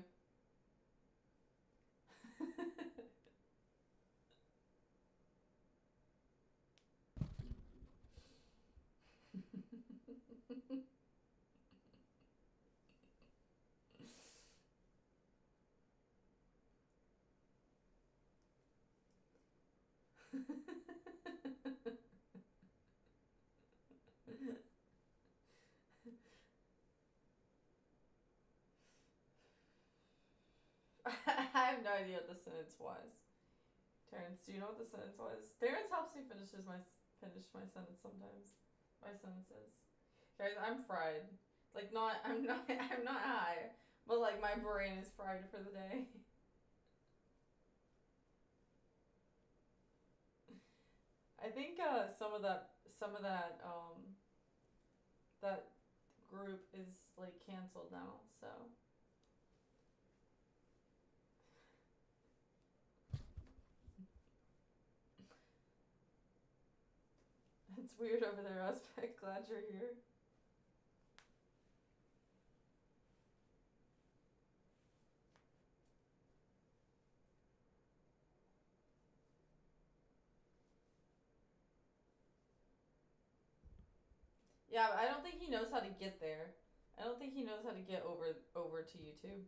I have no idea what the sentence was. Terrence, do you know what the sentence was? Terrence helps me finish my sentence sometimes. My sentences. Guys, I'm fried. Like I'm not high, but like my brain is fried for the day. I think some of that that group is like canceled now, so it's weird over there, Aspect. Glad you're here. Yeah, but I don't think he knows how to get there. I don't think he knows how to get over to YouTube.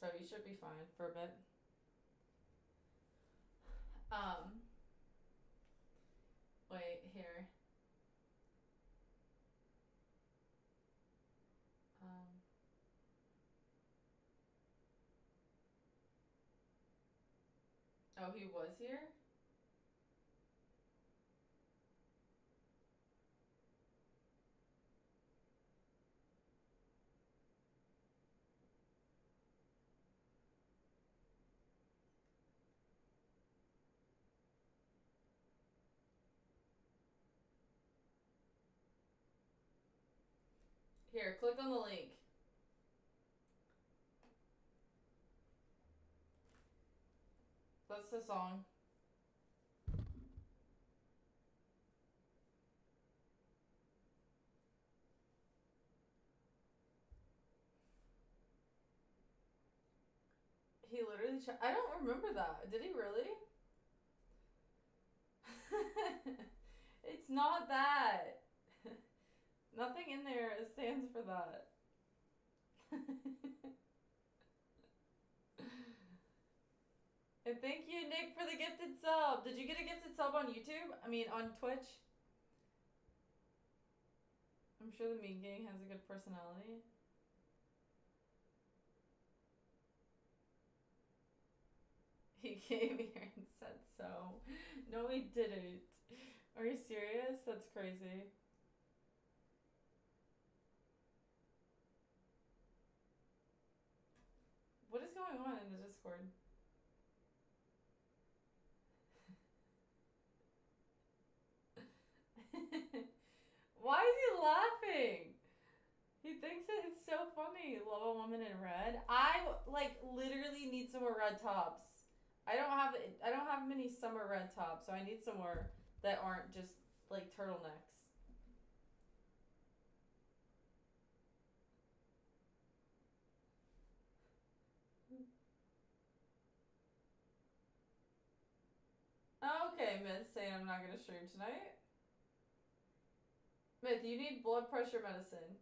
So you should be fine for a bit. Wait, here. Oh, he was here? Here, click on the link. That's the song. He literally I don't remember that. Did he really? It's not that. Nothing in there stands for that. And thank you, Nick, for the gifted sub. Did you get a gifted sub on YouTube? I mean, on Twitch? I'm sure the Mean Gang has a good personality. He came here and said so. No, he didn't. Are you serious? That's crazy. What is going on in the Discord? Why is he laughing? He thinks that it's so funny. Love a woman in red. I like literally need some more red tops. I don't have many summer red tops, so I need some more that aren't just like turtlenecks. Okay, Myth saying I'm not gonna stream tonight. Myth, you need blood pressure medicine.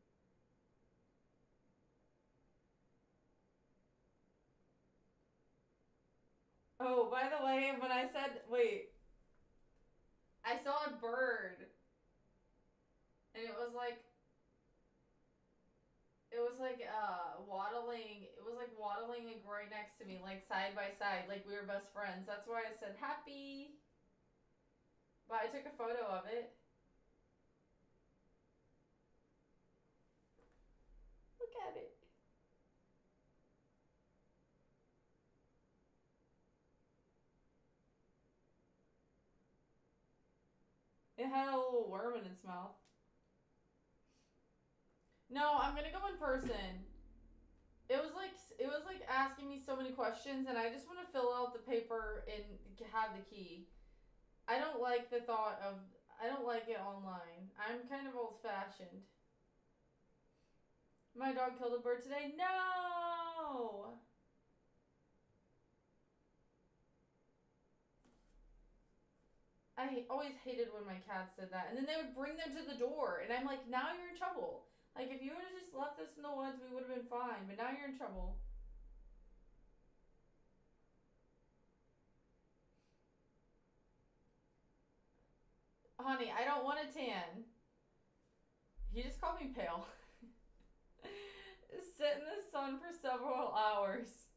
Oh, by the way, when I said, wait, I saw a bird, and it was like waddling, it was like waddling like right next to me, like side by side, like we were best friends. That's why I said happy, but I took a photo of it. Look at it. It had a little worm in its mouth. No, I'm gonna go in person. It was like asking me so many questions, and I just want to fill out the paper and have the key. I don't like the thought of, I don't like it online. I'm kind of old fashioned. My dog killed a bird today. No. I always hated when my cats did that. And then they would bring them to the door. And I'm like, now you're in trouble. Like, if you would have just left us in the woods, we would have been fine. But now you're in trouble. Honey, I don't want a tan. He just called me pale. Sit in the sun for several hours.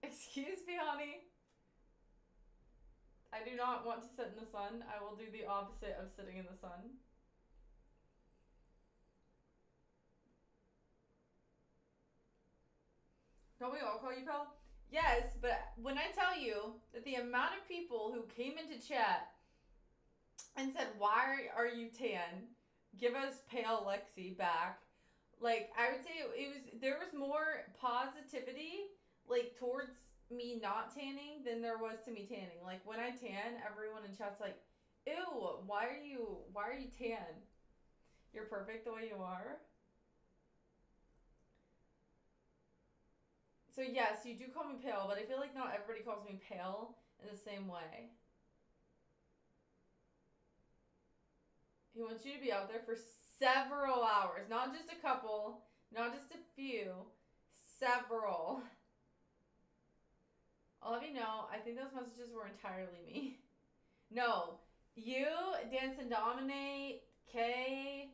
Excuse me, honey. I do not want to sit in the sun. I will do the opposite of sitting in the sun. Don't we all call you pale? Yes, but when I tell you that the amount of people who came into chat and said, why are you tan? Give us pale Lexi back. Like, I would say there was more positivity, like, towards me not tanning than there was to me tanning. Like, when I tan, everyone in chat's like, ew, why are you tan? You're perfect the way you are. So yes, you do call me pale, but I feel like not everybody calls me pale in the same way. He wants you to be out there for several hours, not just a couple, not just a few, several. I'll have you know, I think those messages were entirely me. No, you, Dance and Dominate, Kay,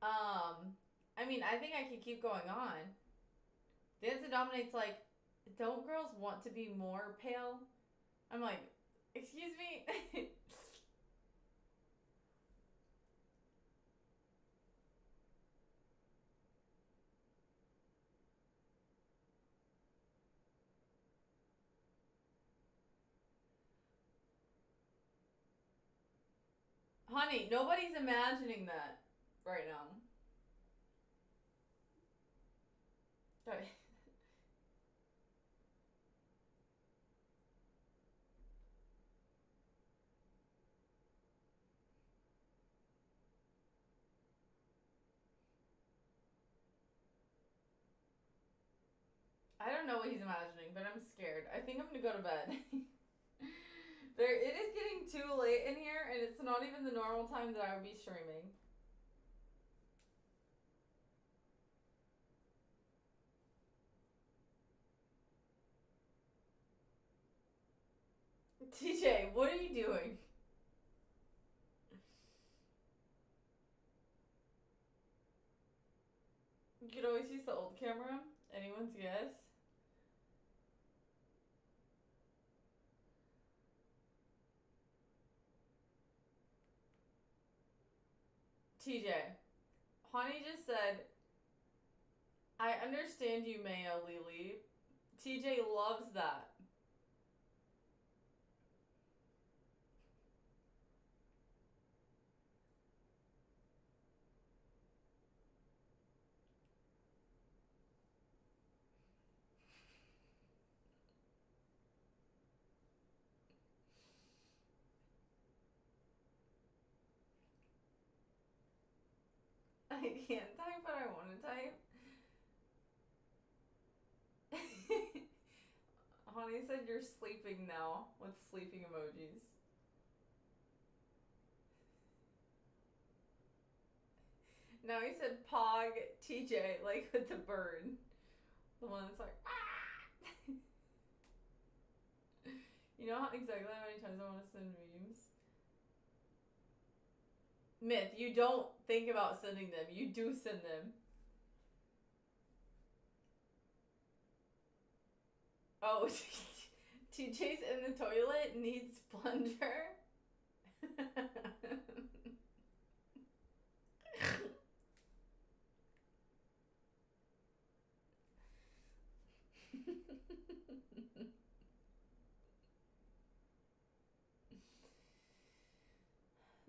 I mean, I think I could keep going on. Dance and Dominate's like, don't girls want to be more pale? I'm like, excuse me? Honey, nobody's imagining that right now. Okay. I don't know what he's imagining, but I'm scared. I think I'm gonna go to bed. It is getting too late in here, and it's not even the normal time that I would be streaming. TJ, what are you doing? You could always use the old camera. Anyone's guess? TJ. Honey just said, I understand you, Maya Lily. TJ loves that. I can't type what I want to type. Honey said you're sleeping now with sleeping emojis. No, he said Pog TJ, like with the bird. The one that's like, ah! You know how exactly how many times I want to send memes? Myth, you don't think about sending them. You do send them. Oh, TJ's in the toilet, needs plunger.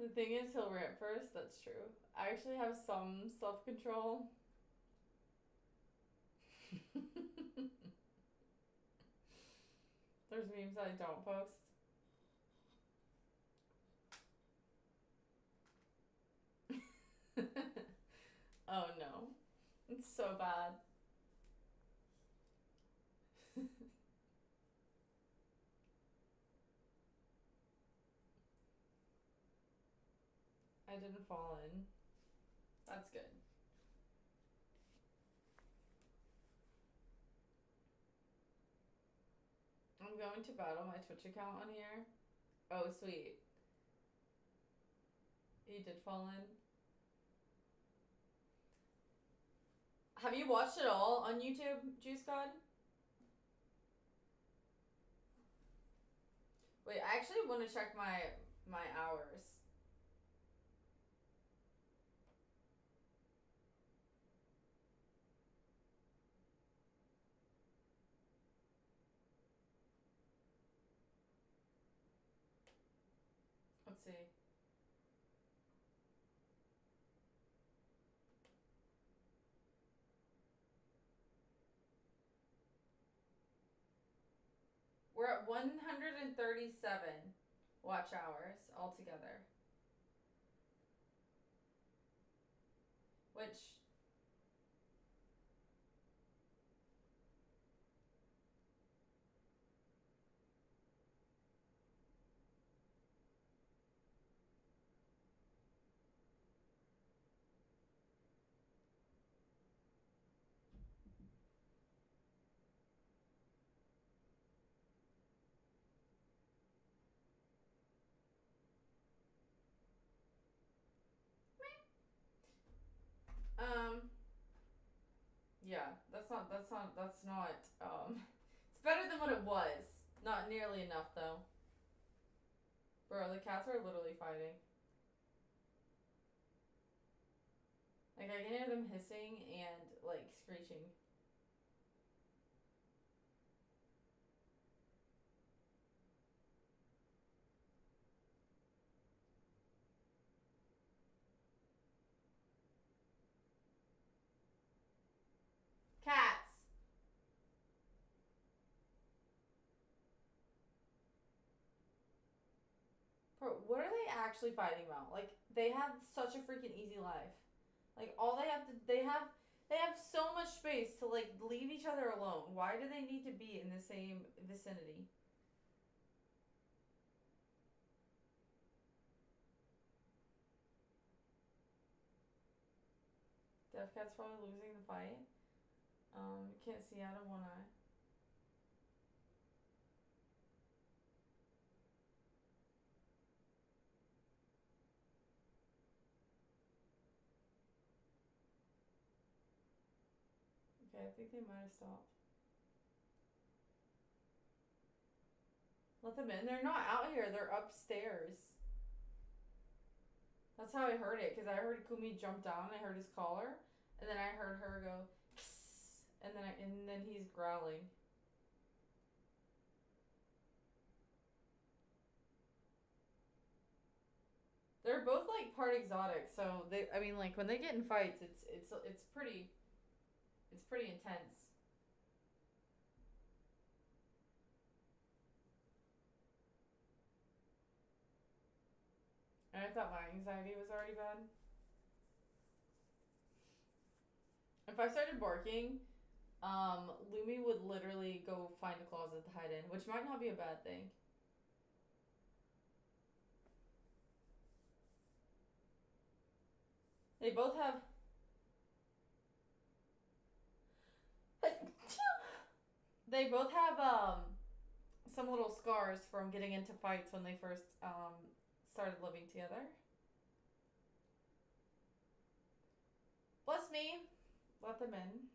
The thing is, he'll rant first. That's true. I actually have some self-control. There's memes I don't post. Oh no. It's so bad. I didn't fall in. That's good. I'm going to battle my Twitch account on here. Oh, sweet. You did fall in. Have you watched it all on YouTube, Juice God? Wait, I actually want to check my hours. Let's see. We're at 137 watch hours altogether. Which, yeah, that's not, it's better than what it was. Not nearly enough, though. Bro, the cats are literally fighting. Like, I can hear them hissing and, like, screeching. Cats! Bro, what are they actually fighting about? Like, they have such a freaking easy life. Like, all they have to, they have so much space to, like, leave each other alone. Why do they need to be in the same vicinity? Death Cat's probably losing the fight. Can't see out of one eye. Okay, I think they might have stopped. Let them in. They're not out here. They're upstairs. That's how I heard it, because I heard Kumi jump down, I heard his collar, and then I heard her go, Kss, and then he's growling. They're both like part exotic, so I mean, like when they get in fights, it's pretty intense. And I thought my anxiety was already bad. If I started barking, Lumi would literally go find a closet to hide in, which might not be a bad thing. They both have. They both have some little scars from getting into fights when they first started living together. Bless me. Let them in.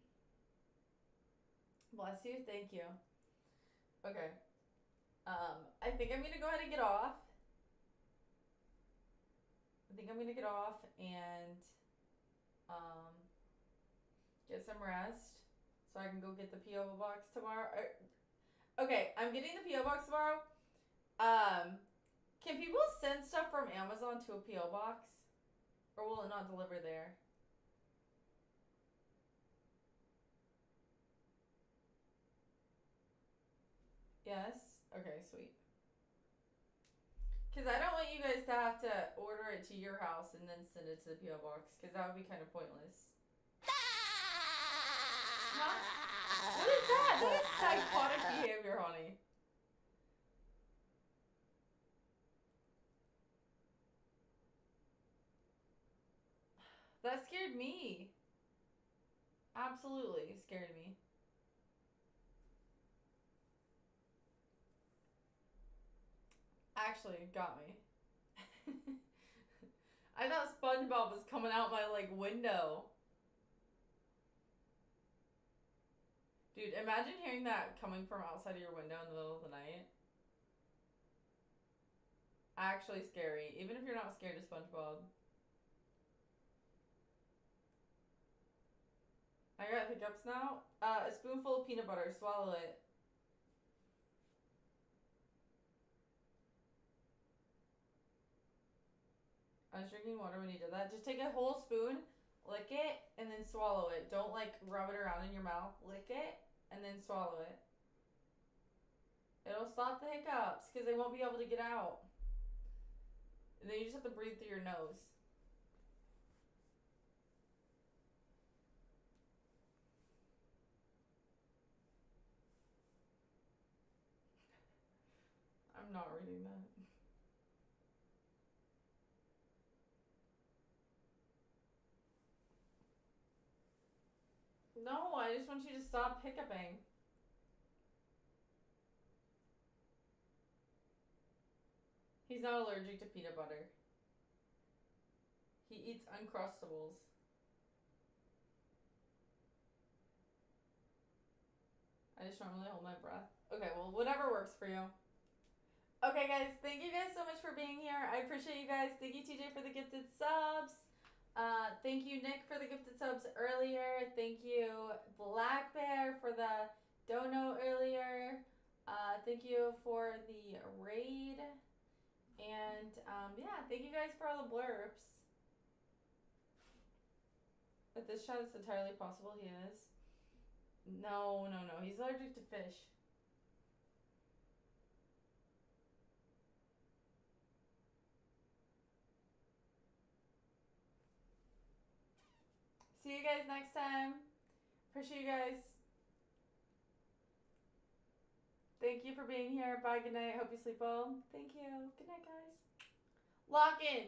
Bless you. Thank you. Okay. I think I'm gonna go ahead and get off. And get some rest so I can go get the P.O. box tomorrow. Okay, I'm getting the P.O. box tomorrow. Can people send stuff from Amazon to a P.O. box? Or will it not deliver there? Yes? Okay, sweet. Because I don't want you guys to have to order it to your house and then send it to the P.O. box. Because that would be kind of pointless. Huh? What is that? That is psychotic behavior, honey. That scared me. Absolutely scared me. Actually, got me. I thought SpongeBob was coming out my, like, window. Dude, imagine hearing that coming from outside of your window in the middle of the night. Actually scary, even if you're not scared of SpongeBob. I got hiccups now. A spoonful of peanut butter, swallow it. I was drinking water when you did that. Just take a whole spoon, lick it, and then swallow it. Don't, like, rub it around in your mouth. Lick it, and then swallow it. It'll stop the hiccups, because they won't be able to get out. And then you just have to breathe through your nose. I'm not reading that. No, I just want you to stop hiccuping. He's not allergic to peanut butter. He eats Uncrustables. I just normally hold my breath. Okay, well, whatever works for you. Okay, guys, thank you guys so much for being here. I appreciate you guys. Thank you, TJ, for the gifted subs. Thank you, Nick, for the gifted subs earlier. Thank you, Black Bear, for the dono earlier. Thank you for the raid. And, yeah, thank you guys for all the blurbs. If this shot is entirely possible, he is. No. He's allergic to fish. See you guys next time. Appreciate you guys. Thank you for being here. Bye. Good night. Hope you sleep well. Thank you. Good night, guys. Lock in.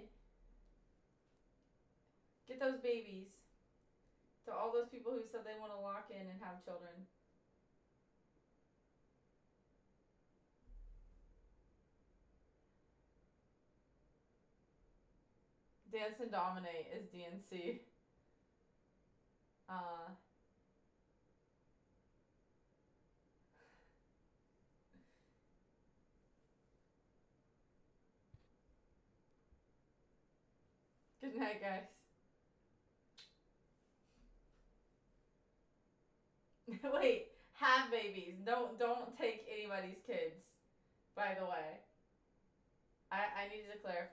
Get those babies. To all those people who said they want to lock in and have children. Dance and Dominate is DNC. Good night, guys. Wait, have babies. Don't take anybody's kids. By the way, I needed to clarify